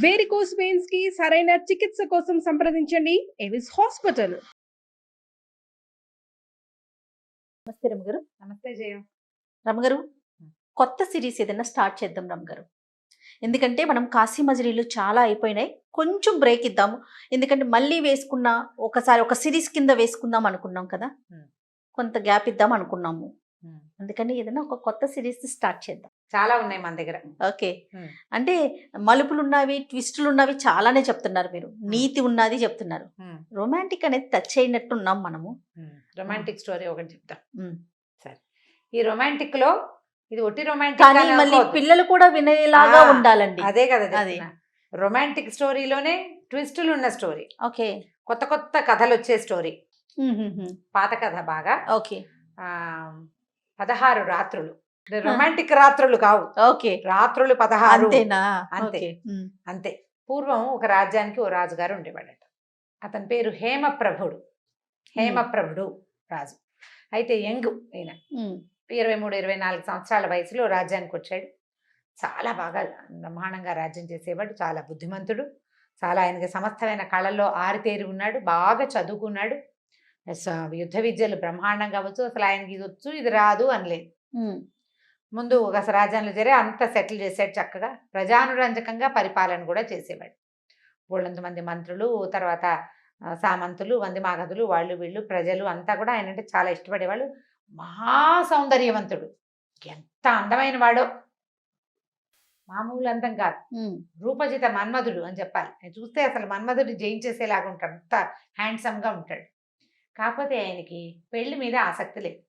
Varicose veins కి సరైన చికిత్స కోసం సంప్రదించండి ఎవిస్ హాస్పిటల్. నమస్తే రమగారు. నమస్తే జయ. రమగారు, కొత్త సిరీస్ ఏదైనా స్టార్ట్ చేద్దాం రమగారు. ఎందుకంటే మనం కాశీ మజిలీలు చాలా అయిపోయినాయి, కొంచెం బ్రేక్ ఇద్దాము. ఎందుకంటే మళ్ళీ వేసుకున్నా ఒకసారి ఒక సిరీస్ కింద వేసుకుందాం అనుకున్నాం కదా, కొంత గ్యాప్ ఇద్దాం అనుకున్నాము. అందుకని ఏదైనా ఒక కొత్త సిరీస్ స్టార్ట్ చేద్దాం. చాలా ఉన్నాయి మన దగ్గర. ఓకే, అంటే మలుపులు ఉన్నవి, ట్విస్టులు ఉన్నవి చాలానే చెప్తున్నారు మీరు, నీతి ఉన్నది చెప్తున్నారు. రొమాంటిక్ అనేది టచ్ అయినట్టు ఉన్నాం మనము. రొమాంటిక్ స్టోరీ ఒకటి చెప్తాం. సరే, ఈ రొమాంటిక్ లో ఇది ఒట్టి రొమాంటిక్ కానీ మళ్ళీ పిల్లలు కూడా వినేలాగా ఉండాలండి. అదే కదా, రొమాంటిక్ స్టోరీలోనే ట్విస్టులు ఉన్న స్టోరీ. ఓకే, కొత్త కొత్త కథలు వచ్చే స్టోరీ. పాత కథ బాగా. ఓకే, 16 రాత్రులు. రొమాంటిక్ రాత్రులు కావు. ఓకే, రాత్రులు 16. అంతేనా? అంతే అంతే. పూర్వం ఒక రాజ్యానికి ఓ రాజుగారు ఉండేవాడట. అతని పేరు హేమప్రభుడు రాజు. అయితే యంగ్ ఈయన 23-24 సంవత్సరాల వయసులో రాజ్యానికి వచ్చాడు. చాలా బాగా బ్రహ్మాండంగా రాజ్యం చేసేవాడు, చాలా బుద్ధిమంతుడు, చాలా ఆయనకి సమస్తమైన కళల్లో ఆరితేరి ఉన్నాడు, బాగా చదువుకున్నాడు, యుద్ధ విద్యలు బ్రహ్మాండంగా వచ్చు. అసలు ఆయనకి ఇది వచ్చు ఇది రాదు అనలేదు. ముందు ఒక రాజ్యంలో చేరి అంతా సెటిల్ చేసాడు, చక్కగా ప్రజానురంజకంగా పరిపాలన కూడా చేసేవాడు. బోళ్ళంతమంది మంత్రులు, తర్వాత సామంతులు, వందిమాగధులు, వాళ్ళు వీళ్ళు ప్రజలు అంతా కూడా ఆయన అంటే చాలా ఇష్టపడేవాళ్ళు. మహా సౌందర్యవంతుడు, ఎంత అందమైన వాడో, మామూలు అందం కాదు, రూపజిత మన్మధుడు అని చెప్పాలి. ఆయన చూస్తే అసలు మన్మధుడు జయించేసేలాగా ఉంటాడు, అంత హ్యాండ్సమ్గా ఉంటాడు. కాకపోతే ఆయనకి పెళ్లి మీద ఆసక్తి లేదు.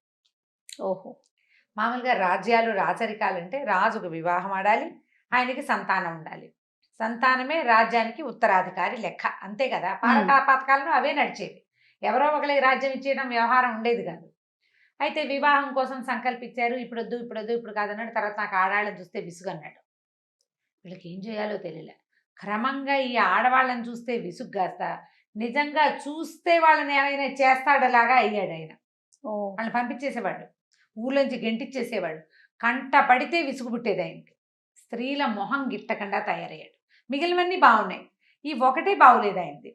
ఓహో, మామూలుగా రాజ్యాలు రాచరికాలంటే రాజుకు వివాహం ఆడాలి, ఆయనకి సంతానం ఉండాలి. సంతానమే రాజ్యానికి ఉత్తరాధికారి లెక్క, అంతే కదా. పథకాలను అవే నడిచేవి. ఎవరో ఒకరికి రాజ్యం ఇచ్చేయడం వ్యవహారం ఉండేది కాదు. అయితే వివాహం కోసం సంకల్పించారు. ఇప్పుడు కాదన్నాడు. తర్వాత నాకు ఆడాళ్ళని చూస్తే విసుగు అన్నాడు. వీళ్ళకి ఏం చేయాలో తెలియలే. క్రమంగా ఈ ఆడవాళ్ళని చూస్తే విసుగు కాస్త నిజంగా చూస్తే వాళ్ళని ఏమైనా చేస్తాడలాగా అయ్యాడు ఆయన. వాళ్ళని పంపించేసేవాడు, ఊళ్ళోంచి గెంటిచ్చేసేవాడు. కంట పడితే విసుగు పుట్టేది ఆయనకి. స్త్రీల మొహం గిట్టకుండా తయారయ్యాడు. మిగిలినవన్నీ బాగున్నాయి, ఈ ఒకటే బాగులేదు ఆయనది.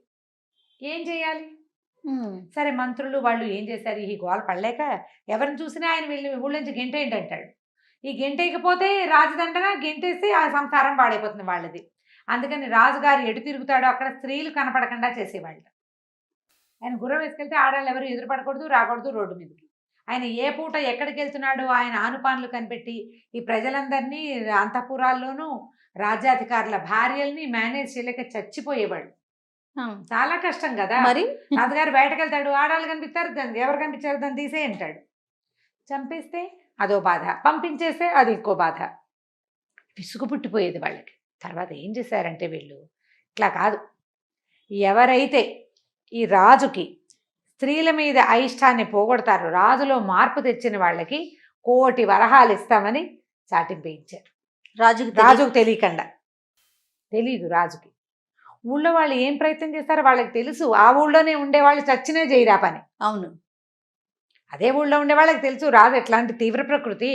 ఏం చేయాలి? సరే, మంత్రులు వాళ్ళు ఏం చేశారు, ఈ గోల పడలేక ఎవరిని చూసినా ఆయన వెళ్ళి ఊళ్ళోంచి గెంటేంటి అంటాడు. ఈ గెంటేయకపోతే రాజదండన, గెంటేస్తే ఆ సంసారం పాడైపోతుంది వాళ్ళది. అందుకని రాజుగారు ఎటు తిరుగుతాడో అక్కడ స్త్రీలు కనపడకుండా చేసేవాళ్ళు. ఆయన గుర్రం వేసుకెళ్తే ఆడాళ్ళు ఎవరు ఎదురుపడకూడదు, రాకూడదు రోడ్డు మీదకి. ఆయన ఏ పూట ఎక్కడికి వెళ్తున్నాడో ఆయన ఆనుపానులు కనిపెట్టి ఈ ప్రజలందరినీ అంతఃపురాల్లోనూ రాజ్యాధికారుల భార్యల్ని మేనేజ్ చేయలేక చచ్చిపోయేవాడు. చాలా కష్టం కదా. మరి రాజుగారు బయటకు వెళ్తాడు, ఆడాళ్ళు కనిపిస్తారు, దాన్ని ఎవరు కనిపించారు దాన్ని తీసే అంటాడు. చంపేస్తే అదో బాధ, పంపించేస్తే అది ఇంకో బాధ. విసుగు పుట్టిపోయేది వాళ్ళకి. తర్వాత ఏం చేశారంటే వీళ్ళు ఇట్లా కాదు, ఎవరైతే ఈ రాజుకి స్త్రీల మీద అయిష్టాన్ని పోగొడతారు, రాజులో మార్పు తెచ్చిన వాళ్ళకి 1,00,00,000 వరహాలు ఇస్తామని చాటింపేయించారు. రాజుకు తెలియకుండా. తెలీదు రాజుకి. ఊళ్ళో వాళ్ళు ఏం ప్రయత్నం చేస్తారో వాళ్ళకి తెలుసు. ఆ ఊళ్ళోనే ఉండేవాళ్ళు చచ్చినే చేయరా పని. అవును, అదే ఊళ్ళో ఉండే వాళ్ళకి తెలుసు రాజు ఎట్లాంటి తీవ్ర ప్రకృతి,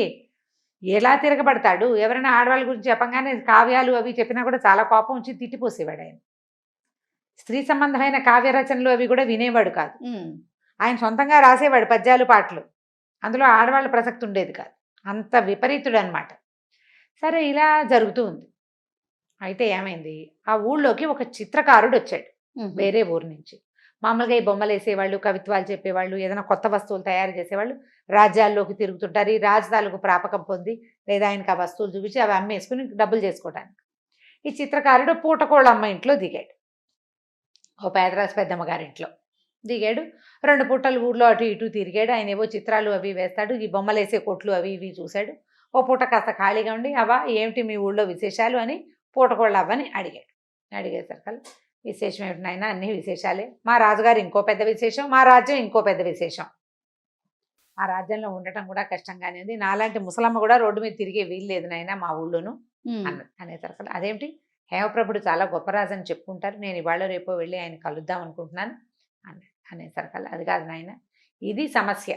ఎలా తిరగబడతాడు. ఎవరైనా ఆడవాళ్ళ గురించి చెప్పగానే కావ్యాలు అవి చెప్పినా కూడా చాలా కోపం వచ్చి తిట్టిపోసేవాడు ఆయన. స్త్రీ సంబంధమైన కావ్య రచనలు అవి కూడా వినేవాడు కాదు. ఆయన సొంతంగా రాసేవాడు పద్యాలు, పాటలు. అందులో ఆడవాళ్ళ ప్రసక్తి ఉండేది కాదు. అంత విపరీతుడు అనమాట. సరే, ఇలా జరుగుతూ ఉంది. అయితే ఏమైంది, ఆ ఊళ్ళోకి ఒక చిత్రకారుడు వచ్చాడు వేరే ఊరు నుంచి. మామూలుగా ఈ బొమ్మలు వేసేవాళ్ళు, కవిత్వాలు చెప్పేవాళ్ళు, ఏదైనా కొత్త వస్తువులు తయారు చేసేవాళ్ళు రాజ్యాల్లోకి తిరుగుతుంటారు. ఈ రాజధానులకు ప్రాపకం పొంది లేదా ఆయనకు ఆ వస్తువులు చూపించి అవి అమ్మేసుకుని డబ్బులు చేసుకోవడానికి. ఈ చిత్రకారుడు పూటకోళ్ళ అమ్మ ఇంట్లో దిగాడు, ఓ పేదరాజు పెద్దమ్మ గారింట్లో దిగాడు. 2 పూటలు ఊళ్ళో అటు ఇటు తిరిగాడు. ఆయన ఏవో చిత్రాలు అవి వేస్తాడు, ఈ బొమ్మలు వేసే కొట్లు అవి ఇవి చూశాడు. ఓ పూట కాస్త ఖాళీగా ఉండి, అవ్వ ఏమిటి మీ ఊళ్ళో విశేషాలు అని పూటకోళ్ళ అవ్వని అడిగాడు. అడిగేసరికి విశేషం ఏమిటి నాయనా, అన్ని విశేషాలే. మా రాజుగారు ఇంకో పెద్ద విశేషం, మా రాజ్యం ఇంకో పెద్ద విశేషం. ఆ రాజ్యంలో ఉండటం కూడా కష్టంగానే ఉంది, నాలాంటి ముసలమ్మ కూడా రోడ్డు మీద తిరిగే వీలు లేదు నాయన మా ఊళ్ళోను అనేసరికి, అదేమిటి హేమప్రభుడు చాలా గొప్ప రాజు అని చెప్పుకుంటారు, నేను ఇవాళ రేపో వెళ్ళి ఆయన కలుద్దాం అనుకుంటున్నాను అనేసరికి, అది కాదు నాయన, ఇది సమస్య.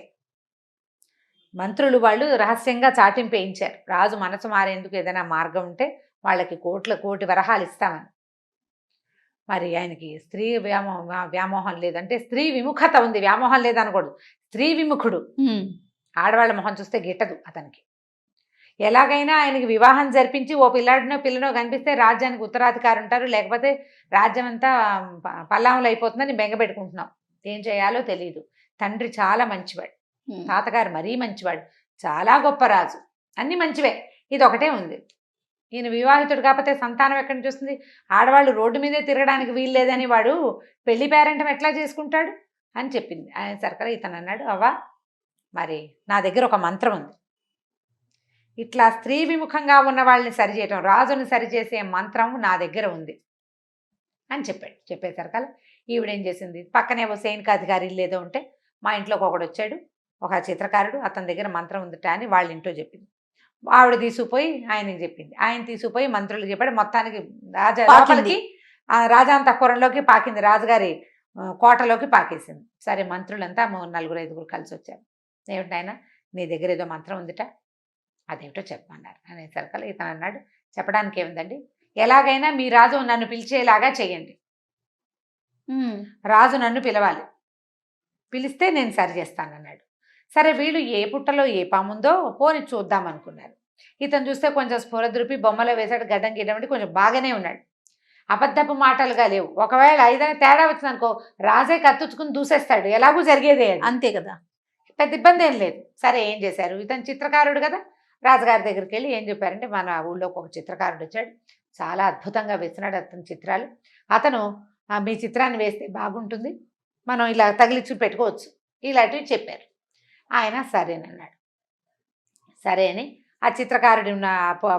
మంత్రులు వాళ్ళు రహస్యంగా చాటింపు వేయించారు. రాజు మనసు మారేందుకు ఏదైనా మార్గం ఉంటే వాళ్ళకి 1,00,00,000 వరహాలు ఇస్తామని. మరి ఆయనకి స్త్రీ వ్యామోహం లేదంటే స్త్రీ విముఖత ఉంది, వ్యామోహం లేదనకూడదు, స్త్రీ విముఖుడు. ఆడవాళ్ళ మొహం చూస్తే గిట్టదు అతనికి. ఎలాగైనా ఆయనకి వివాహం జరిపించి ఓ పిల్లాడినో పిల్లనో కనిపిస్తే రాజ్యానికి ఉత్తరాధికారి ఉంటారు, లేకపోతే రాజ్యం అంతా పల్లాములు అయిపోతుందని బెంగపెట్టుకుంటున్నాం. ఏం చేయాలో తెలియదు. తండ్రి చాలా మంచివాడు, తాతగారు మరీ మంచివాడు, చాలా గొప్ప రాజు, అన్నీ మంచివే. ఇది ఒకటే ఉంది, ఈయన వివాహితుడు కాకపోతే సంతానం ఎక్కడి నుంచి వస్తుంది? ఆడవాళ్ళు రోడ్డు మీదే తిరగడానికి వీలు లేదని వాడు పెళ్లి పేరెంటం ఎట్లా చేసుకుంటాడు అని చెప్పింది. ఆయన సరకర ఇతను అన్నాడు, అవ్వా మరి నా దగ్గర ఒక మంత్రం ఉంది, ఇట్లా స్త్రీ విముఖంగా ఉన్న వాళ్ళని సరిచేయటం, రాజుని సరిచేసే మంత్రం నా దగ్గర ఉంది అని చెప్పాడు. చెప్పేసరికల్లా ఈవిడేం చేసింది, పక్కనే ఓ సైనికాధికారి ఇల్లు ఏదో ఉంటే మా ఇంట్లోకి ఒకడు వచ్చాడు, ఒక చిత్రకారుడు, అతని దగ్గర మంత్రం ఉందిట అని వాళ్ళ ఇంట్లో చెప్పింది. ఆవిడ తీసుకుపోయి ఆయనకి చెప్పింది, ఆయన తీసుకుపోయి మంత్రులు చెప్పాడు. మొత్తానికి లోపలికి రాజాంతఃపురంలోకి పాకింది, రాజుగారి కోటలోకి పాకేసింది. సరే మంత్రులంతా 4-5 కలిసి వచ్చారు. ఏమిటైనా నీ దగ్గర ఏదో మంత్రం ఉందిట, అదేమిటో చెప్పమన్నారు. అనేసరికల్లా ఇతను అన్నాడు, చెప్పడానికి ఏముందండి, ఎలాగైనా మీ రాజు నన్ను పిలిచేలాగా చేయండి, రాజు నన్ను పిలవాలి, పిలిస్తే నేను సరి చేస్తానన్నాడు. సరే వీళ్ళు ఏ పుట్టలో ఏ పాముందో పోని చూద్దాం అనుకున్నారు. ఇతను చూస్తే కొంచెం స్ఫుర దృపి బొమ్మలో వేశాడు, గడ్డం గిడ్డం కొంచెం బాగానే ఉన్నాడు, అబద్ధపు మాటలుగా లేవు. ఒకవేళ ఏదైనా తేడా వచ్చిందనుకో రాజే కత్తుచ్చుకుని దూసేస్తాడు, ఎలాగూ జరిగేదే అంతే కదా, పెద్ద ఇబ్బంది ఏం లేదు. సరే ఏం చేశారు, ఇతను చిత్రకారుడు కదా, రాజుగారి దగ్గరికి వెళ్ళి ఏం చెప్పారంటే, మన ఊళ్ళోకి ఒక చిత్రకారుడు వచ్చాడు, చాలా అద్భుతంగా వేస్తున్నాడు అతని చిత్రాలు, అతను మీ చిత్రాన్ని వేస్తే బాగుంటుంది, మనం ఇలా తగిలిచ్చి పెట్టుకోవచ్చు, ఇలాంటివి చెప్పారు. ఆయన సరేనన్నాడు. సరే అని ఆ చిత్రకారుడి ఉన్న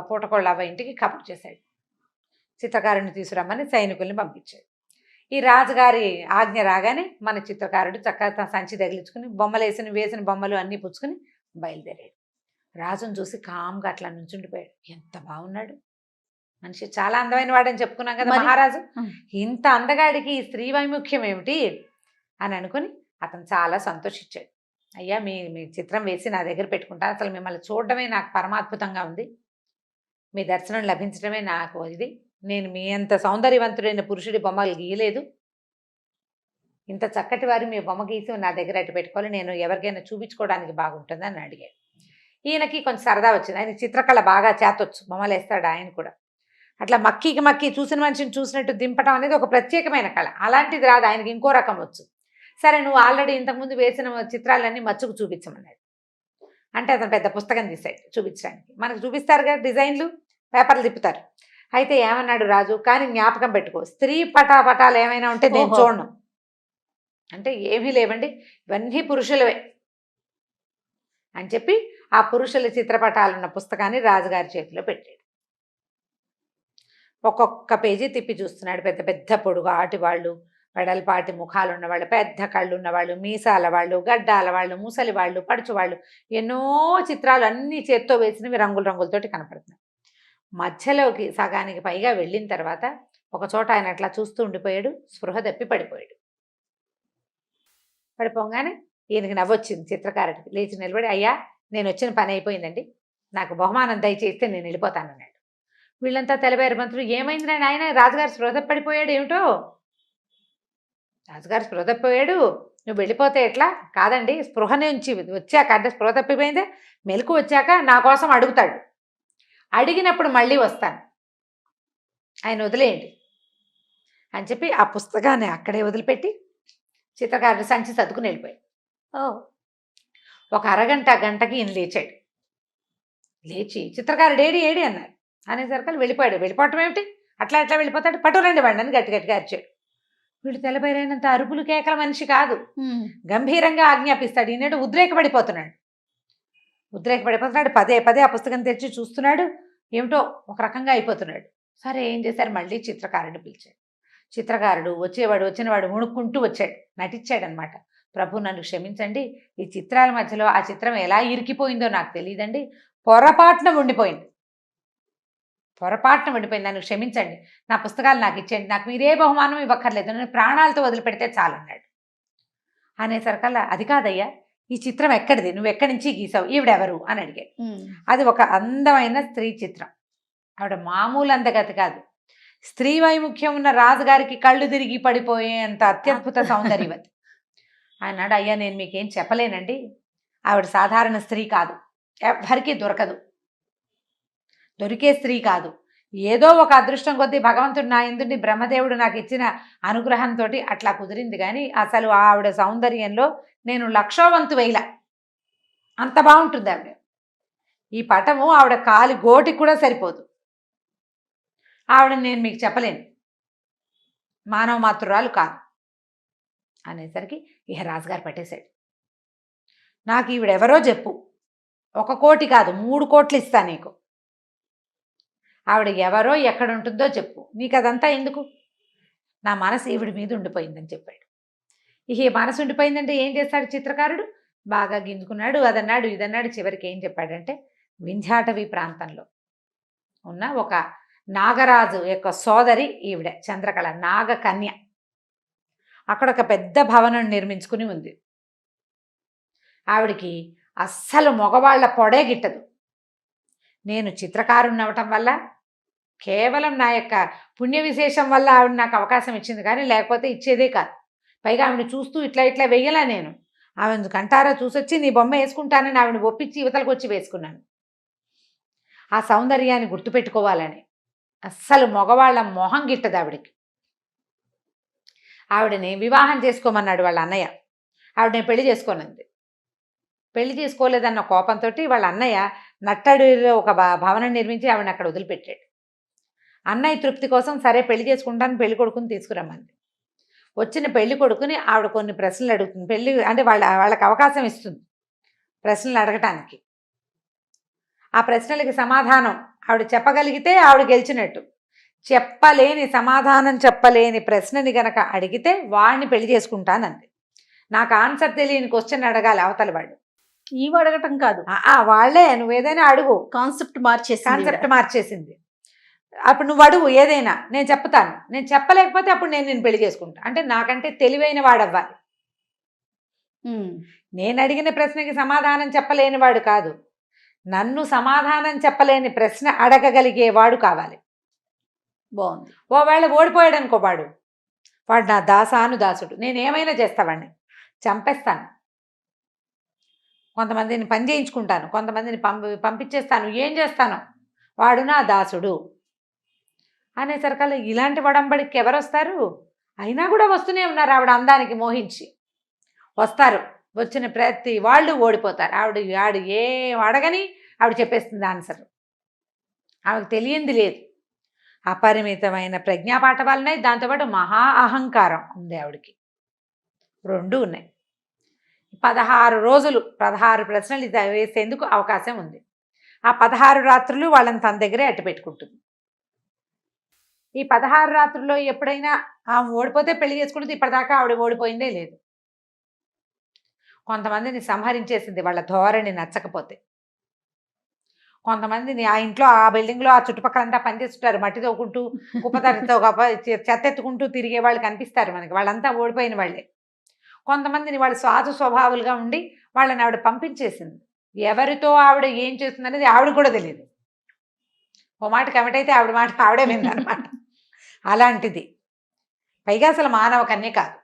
పూటకోళ్ళ అవ్వ ఇంటికి కబురు చేశాడు, చిత్రకారుడిని తీసుకురమ్మని సైనికుల్ని పంపించాడు. ఈ రాజుగారి ఆజ్ఞ రాగానే మన చిత్రకారుడు చక్కగా సంచి తగిలించుకుని బొమ్మలు వేసిన బొమ్మలు అన్నీ పుచ్చుకుని బయలుదేరాడు. రాజును చూసి కామ్గా అట్లా నుంచుండిపోయాడు. ఎంత బాగున్నాడు మనిషి, చాలా అందమైన వాడని చెప్పుకున్నాం కదా మహారాజు, ఇంత అందగాడికి ఈ స్త్రీ వైముఖ్యం ఏమిటి అని అనుకుని అతను చాలా సంతోషించాడు. అయ్యా మీ చిత్రం వేసి నా దగ్గర పెట్టుకుంటాను, అసలు మిమ్మల్ని చూడడమే నాకు పరమాద్భుతంగా ఉంది, మీ దర్శనం లభించడమే నాకు ఇది, నేను మీ అంత సౌందర్యవంతుడైన పురుషుడి బొమ్మలు గీయలేదు, ఇంత చక్కటి వారు మీ బొమ్మ గీసి నా దగ్గర అట్టు పెట్టుకోవాలి, నేను ఎవరికైనా చూపించుకోవడానికి బాగుంటుంది అని అడిగాడు. ఈయనకి కొంచెం సరదా వచ్చింది, ఆయన చిత్రకళ బాగా చేతొచ్చు, బొమ్మలు వేస్తాడు ఆయన కూడా. అట్లా మక్కి చూసిన మనిషిని చూసినట్టు దింపడం అనేది ఒక ప్రత్యేకమైన కళ, అలాంటిది రాదు ఆయనకి, ఇంకో రకం వచ్చు. సరే నువ్వు ఆల్రెడీ ఇంతకుముందు వేసిన చిత్రాలన్నీ మచ్చుకు చూపించమన్నాడు. అంటే అతను పెద్ద పుస్తకం తీసాడు చూపించడానికి, మనకు చూపిస్తారు కదా డిజైన్లు, పేపర్లు తిప్పుతారు. అయితే ఏమన్నాడు రాజు, కానీ జ్ఞాపకం పెట్టుకో, స్త్రీ పటాలు ఏమైనా ఉంటే నేను చూడను అంటే, ఏమీ లేవండి ఇవన్నీ పురుషులవే అని చెప్పి ఆ పురుషుల చిత్రపటాలున్న పుస్తకాన్ని రాజుగారి చేతిలో పెట్టాడు. ఒక్కొక్క పేజీ తిప్పి చూస్తున్నాడు. పెద్ద పెద్ద పొడుగు ఆటి వాళ్ళు, వెడల్పాటి ముఖాలు ఉన్నవాళ్ళు, పెద్ద కళ్ళు ఉన్నవాళ్ళు, మీసాల వాళ్ళు, గడ్డాల వాళ్ళు, ముసలి వాళ్ళు, పడుచు వాళ్ళు, ఎన్నో చిత్రాలు అన్నీ చేత్తో వేసినవి రంగులతోటి కనపడుతున్నాయి. మధ్యలోకి సగానికి పైగా వెళ్ళిన తర్వాత ఒక చోట ఆయన అట్లా చూస్తూ ఉండిపోయాడు, స్పృహ తప్పి పడిపోయాడు. పడిపోగానే ఈయనకి నవ్వొచ్చింది చిత్రకారుడికి. లేచి నిలబడి, అయ్యా నేను వచ్చిన పని అయిపోయిందండి, నాకు బహుమానం దయచేస్తే నేను వెళ్ళిపోతానన్నాడు. వీళ్ళంతా తెలబారు మంత్రులు, ఏమైంది ఆయన, రాజుగారు స్పృహ పడిపోయాడు ఏమిటో, రాజుగారు స్పృహ తప్పిపోయాడు, నువ్వు వెళ్ళిపోతే ఎట్లా? కాదండి, స్పృహ నుంచి వచ్చాక, అంటే స్పృహ తప్పిపోయిందే మెలకు వచ్చాక నా కోసం అడుగుతాడు, అడిగినప్పుడు మళ్ళీ వస్తాను, ఆయన వదిలేయండి అని చెప్పి ఆ పుస్తకాన్ని అక్కడే వదిలిపెట్టి చిత్రకారుడు సంచి సర్దుకుని వెళ్ళిపోయాడు. ఒక గంటకి ఈయన లేచాడు. లేచి చిత్రకారుడు ఏడి అన్నారు. అనేసరికి వెళ్ళిపోయాడు. వెళ్ళిపోవటం ఏమిటి, అట్లా వెళ్ళిపోతాడు, పట్టురండి వాడిని అని గట్టిగా అరిచాడు. వీడు తెల్లబైరైనంత అరుపులు కేకల మనిషి కాదు, గంభీరంగా ఆజ్ఞాపిస్తాడు. ఈయన ఉద్రేకపడిపోతున్నాడు. పదే ఆ పుస్తకం తెచ్చి చూస్తున్నాడు, ఏమిటో ఒక రకంగా అయిపోతున్నాడు. సరే ఏం చేశారు, మళ్ళీ చిత్రకారుడిని పిలిచాడు. చిత్రకారుడు వచ్చినవాడు ముణుక్కుంటూ వచ్చాడు, నటించాడనమాట. ప్రభు నన్ను క్షమించండి, ఈ చిత్రాల మధ్యలో ఆ చిత్రం ఎలా ఇరికిపోయిందో నాకు తెలియదండి, పొరపాటున ఉండిపోయింది, నన్ను క్షమించండి, నా పుస్తకాలు నాకు ఇచ్చేయండి, నాకు మీరే బహుమానం ఇవ్వక్కర్లేదు, నన్ను ప్రాణాలతో వదిలిపెడితే చాలన్నాడు. అనేసరికల్లా, అది కాదయ్యా, ఈ చిత్రం ఎక్కడిది, నువ్వు ఎక్కడి నుంచి గీసావు, ఈవిడెవరు అని అడిగాడు. అది ఒక అందమైన స్త్రీ చిత్రం, ఆవిడ మామూలు అందగతి కాదు, స్త్రీ వైముఖ్యం ఉన్న రాజుగారికి కళ్ళు తిరిగి పడిపోయేంత అత్యద్భుత సౌందర్యవతి. అన్నాడు, అయ్యా నేను మీకేం చెప్పలేనండి, ఆవిడ సాధారణ స్త్రీ కాదు, ఎవ్వరికీ దొరకదు, దొరికే స్త్రీ కాదు. ఏదో ఒక అదృష్టం కొద్దీ భగవంతుడు నా ఎందుని బ్రహ్మదేవుడు నాకు ఇచ్చిన అనుగ్రహంతో అట్లా కుదిరింది. కానీ అసలు ఆవిడ సౌందర్యంలో నేను లక్షోవంతు వేల, అంత బాగుంటుంది ఆవిడ. ఈ పటము ఆవిడ కాలి గోటికి కూడా సరిపోదు. ఆవిడ నేను మీకు చెప్పలేను, మానవ మాతృరాలు కాదు అనేసరికి ఇహ రాజుగారు పట్టేశాడు. నాకు ఈవిడెవరో చెప్పు, 1 కోటి కాదు 3 కోట్లు ఇస్తా నీకు, ఆవిడ ఎవరో ఎక్కడ ఉంటుందో చెప్పు, నీకు అదంతా ఎందుకు, నా మనసు ఈవిడ మీద ఉండిపోయిందని చెప్పాడు. ఈ మనసు ఉండిపోయిందంటే ఏం చేస్తాడు చిత్రకారుడు, బాగా గింజుకున్నాడు, అదన్నాడు ఇదన్నాడు. చివరికి ఏం చెప్పాడంటే, వింధ్యాటవి ప్రాంతంలో ఉన్న ఒక నాగరాజు యొక్క సోదరి ఈవిడ చంద్రకళ, నాగకన్య, అక్కడ ఒక పెద్ద భవనం నిర్మించుకుని ఉంది. ఆవిడికి అస్సలు మగవాళ్ల పొడే గిట్టదు. నేను చిత్రకారుని అవ్వటం వల్ల, కేవలం నా యొక్క పుణ్య విశేషం వల్ల ఆవిడ నాకు అవకాశం ఇచ్చింది, కానీ లేకపోతే ఇచ్చేదే కాదు. పైగా ఆవిడని చూస్తూ ఇట్లా ఇట్లా వెయ్యలా నేను, ఆవిడ కంటారా చూసొచ్చి నీ బొమ్మ వేసుకుంటానని ఆవిడని ఒప్పించి యువతలకు వచ్చి వేసుకున్నాను. ఆ సౌందర్యాన్ని గుర్తుపెట్టుకోవాలని. అస్సలు మగవాళ్ళ మొహం గిట్టదు ఆవిడకి. ఆవిడని వివాహం చేసుకోమన్నాడు వాళ్ళ అన్నయ్య. ఆవిడని పెళ్లి చేసుకోనంది. పెళ్లి చేసుకోలేదన్న కోపంతో వాళ్ళ అన్నయ్య నట్టడిలో ఒక భవనం నిర్మించి ఆవిడని అక్కడ వదిలిపెట్టాడు. అన్నయ్య తృప్తి కోసం సరే పెళ్లి చేసుకుంటాను, పెళ్లి కొడుకుని తీసుకురమ్మంది. వచ్చిన పెళ్లి కొడుకుని ఆవిడ కొన్ని ప్రశ్నలు అడుగుతుంది. పెళ్లి అంటే వాళ్ళకి అవకాశం ఇస్తుంది ప్రశ్నలు అడగటానికి. ఆ ప్రశ్నలకి సమాధానం ఆవిడ చెప్పగలిగితే ఆవిడ గెలిచినట్టు. సమాధానం చెప్పలేని ప్రశ్నని గనక అడిగితే వాడిని పెళ్లి చేసుకుంటానంది. నాకు ఆన్సర్ తెలియని క్వశ్చన్ అడగాలి అవతల వాళ్ళు. ఈవి అడగటం కాదు, వాళ్ళే నువ్వేదైనా అడుగు. కాన్సెప్ట్ మార్చేసింది. అప్పుడు నువ్వు అడుగు ఏదైనా, నేను చెప్తాను. నేను చెప్పలేకపోతే అప్పుడు నేను పెళ్లి చేసుకుంటా. అంటే నాకంటే తెలివైన వాడవ్వాలి. నేను అడిగిన ప్రశ్నకి సమాధానం చెప్పలేని వాడు కాదు, నన్ను సమాధానం చెప్పలేని ప్రశ్న అడగగలిగేవాడు కావాలి. బాగుంది. ఓవేళ ఓడిపోయాడు అనుకో, వాడు నా దాసుడు. నేనేమైనా చేస్తావాడిని, చంపేస్తాను, కొంతమందిని పని చేయించుకుంటాను, కొంతమందిని పంపించేస్తాను, ఏం చేస్తాను, వాడు నా దాసుడు అనేసరికల్లా ఇలాంటి వడంబడికి ఎవరు వస్తారు? అయినా కూడా వస్తూనే ఉన్నారు. ఆవిడ అందానికి మోహించి వస్తారు. వచ్చిన ప్రతి వాళ్ళు ఓడిపోతారు. ఆవిడ ఏం అడగని ఆవిడ చెప్పేస్తుంది ఆన్సర్. ఆవిడకి తెలియంది లేదు. అపరిమితమైన ప్రజ్ఞాపాఠవాలు ఉన్నాయి, దాంతోపాటు మహా అహంకారం ఉంది ఆవిడకి. 2 ఉన్నాయి. 16 రోజులు 16 ప్రశ్నలు వేసేందుకు అవకాశం ఉంది. ఆ 16 రాత్రులు వాళ్ళని తన దగ్గరే అట్టు పెట్టుకుంటుంది. ఈ 16 రాత్రుల్లో ఎప్పుడైనా ఆమె ఓడిపోతే పెళ్లి చేసుకుంటుంది. ఇప్పటిదాకా ఆవిడ ఓడిపోయిందే లేదు. కొంతమందిని సంహరించేసింది వాళ్ళ ధోరణి నచ్చకపోతే. కొంతమందిని ఆ ఇంట్లో, ఆ బిల్డింగ్లో, ఆ చుట్టుపక్కలంతా పనిచేస్తుంటారు, మట్టి తోకుంటూ కుప్పతడితో చెత్తెత్తుకుంటూ తిరిగే వాళ్ళు కనిపిస్తారు మనకి. వాళ్ళంతా ఓడిపోయిన వాళ్ళే. కొంతమందిని వాళ్ళు స్వాదు స్వభావాలుగా ఉండి వాళ్ళని ఆవిడ పంపించేసింది. ఎవరితో ఆవిడ ఏం చేస్తుంది అనేది ఆవిడ కూడా తెలియదు. ఓ మాట కమిటైతే ఆవిడ మాట ఆవిడే విందనమాట. అలాంటిది. పైగా అసలు మానవ కన్య కాదు.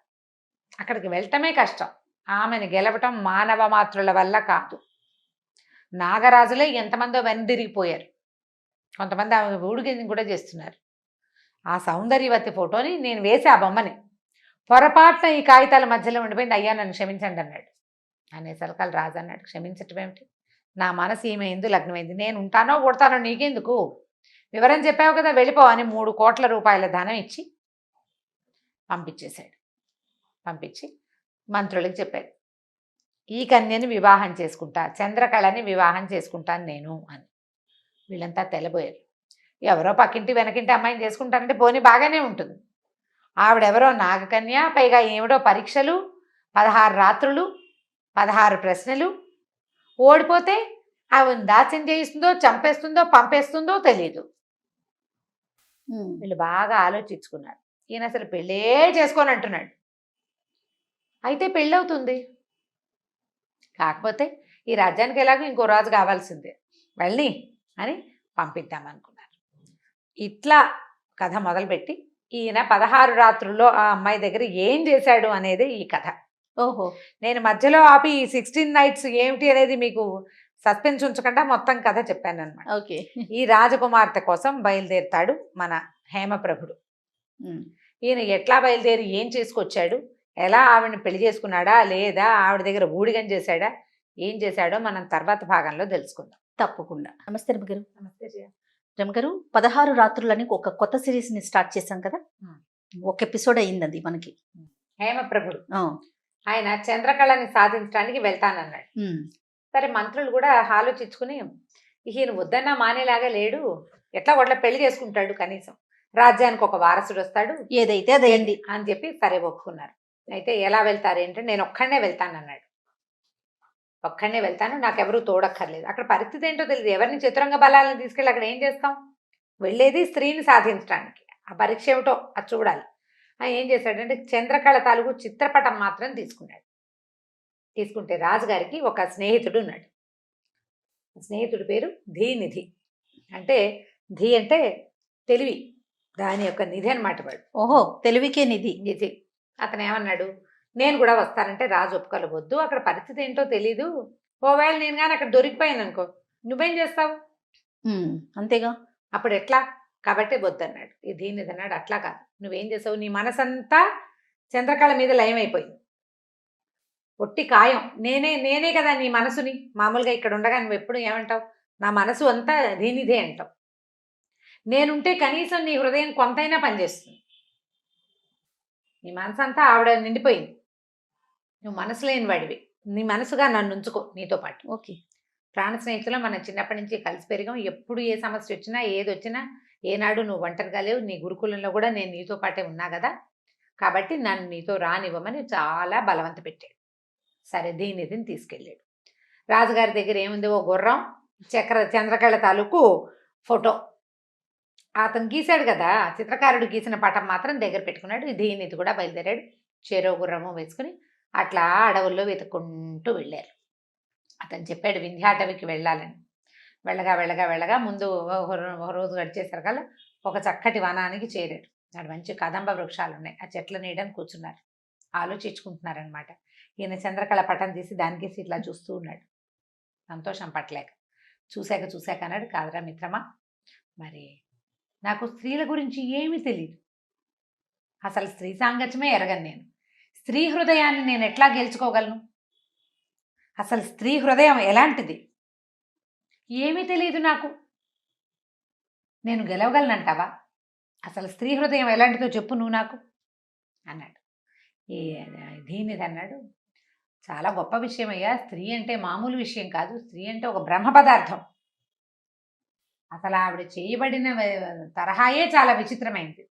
అక్కడికి వెళ్ళటమే కష్టం. ఆమెను గెలవటం మానవ మాతృల వల్ల కాదు. నాగరాజులే ఎంతమందో వెనుదిరిగిపోయారు. కొంతమంది ఆమె ఊడికి కూడా చేస్తున్నారు. ఆ సౌందర్యవతి ఫోటోని నేను వేసి ఆ బొమ్మని పొరపాటున ఈ కాగితాల మధ్యలో ఉండిపోయింది. అయ్యా నన్ను క్షమించండి అన్నాడు. అనేసరికల్ రాజు అన్నాడు, క్షమించటం ఏమిటి, నా మనసు ఈమె ఎందు లగ్నమైంది, నేను ఉంటానో కొడతానో నీకెందుకు, వివరం చెప్పావు కదా, వెళ్ళిపో అని 3 కోట్ల రూపాయల ధనం ఇచ్చి పంపించేశాడు. పంపించి మంత్రులకు చెప్పాడు, ఈ కన్యని వివాహం చేసుకుంటా, చంద్రకళని వివాహం చేసుకుంటాను నేను అని. వీళ్ళంతా తెల్లబోయారు. ఎవరో పక్కింటి వెనకింటి అమ్మాయిని చేసుకుంటానంటే పోనీ బాగానే ఉంటుంది. ఆవిడెవరో నాగకన్య, పైగా ఏమిడో పరీక్షలు, 16 రాత్రులు, 16 ప్రశ్నలు. ఓడిపోతే ఆవిడ దాస్యం చేయిస్తుందో, చంపేస్తుందో, పంపేస్తుందో తెలియదు. వీళ్ళు బాగా ఆలోచించుకున్నారు. ఈయన అసలు పెళ్ళే చేసుకొని అంటున్నాడు. అయితే పెళ్ళవుతుంది, కాకపోతే ఈ రాజ్యానికి ఎలాగో ఇంకో రాజు కావాల్సిందే, వెళ్ళి అని పంపిద్దామనుకున్నారు. ఇట్లా కథ మొదలుపెట్టి ఈయన 16 రాత్రుల్లో ఆ అమ్మాయి దగ్గర ఏం చేశాడు అనేది ఈ కథ. ఓహో. నేను మధ్యలో ఆపి 16 నైట్స్ ఏమిటి అనేది మీకు సస్పెన్స్ ఉంచకుండా మొత్తం కథ చెప్పాను అనమాట. ఓకే. ఈ రాజకుమార్తె కోసం బయలుదేరుతాడు మన హేమప్రభుడు. ఈయన ఎట్లా బయలుదేరి ఏం చేసుకొచ్చాడు, ఎలా ఆవిడని పెళ్లి చేసుకున్నాడా లేదా, ఆవిడ దగ్గర ఊడిగం చేశాడా, ఏం చేశాడో మనం తర్వాత భాగంలో తెలుసుకుందాం. తప్పకుండా. నమస్తే రమగారు. నమస్తే జయ. రమగారు, 16 రాత్రులని ఒక కొత్త సిరీస్ ని స్టార్ట్ చేశాం కదా. ఒక ఎపిసోడ్ అయింది అది మనకి. హేమప్రభుడు ఆ. ఆయన చంద్రకళని సాధించడానికి వెళ్తానన్నాడు. సరే మంత్రులు కూడా ఆలోచించుకుని ఈయన వద్దన్నా మానేలాగా లేడు, ఎట్లా ఒట్లా పెళ్లి చేసుకుంటాడు, కనీసం రాజ్యానికి ఒక వారసుడు వస్తాడు, ఏదైతే అదైంది అని చెప్పి సరే ఒప్పుకున్నారు. అయితే ఎలా వెళ్తారు ఏంటంటే, నేను ఒక్కడనే వెళ్తానన్నాడు. ఒక్కడనే వెళ్తాను, నాకెవరూ తోడక్కర్లేదు. అక్కడ పరిస్థితి ఏంటో తెలియదు, ఎవరిని చతురంగ బలాలను తీసుకెళ్ళి అక్కడ ఏం చేస్తాం, వెళ్ళేది స్త్రీని సాధించడానికి. ఆ పరీక్ష ఏమిటో అది చూడాలి. ఏం చేశాడంటే చంద్రకళ తాలూకు చిత్రపటం మాత్రం తీసుకున్నాడు. తీసుకుంటే రాజుగారికి ఒక స్నేహితుడు ఉన్నాడు. స్నేహితుడి పేరు ధీనిధి. అంటే ధీ అంటే తెలివి, దాని యొక్క నిధి అనమాట వాడు. ఓహో, తెలివికే నిధి. నిధి. అతను ఏమన్నాడు, నేను కూడా వస్తానంటే రాజు ఒప్పుకోలవద్దు, అక్కడ పరిస్థితి ఏంటో తెలీదు, ఓవేళ నేను కానీ అక్కడ దొరికిపోయాను అనుకో నువ్వేం చేస్తావు, అంతేగా, అప్పుడు ఎట్లా, కాబట్టి వద్దన్నాడు. ఈ దీనిది అన్నాడు, అట్లా కాదు, నువ్వేం చేసావు, నీ మనసంతా చంద్రకళ మీద లయమైపోయింది, ఒట్టి కాయం, నేనే కదా నీ మనసుని. మామూలుగా ఇక్కడ ఉండగా నువ్వు ఎప్పుడు ఏమంటావు, నా మనసు అంతా దీనిదే అంటావు. నేనుంటే కనీసం నీ హృదయం కొంతైనా పనిచేస్తుంది. నీ మనసు అంతా ఆవిడ నిండిపోయింది, నువ్వు మనసు లేని వాడివి, నీ మనసుగా నన్ను ఉంచుకో నీతో పాటు. ఓకే. ప్రాణ స్నేహితులు మనం చిన్నప్పటి నుంచి కలిసి పెరిగాం. ఎప్పుడు ఏ సమస్య వచ్చినా ఏది వచ్చినా ఏనాడు నువ్వు ఒంటరిగా లేవు. నీ గురుకులంలో కూడా నేను నీతో పాటే ఉన్నా కదా, కాబట్టి నన్ను నీతో రానివ్వమని చాలా బలవంత పెట్టాడు. సరే దీనిని తీసుకెళ్ళాడు. రాజుగారి దగ్గర ఏముంది, ఓ గుర్రం, చంద్రకళ తాలూకు ఫోటో అతను గీశాడు కదా, చిత్రకారుడు గీసిన పటం మాత్రం దగ్గర పెట్టుకున్నాడు. దీనిది కూడా బయలుదేరాడు. చెరో గుర్రము వేసుకుని అట్లా అడవుల్లో వెతుక్కుంటూ వెళ్ళారు. అతను చెప్పాడు వింధ్యాటవికి వెళ్ళాలని. వెళ్ళగా వెళ్ళగా వెళ్ళగా ముందు ఒక రోజు గడిచేసరి కల్లా ఒక చక్కటి వనానికి చేరాడు. అక్కడ మంచి కదంబ వృక్షాలు ఉన్నాయి. ఆ చెట్ల నీడని కూర్చున్నారు, ఆలోచించుకుంటున్నారనమాట. ఈయన చంద్రకళ పటం తీసి దానికి ఇట్లా చూస్తూ ఉన్నాడు, సంతోషం పట్టలేక. చూశాక అన్నాడు, కాదురా మిత్రమా, మరి నాకు స్త్రీల గురించి ఏమీ తెలియదు, అసలు స్త్రీ సాంగత్యమే ఎరగను నేను, స్త్రీ హృదయాన్ని నేను ఎట్లా గెలుచుకోగలను, అసలు స్త్రీ హృదయం ఎలాంటిది ఏమీ తెలియదు నాకు, నేను గెలవగలనంటావా, అసలు స్త్రీ హృదయం ఎలాంటిదో చెప్పు నువ్వు నాకు అన్నాడు. దీనిది అన్నాడు, చాలా గొప్ప విషయం అయ్యా, స్త్రీ అంటే మామూలు విషయం కాదు, స్త్రీ అంటే ఒక బ్రహ్మ పదార్థం, అసలు ఆవిడ చేయబడిన తరహాయే చాలా విచిత్రమైనది,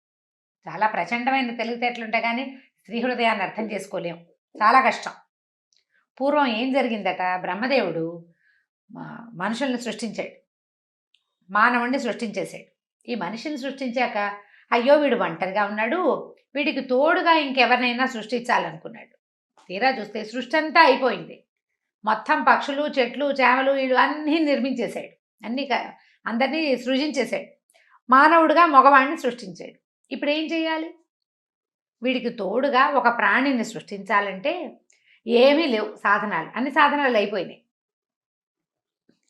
చాలా ప్రచండమైన తెలివితేటలుంటాయి కానీ స్త్రీ హృదయాన్ని అర్థం చేసుకోలేం, చాలా కష్టం. పూర్వం ఏం జరిగిందట, బ్రహ్మదేవుడు మనుషుల్ని సృష్టించాడు, మానవుణ్ణి సృష్టించేశాడు. ఈ మనిషిని సృష్టించాక అయ్యో వీడు ఒంటరిగా ఉన్నాడు, వీడికి తోడుగా ఇంకెవరినైనా సృష్టించాలనుకున్నాడు. తీరా చూస్తే సృష్టి అంతా అయిపోయింది, మొత్తం పక్షులు చెట్లు చేమలు వీళ్ళు అన్నీ నిర్మించేశాడు, అందరినీ సృజించేశాడు. మానవుడిగా మగవాడిని సృష్టించాడు. ఇప్పుడు ఏం చేయాలి, వీడికి తోడుగా ఒక ప్రాణిని సృష్టించాలంటే ఏమీ లేవు సాధనాలు, అన్ని సాధనాలు అయిపోయినాయి.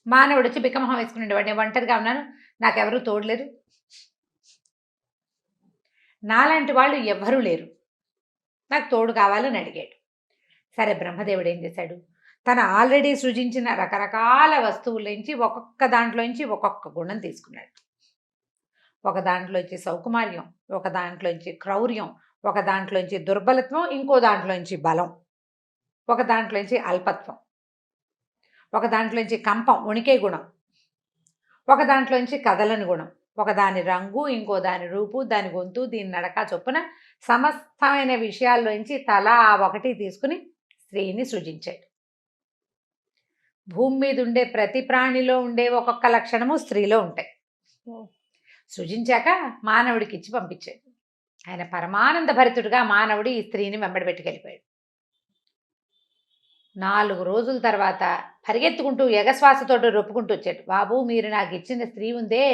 మానవుడు వచ్చి బిక్కమొహం వేసుకునేవాడు, నేను ఒంటరిగా ఉన్నాను, నాకెవరూ తోడలేరు, నాలాంటి వాళ్ళు ఎవ్వరూ లేరు, నాకు తోడు కావాలని అడిగాడు. సరే బ్రహ్మదేవుడు ఏం చేశాడు, తను ఆల్రెడీ సృజించిన రకరకాల వస్తువుల్లోంచి ఒక్కొక్క దాంట్లోంచి ఒక్కొక్క గుణం తీసుకున్నాడు. ఒక దాంట్లోంచి సౌకుమార్యం, ఒక దాంట్లోంచి క్రౌర్యం, ఒక దాంట్లోంచి దుర్బలత్వం, ఇంకో దాంట్లోంచి బలం, ఒక దాంట్లోంచి అల్పత్వం, ఒక దాంట్లోంచి కంపం ఉణికే గుణం, ఒక దాంట్లోంచి కదలని గుణం, ఒక దాని రంగు, ఇంకో దాని రూపు, దాని గొంతు, దీని నడక చొప్పున సమస్తమైన విషయాల్లోంచి తలా ఒకటి తీసుకుని స్త్రీని సృజించాడు. భూమి మీద ఉండే ప్రతి ప్రాణిలో ఉండే ఒక్కొక్క లక్షణము స్త్రీలో ఉంటాయి. సృజించాక మానవుడికి ఇచ్చి పంపించాడు. ఆయన పరమానంద భరితుడిగా మానవుడు ఈ స్త్రీని వెంబడి పెట్టుకెళ్ళిపోయాడు. 4 రోజుల తర్వాత పరిగెత్తుకుంటూ ఎగశ్వాసతోటి రొప్పుకుంటూ వచ్చాడు. బాబు మీరు నాకు ఇచ్చిన స్త్రీ ఉందే,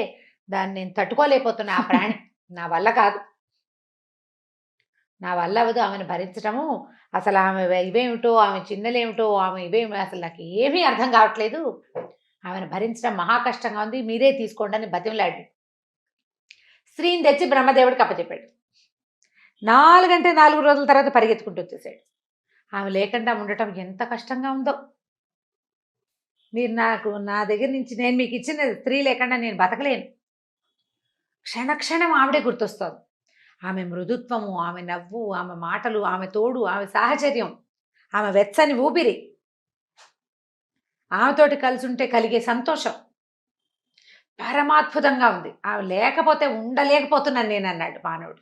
దాన్ని నేను తట్టుకోలేకపోతున్నా, ఆ ప్రాణి నా వల్ల కాదు, నా వల్ల అవ్వదు ఆమెను భరించడము. అసలు ఆమె ఇవేమిటో, ఆమె చిన్నలేమిటో, ఆమె ఇవేమి, అసలు నాకు ఏమీ అర్థం కావట్లేదు. ఆమెను భరించడం మహా కష్టంగా ఉంది, మీరే తీసుకోండి అని బతిమలాడి స్త్రీని తెచ్చి బ్రహ్మదేవుడికి అప్పచెప్పాడు. 4 రోజుల తర్వాత పరిగెత్తుకుంటూ వచ్చేసాడు. ఆమె లేకుండా ఉండటం ఎంత కష్టంగా ఉందో. మీరు నా దగ్గర నుంచి, నేను మీకు ఇచ్చిన స్త్రీ లేకుండా నేను బతకలేను. క్షణక్షణం ఆవిడే గుర్తొస్తోంది. ఆమె మృదుత్వము, ఆమె నవ్వు, ఆమె మాటలు, ఆమె తోడు, ఆమె సాహచర్యం, ఆమె వెచ్చని ఊపిరి, ఆమెతోటి కలిసి ఉంటే కలిగే సంతోషం పరమాద్భుతంగా ఉంది. ఆమె లేకపోతే ఉండలేకపోతున్నాను నేను అన్నాడు మానవుడు.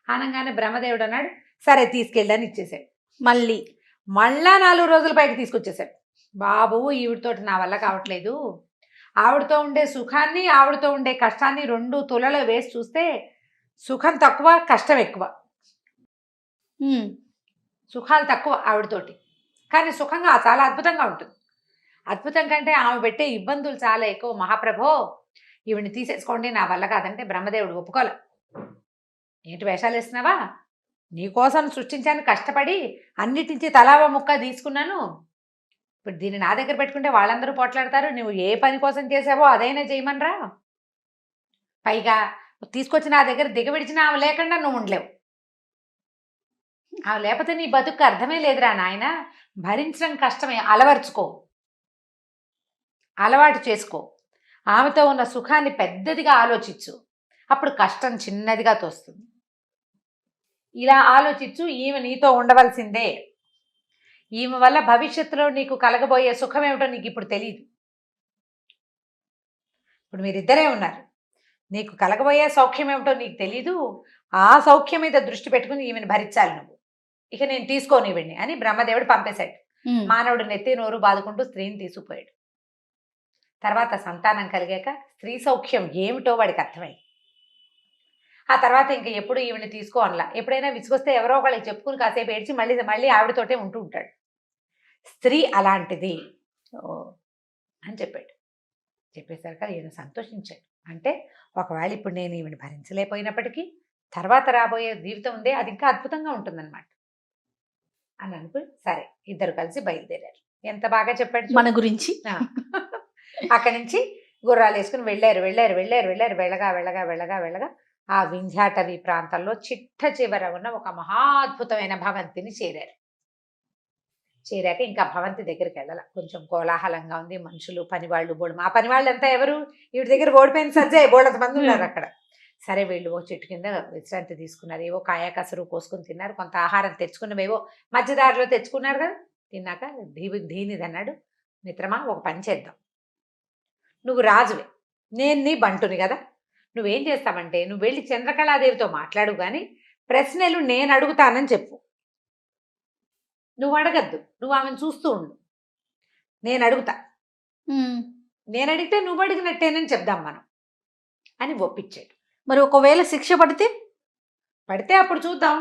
అనగానే బ్రహ్మదేవుడు అన్నాడు, సరే తీసుకెళ్ళని ఇచ్చేసాడు. మళ్ళా 4 రోజుల పైకి తీసుకొచ్చేసాడు. బాబు, ఈవిడతోటి నా వల్ల కావట్లేదు. ఆవిడతో ఉండే సుఖాన్ని, ఆవిడతో ఉండే కష్టాన్ని 2 తులలో వేసి చూస్తే సుఖం తక్కువ, కష్టం ఎక్కువ. సుఖాలు తక్కువ ఆవిడతోటి, కానీ సుఖంగా చాలా అద్భుతంగా ఉంటుంది. అద్భుతం కంటే ఆమె పెట్టే ఇబ్బందులు చాలా ఎక్కువ. మహాప్రభో, ఈవిడిని తీసేసుకోండి, నా వల్ల కాదంటే బ్రహ్మదేవుడు ఒప్పుకోలే. ఏంటి వేషాలు వేస్తున్నావా? నీకోసం సృష్టించాను, కష్టపడి అన్నిటించి తలావ ముక్క తీసుకున్నాను. ఇప్పుడు దీన్ని నా దగ్గర పెట్టుకుంటే వాళ్ళందరూ పోట్లాడతారు. నువ్వు ఏ పని కోసం చేసావో అదైనా చేయమనరా. పైగా తీసుకొచ్చి నా దగ్గర దిగవిడిచిన ఆమె లేకుండా నువ్వు ఉండలేవు. ఆమె లేకపోతే నీ బతుకు అర్థమే లేదురా నాయన. భరించడం కష్టమే, అలవర్చుకో, అలవాటు చేసుకో. ఆమెతో ఉన్న సుఖాన్ని పెద్దదిగా ఆలోచించు, అప్పుడు కష్టం చిన్నదిగా తోస్తుంది. ఇలా ఆలోచించు. ఈమె నీతో ఉండవలసిందే. ఈమె వల్ల భవిష్యత్తులో నీకు కలగబోయే సుఖం ఏమిటో నీకు ఇప్పుడు తెలియదు. ఇప్పుడు మీరిద్దరే ఉన్నారు, నీకు కలగబోయే సౌఖ్యం ఏమిటో నీకు తెలీదు. ఆ సౌఖ్యం మీద దృష్టి పెట్టుకుని ఈమెను భరించాలి నువ్వు. ఇక నేను తీసుకోని ఇవ్వండి అని బ్రహ్మదేవుడు పంపేశాడు. మానవుడు నెత్తి నోరు బాదుకుంటూ స్త్రీని తీసుకుపోయాడు. తర్వాత సంతానం కలిగాక స్త్రీ సౌఖ్యం ఏమిటో వాడికి అర్థమైంది. ఆ తర్వాత ఇంకా ఎప్పుడు ఈవిని తీసుకో అనలా. ఎప్పుడైనా విసుగొస్తే ఎవరో ఒకళ్ళకి చెప్పుకుని కాసేపు ఏడ్చి మళ్ళీ ఆవిడతోటే ఉంటూ ఉంటాడు. స్త్రీ అలాంటిది అని చెప్పాడు. చెప్పేసరికి ఈయన సంతోషించాడు. అంటే ఒకవేళ ఇప్పుడు నేను ఈవిని భరించలేకపోయినప్పటికీ తర్వాత రాబోయే జీవితం ఉందే, అది ఇంకా అద్భుతంగా ఉంటుందన్నమాట అని అనుకుని సరే ఇద్దరు కలిసి బయలుదేరారు. ఎంత బాగా చెప్పాడు మన గురించి. అక్కడి నుంచి గుర్రాలు వేసుకుని వెళ్ళారు. వెళ్ళగా ఆ వింధ్యాటవి ప్రాంతంలో చిట్ట చివర ఉన్న ఒక మహాద్భుతమైన భవంతిని చేరారు. చేరాక ఇంకా భవంతి దగ్గరికి వెళ్ళాల. కొంచెం కోలాహలంగా ఉంది. మనుషులు, పనివాళ్ళు, మా పనివాళ్ళంతా ఎవరు? వీడి దగ్గర ఓడిపోయిన సజ్జాయి బోళ్ళంత మంది ఉన్నారు అక్కడ. సరే వీళ్ళు ఓ చెట్టు కింద విశ్రాంతి తీసుకున్నారు. ఏవో కాయ కసరు కోసుకుని తిన్నారు. కొంత ఆహారం తెచ్చుకున్నవేవో మధ్యదారిలో తెచ్చుకున్నారు కదా. తిన్నాక దీనిది అన్నాడు, మిత్రమా ఒక పని చేద్దాం. నువ్వు రాజువే, నేను నీ బంటుని కదా. నువ్వేం చేస్తావంటే నువ్వు వెళ్ళి చంద్రకళాదేవితో మాట్లాడు, కానీ ప్రశ్నలు నేను అడుగుతానని చెప్పు. నువ్వు అడగద్దు, నువ్వు ఆమెను చూస్తూ ఉండు. నేను అడుగుతా, నేను అడిగితే నువ్వు అడిగినట్టేనని చెప్దాం మనం అని ఒప్పించాడు. మరి ఒకవేళ శిక్ష పడితే అప్పుడు చూద్దాం.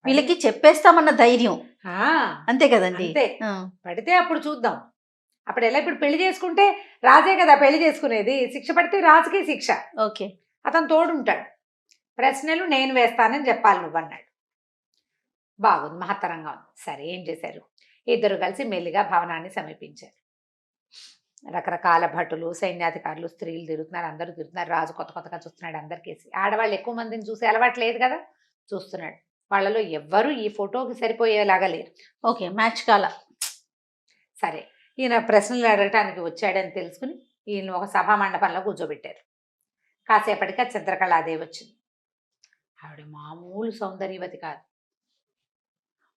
వీళ్ళకి చెప్పేస్తామన్న ధైర్యం అంతే కదండి. అంతే, పడితే అప్పుడు చూద్దాం. అప్పుడు ఎలా? ఇప్పుడు పెళ్లి చేసుకుంటే రాజే కదా పెళ్లి చేసుకునేది. శిక్ష పడితే రాజుకే శిక్ష. ఓకే, అతను తోడుంటాడు. ప్రశ్నలు నేను వేస్తానని చెప్పాలి నువ్వు అన్నాడు. బాగుంది, మహత్తరంగా ఉంది. సరే ఏం చేశారు? ఇద్దరు కలిసి మెల్లిగా భవనాన్ని సమీపించారు. రకరకాల భటులు, సైన్యాధికారులు, స్త్రీలు తిరుగుతున్నారు, అందరూ తిరుగుతున్నారు. రాజు కొత్తగా చూస్తున్నాడు అందరికేసి. ఆడవాళ్ళు ఎక్కువ మందిని చూసి అలవాటు లేదు కదా, చూస్తున్నాడు. వాళ్ళలో ఎవ్వరూ ఈ ఫోటోకి సరిపోయేలాగా లేరు. ఓకే, మ్యాచ్ కాల. సరే ఈయన ప్రశ్నలు అడగటానికి వచ్చాడని తెలుసుకుని ఈయన ఒక సభా మండపంలో కూర్చోబెట్టారు. కాసేపటికి చంద్రకళాదేవి వచ్చింది. ఆవిడ మామూలు సౌందర్యవతి కాదు.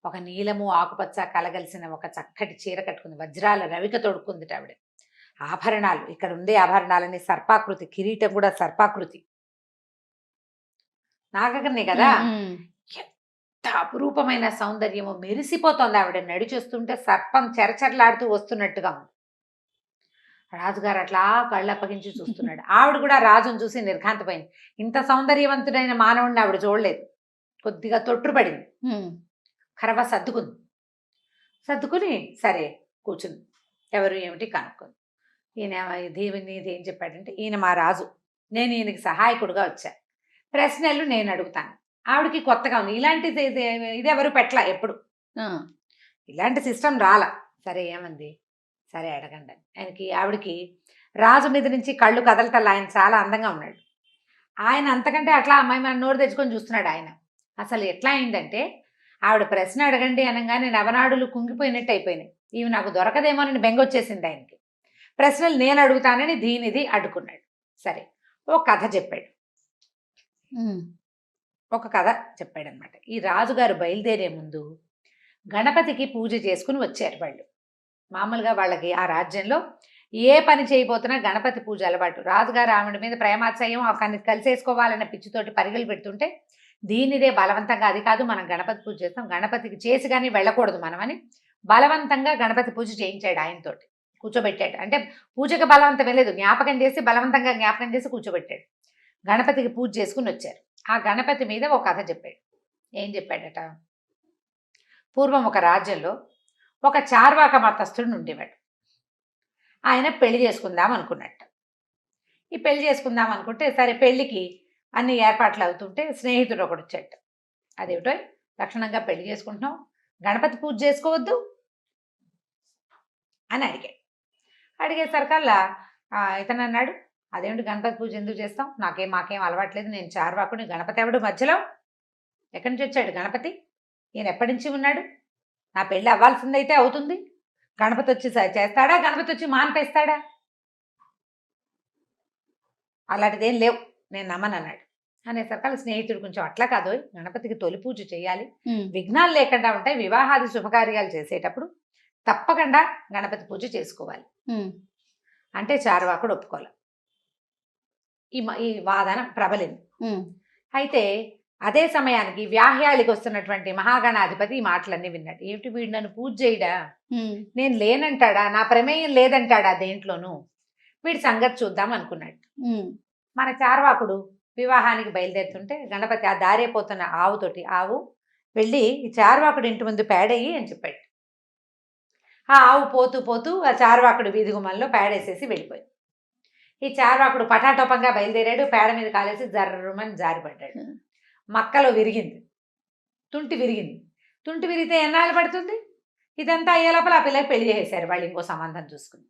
ఒక నీలము ఆకుపచ్చ కలగలిసిన ఒక చక్కటి చీర కట్టుకుంది. వజ్రాల రవిక తొడుక్కుంది ఆవిడ. ఆభరణాలు, ఇక్కడ ఉండే ఆభరణాలని సర్పాకృతి, కిరీటం కూడా సర్పాకృతి. నాగకన్నే కదా, ఎంత అపురూపమైన సౌందర్యము, మెరిసిపోతోంది. ఆవిడ నడిచొస్తుంటే సర్పం చెరచెరలాడుతూ వస్తున్నట్టుగా ఉంది. రాజుగారు అట్లా కళ్ళు అప్పగించి చూస్తున్నాడు. ఆవిడ కూడా రాజును చూసి నిర్ఘాంతపోయింది. ఇంత సౌందర్యవంతుడైన మానవుడిని ఆవిడ చూడలేదు. కొద్దిగా తొట్టుపడింది. కరవ సర్దుకుని సరే కూర్చుంది. ఎవరు ఏమిటి కనుక్కుంది. ఈయన దీవిని ఏం చెప్పాడంటే, ఈయన మా రాజు, నేను ఈయనకి సహాయకుడుగా వచ్చా. ప్రశ్నలు నేను అడుగుతాను. ఆవిడకి కొత్తగా ఉంది. ఇలాంటిది ఇది ఎవరు పెట్టలా ఎప్పుడు. ఆ, ఇలాంటి సిస్టమ్ రాలా. సరే ఏమంది? సరే అడగండి అని. ఆవిడకి రాజు మీద నుంచి కళ్ళు కదలటల్లా. ఆయన చాలా అందంగా ఉన్నాడు. ఆయన అంతకంటే అట్లా అమ్మాయి మన నోరు తెచ్చుకొని చూస్తున్నాడు ఆయన. అసలు ఎట్లా అయిందంటే ఆవిడ ప్రశ్న అడగండి అనగానే నవనాడులు కుంగిపోయినట్టు అయిపోయినాయి. ఇవి నాకు దొరకదేమోనని బెంగొచ్చేసింది ఆయనకి. ప్రశ్నలు నేను అడుగుతానని దీనిది అడ్డుకున్నాడు. సరే ఓ కథ చెప్పాడు. ఉమ్, ఒక కథ చెప్పాడనమాట. ఈ రాజుగారు బయలుదేరే ముందు గణపతికి పూజ చేసుకుని వచ్చారు వాళ్ళు. మామూలుగా వాళ్ళకి ఆ రాజ్యంలో ఏ పని చేయబోతున్నా గణపతి పూజ అలవాటు. రాజుగారు ఆవిడ మీద ప్రేమాశ్రయం కలిసేసుకోవాలన్న పిచ్చితోటి పరిగెలు పెడుతుంటే దీనిదే బలవంతంగా, అది కాదు మనం గణపతి పూజ చేస్తాం, గణపతికి చేసి కానీ వెళ్ళకూడదు మనమని బలవంతంగా గణపతి పూజ చేయించాడు ఆయనతోటి. కూర్చోబెట్టాడు. అంటే పూజకి బలవంతం లేదు, జ్ఞాపకం చేసి బలవంతంగా జ్ఞాపకం చేసి కూర్చోబెట్టాడు. గణపతికి పూజ చేసుకుని వచ్చారు. ఆ గణపతి మీద ఒక కథ చెప్పాడు. ఏం చెప్పాడట? పూర్వం ఒక రాజ్యంలో ఒక చార్వాక మతస్థుడు ఉండేవాడు. ఆయన పెళ్లి చేసుకుందాం అనుకున్నట్టు. ఈ పెళ్లి చేసుకుందాం అనుకుంటే సరే పెళ్లికి అన్ని ఏర్పాట్లు అవుతుంటే స్నేహితుడు ఒకడు వచ్చాడు. అదేమిటో లక్షణంగా పెళ్లి చేసుకుంటున్నాం, గణపతి పూజ చేసుకోవద్దు అని అడిగాడు. అడిగేసరికల్లా ఇతను అన్నాడు, అదేమిటి గణపతి పూజ ఎందుకు చేస్తాం, మాకేం అలవాట్లేదు, నేను చార్వాకుని, గణపతి ఎవడు మధ్యలో, ఎక్కడి నుంచి వచ్చాడు గణపతి, ఈయన ఎప్పటి నుంచి ఉన్నాడు, నా పెళ్ళి అవ్వాల్సిందైతే అవుతుంది, గణపతి వచ్చి చేస్తాడా, గణపతి వచ్చి మాన్పేస్తాడా, అలాంటిదేం లేవు, నేను నమ్మను అన్నాడు. అనేసరికి స్నేహితుడు కొంచెం అట్లా కాదు, గణపతికి తొలి పూజ చేయాలి, విఘ్నాలు లేకుండా ఉంటాయి, వివాహాది శుభకార్యాలు చేసేటప్పుడు తప్పకుండా గణపతి పూజ చేసుకోవాలి అంటే చార్వాకుడు ఒప్పుకోవాలి. ఈ వాదన ప్రబలింది. అయితే అదే సమయానికి వ్యాహ్యాళికి వస్తున్నటువంటి మహాగణాధిపతి ఈ మాటలన్నీ విన్నాడు. ఏమిటి వీడు నన్ను పూజ చేయడా, నేను లేనంటాడా, నా ప్రమేయం లేదంటాడా దేంట్లోనూ, వీడి సంగతి చూద్దాం అనుకున్నాడు. మన చార్వాకుడు వివాహానికి బయలుదేరుతుంటే గణపతి ఆ దారైపోతున్న ఆవుతోటి, ఆవు వెళ్ళి ఈ చార్వాకుడు ఇంటి ముందు పేడయ్యి అని చెప్పాడు. ఆ ఆవు పోతూ పోతూ ఆ చార్వాకుడు వీధి గుమ్మంలో పేడేసేసి వెళ్ళిపోయింది. ఈ చార్వాకుడు పటాటోపంగా బయలుదేరాడు, పేడ మీద కాలేసి జర్రమని జారిపడ్డాడు. మక్కలో విరిగింది, తుంటి విరిగింది. తుంటి విరిగితే ఎన్నాళ్ళు పడుతుంది, ఇదంతా అయ్యే లోపల ఆ పిల్లకి పెళ్లి చేసేశారు. వాళ్ళు ఇంకో సంబంధం చూసుకుని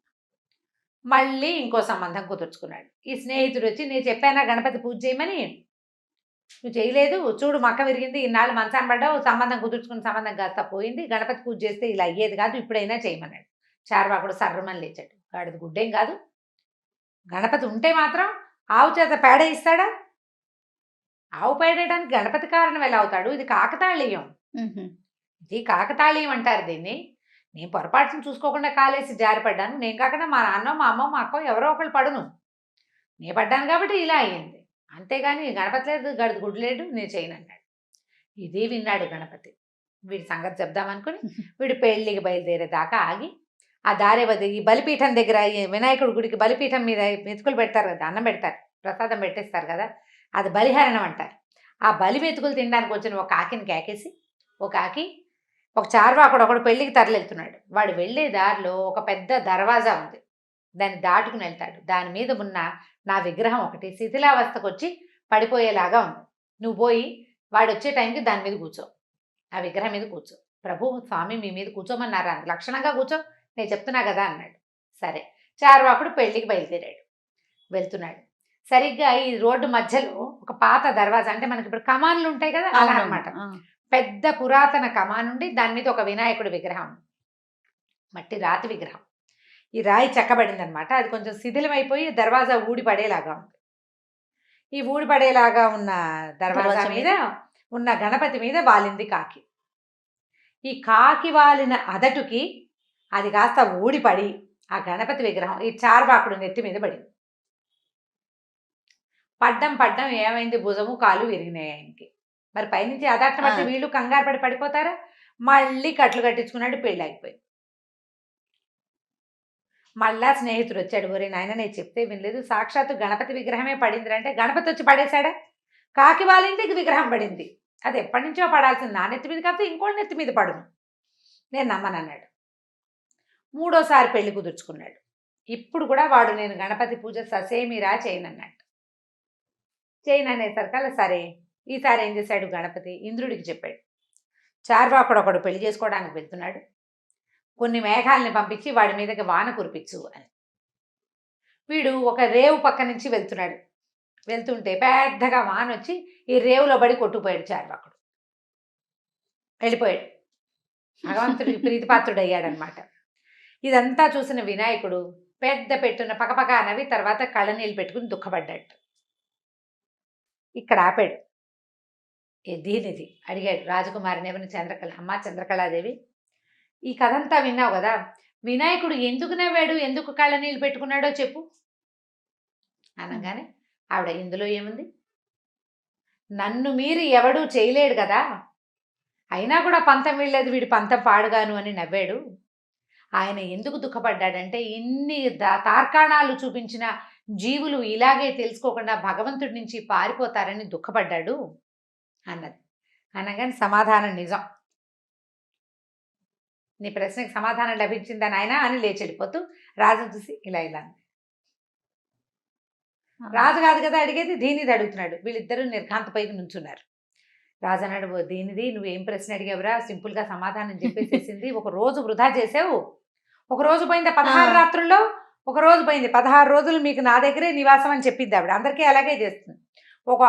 మళ్ళీ ఇంకో సంబంధం కుదుర్చుకున్నాడు. ఈ స్నేహితుడు వచ్చి, నేను చెప్పానా గణపతి పూజ చేయమని, నువ్వు చేయలేదు, చూడు మక్క విరిగింది, ఇన్నాళ్ళు మంచాన్ని పడ్డావు, సంబంధం కుదుర్చుకున్న సంబంధం కాస్త పోయింది, గణపతి పూజ చేస్తే ఇలా అయ్యేది కాదు, ఇప్పుడైనా చేయమన్నాడు. చార్వాకుడు సర్రమని లేచాడు. గాడిది గుడ్డేం కాదు, గణపతి ఉంటే మాత్రం ఆవు చేత పేడ ఇస్తాడా, ఆవు పేడేయడానికి గణపతి కారణం ఎలా అవుతాడు, ఇది కాకతాళీయం, ఇది కాకతాళీయం అంటారు దీన్ని. నేను పొరపాటును చూసుకోకుండా కాలేసి జారిపడ్డాను, నేను కాకుండా మా నాన్న మా అమ్మ మా అక్క ఎవరో ఒకళ్ళు పడును, నేను పడ్డాను కాబట్టి ఇలా అయ్యింది, అంతేగాని గణపతి లేదు, గడిది గుడ్డు లేడు, నేను చేయను అన్నాడు. ఇదే విన్నాడు గణపతి. వీడి సంగతి చెప్దామనుకుని వీడు పెళ్ళికి బయలుదేరేదాకా ఆగి ఆ దారి ఈ బలిపీఠం దగ్గర, వినాయకుడి గుడికి బలిపీఠం మీద మెతుకులు పెడతారు కదా, అన్నం పెడతారు, ప్రసాదం పెట్టేస్తారు కదా, అది బలిహరణం అంటారు. ఆ బలి మెతుకులు తినడానికి వచ్చిన ఒక ఆకిని కేకేసి, ఒక చార్వాకుడు ఒకడు పెళ్ళికి తరలివెళ్తున్నాడు. వాడు వెళ్ళే దారిలో ఒక పెద్ద దర్వాజా ఉంది, దాన్ని దాటుకుని వెళ్తాడు. దాని మీద ఉన్న నా విగ్రహం ఒకటి శిథిలావస్థకు వచ్చి పడిపోయేలాగా ఉంది, నువ్వు పోయి వాడు వచ్చే టైంకి దాని మీద కూర్చో, ఆ విగ్రహం మీద కూర్చో. ప్రభు స్వామి మీ మీద కూర్చోమన్నారా, లక్షణంగా కూర్చో, నేను చెప్తున్నా కదా అన్నాడు. సరే చార్వాకుడు పెళ్ళికి బయలుదేరాడు. వెళ్తున్నాడు. సరిగ్గా ఈ రోడ్డు మధ్యలో ఒక పాత దర్వాజా, అంటే మనకి ఇప్పుడు కమాన్లు ఉంటాయి కదా అలా అనమాట, పెద్ద పురాతన కమానుండి దాని మీద ఒక వినాయకుడి విగ్రహం, మట్టి రాతి విగ్రహం. ఈ రాయి చెక్కబడింది అనమాట. అది కొంచెం శిథిలమైపోయి దర్వాజా ఊడి పడేలాగా ఉంది. ఈ ఊడి పడేలాగా ఉన్న దర్వాజా మీద ఉన్న గణపతి మీద వాలింది కాకి. ఈ కాకి వాలిన అదటుకి అది కాస్త ఊడిపడి ఆ గణపతి విగ్రహం ఈ చార్వాకుడు నెత్తి మీద పడింది. పడ్డం ఏమైంది, భుజము కాలు విరిగినాయి ఆయనకి. మరి పైనుంచి అదట్టం పడితే వీళ్ళు కంగారు పడి పడిపోతారా, మళ్ళీ కట్లు కట్టించుకున్నాడు, పెళ్ళి అయిపోయింది. మళ్ళా స్నేహితుడు వచ్చాడు, ఒరే నాయన నేను చెప్తే వినలేదు, సాక్షాత్తు గణపతి విగ్రహమే పడింది అంటే, గణపతి వచ్చి పడేశాడా, కాకి వాలింది విగ్రహం పడింది, అది ఎప్పటి నుంచో పడాల్సింది, నా నెత్తి మీద కాకపోతే ఇంకోటి నెత్తి మీద పడును, నేను నమ్మనన్నాడు. మూడోసారి పెళ్లి కుదుర్చుకున్నాడు. ఇప్పుడు కూడా వాడు నేను గణపతి పూజ ససేమిరా చేయనన్నాడు. చేయను అనేసరికల్లా సరే ఈసారి ఏం చేశాడు గణపతి ఇంద్రుడికి చెప్పాడు, చార్వాకుడు ఒకడు పెళ్లి చేసుకోవడానికి వెళ్తున్నాడు, కొన్ని మేఘాలని పంపించి వాడి మీదకి వాన కురిపించు అని. వీడు ఒక రేవు పక్క నుంచి వెళ్తున్నాడు, వెళ్తుంటే పెద్దగా వాన వచ్చి ఈ రేవులో పడి కొట్టుకుపోయాడు చార్వాకుడు, వెళ్ళిపోయాడు, భగవంతుడికి ప్రీతిపాత్రుడు అయ్యాడనమాట. ఇదంతా చూసిన వినాయకుడు పెద్ద పెట్టున పకపక నవ్వి తర్వాత కళ్ళనీళ్ళు పెట్టుకుని దుఃఖపడ్డాడు. ఇక్కడ ఆపాడు. దీనిది అడిగాడు రాజకుమారిని ఎవరిని, చంద్రకళ. అమ్మ చంద్రకళాదేవి, ఈ కథ అంతా విన్నావు కదా, వినాయకుడు ఎందుకు నవ్వాడు, ఎందుకు కళ్ళనీళ్ళు పెట్టుకున్నాడో చెప్పు అనగానే ఆవిడ, ఇందులో ఏముంది, నన్ను మీరి ఎవడూ చేయలేడు కదా, అయినా కూడా పంతం వీళ్ళలేదు, వీడి పంతం పాడుగాను అని నవ్వాడు. ఆయన ఎందుకు దుఃఖపడ్డాడంటే ఇన్ని తార్కాణాలు చూపించిన జీవులు ఇలాగే తెలుసుకోకుండా భగవంతుడి నుంచి పారిపోతారని దుఃఖపడ్డాడు అన్నది. అనగానే సమాధానం నిజం, నీ ప్రశ్నకి సమాధానం లభించిందని ఆయన అని లేచి వెళ్ళిపోతూ రాజును చూసి ఇలా ఇలా రాజు కాదు కదా అడిగేది, దీనిది అడుగుతున్నాడు. వీళ్ళిద్దరూ నిర్ఘాంతపైకి నుంచున్నారు. రాజు అన్నాడు, దీనిది నువ్వేం ప్రశ్న అడిగావురా, సింపుల్గా సమాధానం చెప్పేసేసింది, ఒక రోజు వృధా చేసావు, ఒక రోజు పోయింది 16 రాత్రుల్లో, ఒక రోజు పోయింది 16 రోజులు మీకు నా దగ్గరే నివాసం అని చెప్పింది ఆవిడ. అందరికీ అలాగే చేస్తుంది, ఒక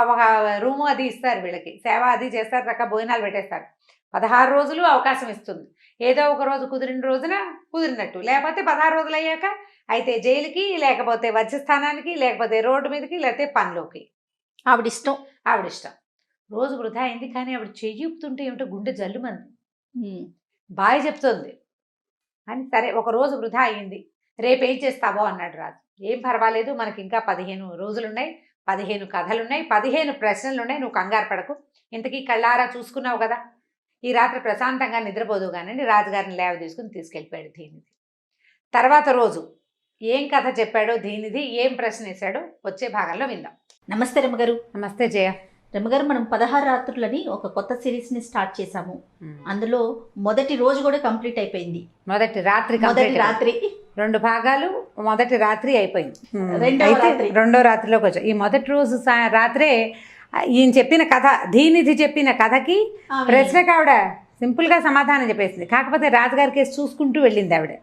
రూము అది ఇస్తారు, వీళ్ళకి సేవ అది చేస్తారు, రక భోజనాలు పెట్టేస్తారు. 16 రోజులు అవకాశం ఇస్తుంది, ఏదో ఒక రోజు కుదిరిన రోజున కుదిరినట్టు, లేకపోతే 16 రోజులు అయ్యాక అయితే జైలుకి, లేకపోతే వజ్రస్థానానికి, లేకపోతే రోడ్డు మీదకి, లేకపోతే పనిలోకి. ఆవిడిష్టం. ఆవిడిష్టం. రోజు వృధా అయింది, కానీ ఆవిడ చెయ్యుపుతుంటే ఏమిటో గుండె జల్లుమంది, బాయ్ చెప్తుంది అని. సరే ఒక రోజు వృధా అయ్యింది, రేపేం చేస్తావో అన్నాడు రాజు. ఏం పర్వాలేదు, మనకి ఇంకా 15 రోజులున్నాయి, 15 కథలున్నాయి, 15 ప్రశ్నలున్నాయి, నువ్వు కంగారు పడకు, ఇంతకీ కళ్ళారా చూసుకున్నావు కదా, ఈ రాత్రి ప్రశాంతంగా నిద్రపోదు కానీ రాజుగారిని లేవ తీసుకెళ్ళిపోయాడు దీనిది. తర్వాత రోజు ఏం కథ చెప్పాడో దీనిది, ఏం ప్రశ్న వేశాడో వచ్చే భాగంలో విందాం. నమస్తే రమ్మగారు. నమస్తే జయ. రమ్మగారు, మనం 16 రాత్రులని ఒక కొత్త సిరీస్ని స్టార్ట్ చేశాము. అందులో మొదటి రోజు కూడా కంప్లీట్ అయిపోయింది. మొదటి రాత్రి 2 భాగాలు, మొదటి రాత్రి అయిపోయింది, రెండో రాత్రిలోకి వచ్చాం. ఈ మొదటి రోజు రాత్రే ఈయన చెప్పిన కథ, దీనిది చెప్పిన కథకి ప్రశ్నకు ఆవిడ సింపుల్గా సమాధానం చెప్పేసింది. కాకపోతే రాజుగారి కేసు చూసుకుంటూ వెళ్ళింది ఆవిడ.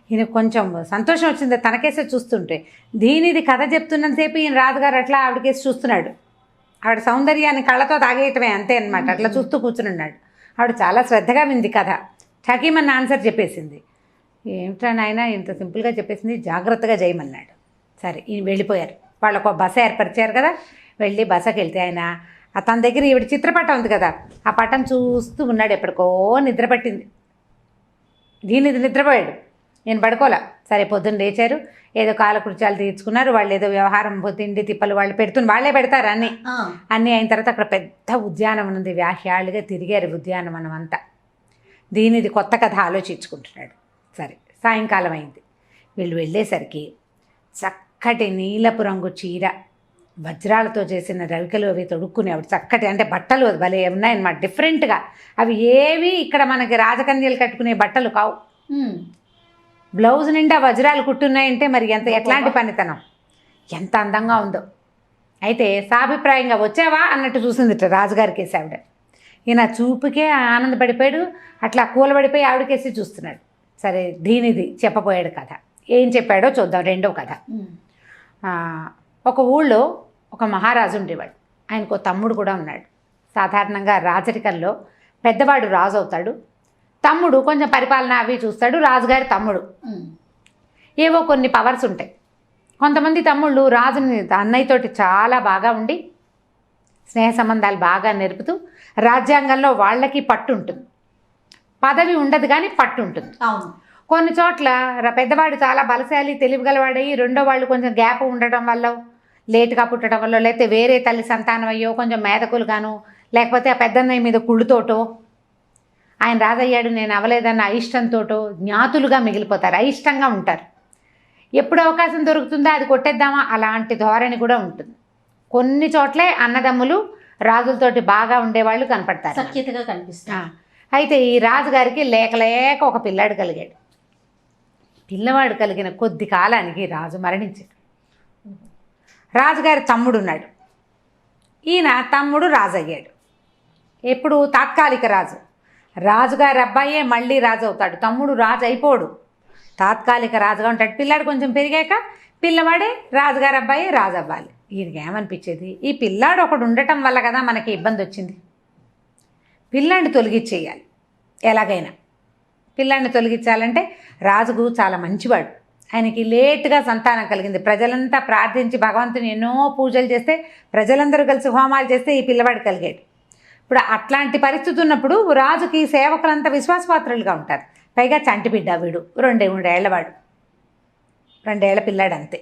ఈయన కొంచెం సంతోషం వచ్చింది తన కేసే చూస్తుంటే. దీనిది కథ చెప్తున్నంతసేపు ఈయన రాజుగారు అట్లా ఆవిడ కేసు చూస్తున్నాడు. ఆవిడ సౌందర్యాన్ని కళ్ళతో తాగేయటమే అంతే అనమాట, అట్లా చూస్తూ కూర్చున్నాడు. ఆవిడ చాలా శ్రద్ధగా వింది కథ, ఠకీమన్న ఆన్సర్ చెప్పేసింది. ఏమిటా నాయన ఇంత సింపుల్గా చెప్పేసింది, జాగ్రత్తగా చేయమన్నాడు. సరే ఈయన వెళ్ళిపోయారు. వాళ్ళకు బస ఏర్పరిచారు కదా, వెళ్ళి బసకి వెళ్తే ఆయన తన దగ్గర ఈవిడ చిత్రపటం ఉంది కదా, ఆ పటం చూస్తూ ఉన్నాడు. ఎప్పటికో నిద్ర పట్టింది, దీనిది నిద్రపోయాడు, నేను పడుకోలే. సరే పొద్దున్న లేచారు, ఏదో కాలకృత్యాలు తీర్చుకున్నారు. వాళ్ళు ఏదో వ్యవహారం, తిండి తిప్పలు వాళ్ళు వాళ్ళే పెడతారు అన్నీ అయిన తర్వాత అక్కడ పెద్ద ఉద్యానవనం ఉంది, వ్యాహ్యాళ్ళుగా తిరిగారు ఉద్యానవనం అంతా. దీనిది కొత్త కథ ఆలోచించుకుంటున్నాడు. సరే సాయంకాలం అయింది. వీళ్ళు వెళ్ళేసరికి చక్కటి నీలపు రంగు చీర, వజ్రాలతో చేసిన రవికలు అవి తొడుక్కునేవాడు. చక్కటి అంటే బట్టలు భలే ఉన్నాయన్నమాట, డిఫరెంట్గా. అవి ఏవి ఇక్కడ మనకి రాజకన్యలు కట్టుకునే బట్టలు కావు. బ్లౌజ్ నిండా వజ్రాలు కుట్టున్నాయంటే మరి ఎట్లాంటి పనితనం, ఎంత అందంగా ఉందో. అయితే సాభిప్రాయంగా వచ్చావా అన్నట్టు చూసింది రాజుగారికి వేసి ఆవిడ. ఈయన చూపుకే ఆనందపడిపోయాడు, అట్లా కూలబడిపోయి ఆవిడకేసి చూస్తున్నాడు. సరే దీనిది చెప్పబోయాడు కథ. ఏం చెప్పాడో చూద్దాం. రెండో కథ. ఒక ఊళ్ళో ఒక మహారాజు ఉండేవాడు, ఆయనకు తమ్ముడు కూడా ఉన్నాడు. సాధారణంగా రాజరికంలో పెద్దవాడు రాజు అవుతాడు, తమ్ముడు కొంచెం పరిపాలన అవి చూస్తాడు. రాజుగారి తమ్ముడు ఏవో కొన్ని పవర్స్ ఉంటాయి. కొంతమంది తమ్ముళ్ళు రాజుని అన్నయ్యతోటి చాలా బాగా ఉండి స్నేహ సంబంధాలు బాగా నేర్పుతూ రాజ్యాంగంలో వాళ్ళకి పట్టు ఉంటుంది, పదవి ఉండదు కానీ పట్టు ఉంటుంది. కొన్ని చోట్ల పెద్దవాడు చాలా బలశాలి తెలివిగలవాడయ్యి రెండో వాళ్ళు కొంచెం గ్యాప్ ఉండటం వల్ల, లేటుగా పుట్టడం వల్ల, లేకపోతే వేరే తల్లి సంతానం అయ్యో కొంచెం మేధకులు గాను, లేకపోతే ఆ పెద్దన్నయ్య మీద కుళ్ళుతోటో, ఆయన రాజయ్యాడు నేను అవ్వలేదన్న అయిష్టంతోటో జ్ఞాతులుగా మిగిలిపోతారు, అయిష్టంగా ఉంటారు. ఎప్పుడు అవకాశం దొరుకుతుందో అది కొట్టేద్దామా అలాంటి ధోరణి కూడా ఉంటుంది. కొన్ని చోట్లే అన్నదమ్ములు రాజులతోటి బాగా ఉండేవాళ్ళు కనపడతారు, సఖ్యతగా కనిపిస్తారు. అయితే ఈ రాజుగారికి లేక ఒక పిల్లాడు కలిగాడు. పిల్లవాడు కలిగిన కొద్ది కాలానికి రాజు మరణించాడు. రాజుగారి తమ్ముడు ఉన్నాడు, ఈయన తమ్ముడు రాజు అయ్యాడు. ఎప్పుడు తాత్కాలిక రాజు. రాజుగారి అబ్బాయే మళ్ళీ రాజు అవుతాడు, తమ్ముడు రాజు అయిపోడు, తాత్కాలిక రాజుగా ఉంటాడు. పిల్లాడు కొంచెం పెరిగాక పిల్లవాడే రాజుగారి అబ్బాయి రాజు అవ్వాలి. ఈయనకి ఏమనిపించేది, ఈ పిల్లాడు ఒకడు ఉండటం వల్ల కదా మనకి ఇబ్బంది వచ్చింది, పిల్లాడిని తొలగించేయాలి. ఎలాగైనా పిల్లాడిని తొలగించాలంటే రాజుకు చాలా మంచివాడు, ఆయనకి లేటుగా సంతానం కలిగింది. ప్రజలంతా ప్రార్థించి భగవంతుని ఎన్నో పూజలు చేస్తే, ప్రజలందరూ కలిసి హోమాలు చేస్తే ఈ పిల్లవాడు కలిగాడు. ఇప్పుడు అట్లాంటి పరిస్థితి ఉన్నప్పుడు రాజుకి సేవకులంతా విశ్వాసపాత్రులుగా ఉంటారు. పైగా చంటి బిడ్డ వీడు, 2-3 ఏళ్లవాడు, 2 ఏళ్ల పిల్లాడు అంతే.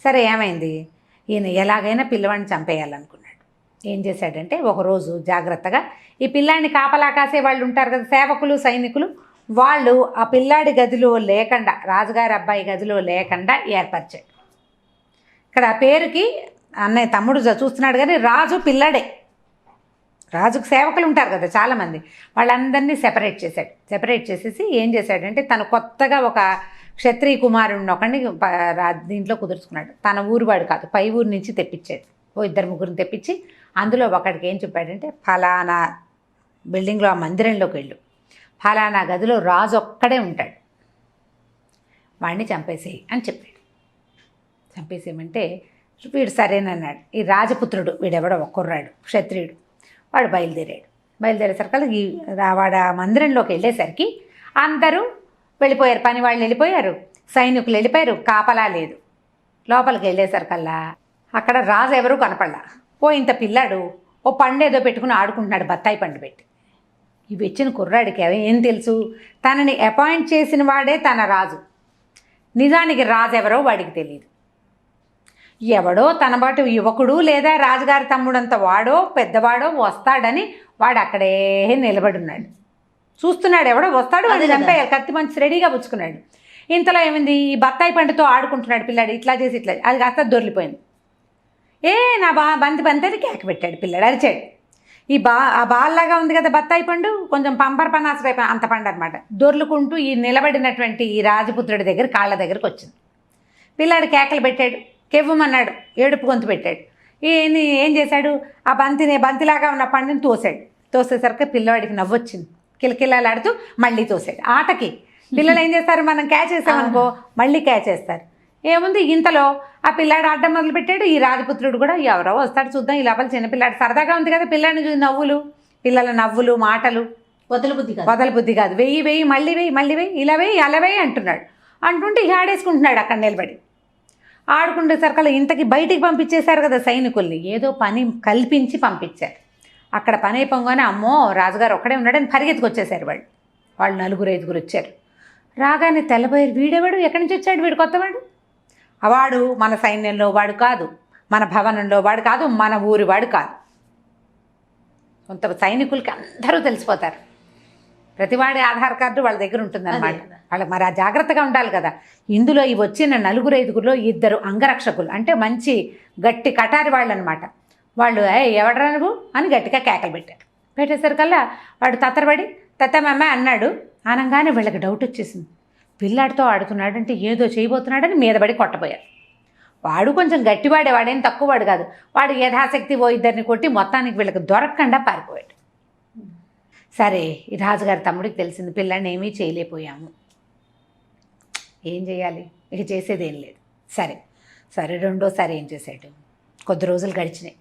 సరే ఏమైంది, ఈయన ఎలాగైనా పిల్లవాడిని చంపేయాలనుకున్నాడు. ఏం చేశాడంటే ఒకరోజు జాగ్రత్తగా ఈ పిల్లాడిని కాపలా కాసే వాళ్ళు ఉంటారు కదా, సేవకులు సైనికులు, వాళ్ళు ఆ పిల్లాడి గదిలో లేకుండా, రాజుగారి అబ్బాయి గదిలో లేకుండా ఏర్పరిచాడు. ఇక్కడ పేరుకి అన్నయ్య తమ్ముడు చూస్తున్నాడు కానీ రాజు పిల్లాడే. రాజుకు సేవకులు ఉంటారు కదా చాలామంది, వాళ్ళందరినీ సెపరేట్ చేశాడు. సెపరేట్ చేసేసి ఏం చేశాడంటే తను కొత్తగా ఒక క్షత్రియ కుమారుడిని ఒకడిని దీంట్లో కుదుర్చుకున్నాడు. తన ఊరువాడు కాదు, పై ఊరు నుంచి తెప్పించాడు. 2-3 తెప్పించి అందులో ఒకడికి ఏం చెప్పాడంటే, ఫలానా బిల్డింగ్లో ఆ మందిరంలోకి వెళ్ళు, ఫలానా గదిలో రాజు ఒక్కడే ఉంటాడు, వాడిని చంపేసేయి అని చెప్పాడు. చంపేసేయమంటే వీడు సరేనన్నాడు. ఈ రాజపుత్రుడు వీడెవడో ఒక్కర్రాడు క్షత్రియుడు, వాడు బయలుదేరేసరికి వాడు ఆ మందిరంలోకి వెళ్ళేసరికి అందరూ వెళ్ళిపోయారు, పని వాళ్ళు వెళ్ళిపోయారు, సైనికులు వెళ్ళిపోయారు, కాపలా లేదు. లోపలికి వెళ్ళేసరికల్లా అక్కడ రాజు ఎవరూ కనపడలా. ఇంత పిల్లాడు ఓ పండు ఏదో పెట్టుకుని ఆడుకుంటున్నాడు, బత్తాయి పండు పెట్టి. ఇవి ఇచ్చిన కుర్రాడికి ఏం తెలుసు, తనని అపాయింట్ చేసిన వాడే తన రాజు, నిజానికి రాజు ఎవరో వాడికి తెలియదు. ఎవడో తన బాటు యువకుడు లేదా రాజుగారి తమ్ముడంత వాడో పెద్దవాడో వస్తాడని వాడు అక్కడే నిలబడున్నాడు, చూస్తున్నాడు. ఎవడో వస్తాడు, వాడిని చంపేయాలి, కత్తి మంచి రెడీగా పుచ్చుకున్నాడు. ఇంతలో ఏమైంది, ఈ బత్తాయి పండుతో ఆడుకుంటున్నాడు పిల్లాడు, ఇట్లా చేసి ఇట్లా, అది కాస్త దొర్లిపోయింది. నా బంతి కేక పెట్టాడు పిల్లాడు, అరిచాడు. ఆ బాల్లాగా ఉంది కదా బత్తాయి పండు, కొంచెం పంపర్ పనాస టైప్ అంత పండు అనమాట, దొర్లుకుంటూ ఈ నిలబడినటువంటి ఈ రాజపుత్రుడి దగ్గర కాళ్ళ దగ్గరకు వచ్చింది. పిల్లాడు కేకలు పెట్టాడు, కెవ్వమన్నాడు, ఏడుపు గొంతు పెట్టాడు. ఏం చేశాడు, ఆ బంతిలాగా ఉన్న పండుని తోసేసరికి పిల్లవాడికి నవ్వొచ్చింది, కిలకిలాలాడుతూ మళ్ళీ తోసాడు. ఆటకి పిల్లలు ఏం చేస్తారు, మనం క్యాచ్ చేసామనుకో మళ్ళీ క్యాచ్ చేస్తారు. ఏముంది, ఇంతలో ఆ పిల్లాడు ఆడడం మొదలుపెట్టాడు. ఈ రాజపుత్రుడు కూడా ఎవరో వస్తాడు చూద్దాం, ఈ లోపల చిన్నపిల్లాడు సరదాగా ఉంది కదా, పిల్లాడిని చూసి పిల్లల నవ్వులు మాటలు వదల బుద్ధి కాదు, వెయ్యి మళ్ళీ వెయ్యి ఇలా వెయ్యి అలా వెయ్యి అంటున్నాడు. అంటుంటే ఆడేసుకుంటున్నాడు అక్కడ నిలబడి. ఆడుకుంటేసరికల్లా ఇంతకి బయటికి పంపించేశారు కదా సైనికుల్ని, ఏదో పని కల్పించి పంపించారు. అక్కడ పని అయిపోగానే అమ్మో రాజుగారు ఒక్కడే ఉన్నాడని పరిగెత్తుకొచ్చేసారు వాళ్ళు 4-5 వచ్చారు. రాగానే తెల్లబోయారు, వీడెవాడు, ఎక్కడి నుంచి వచ్చాడు వీడు, కొత్తవాడు, వాడు మన సైన్యంలో వాడు కాదు, మన భవనంలో వాడు కాదు, మన ఊరి వాడు కాదు. కొంత సైనికులకి అందరూ తెలిసిపోతారు, ప్రతివాడి ఆధార్ కార్డు వాళ్ళ దగ్గర ఉంటుందన్నమాట. వాళ్ళకి మరి ఆ జాగ్రత్తగా ఉండాలి కదా. ఇందులో ఈ వచ్చిన 4-5లో 2 అంగరక్షకులు, అంటే మంచి గట్టి కటారి వాళ్ళు అనమాట. వాళ్ళు ఎవడరా నువ్వు అని గట్టిగా కేకలు పెట్టేసరికల్లా వాడు తత్తరబడి తత్తమ్మ అన్నాడు. అనగానే వీళ్ళకి డౌట్ వచ్చేసింది, పిల్లాడితో ఆడుతున్నాడు అంటే ఏదో చేయబోతున్నాడని మీదబడి కొట్టబోయారు. వాడు కొంచెం గట్టివాడే, వాడేం తక్కువవాడు కాదు. వాడు యథాశక్తి 2 కొట్టి మొత్తానికి వీళ్ళకి దొరకకుండా పారిపోయాడు. సరే ఈ రాజుగారి తమ్ముడికి తెలిసింది, పిల్లాడిని ఏమీ చేయలేకపోయాము, ఏం చేయాలి, ఇక చేసేదేం లేదు. సరే రెండోసారి ఏం చేశాడు, కొద్ది రోజులు గడిచినాయి.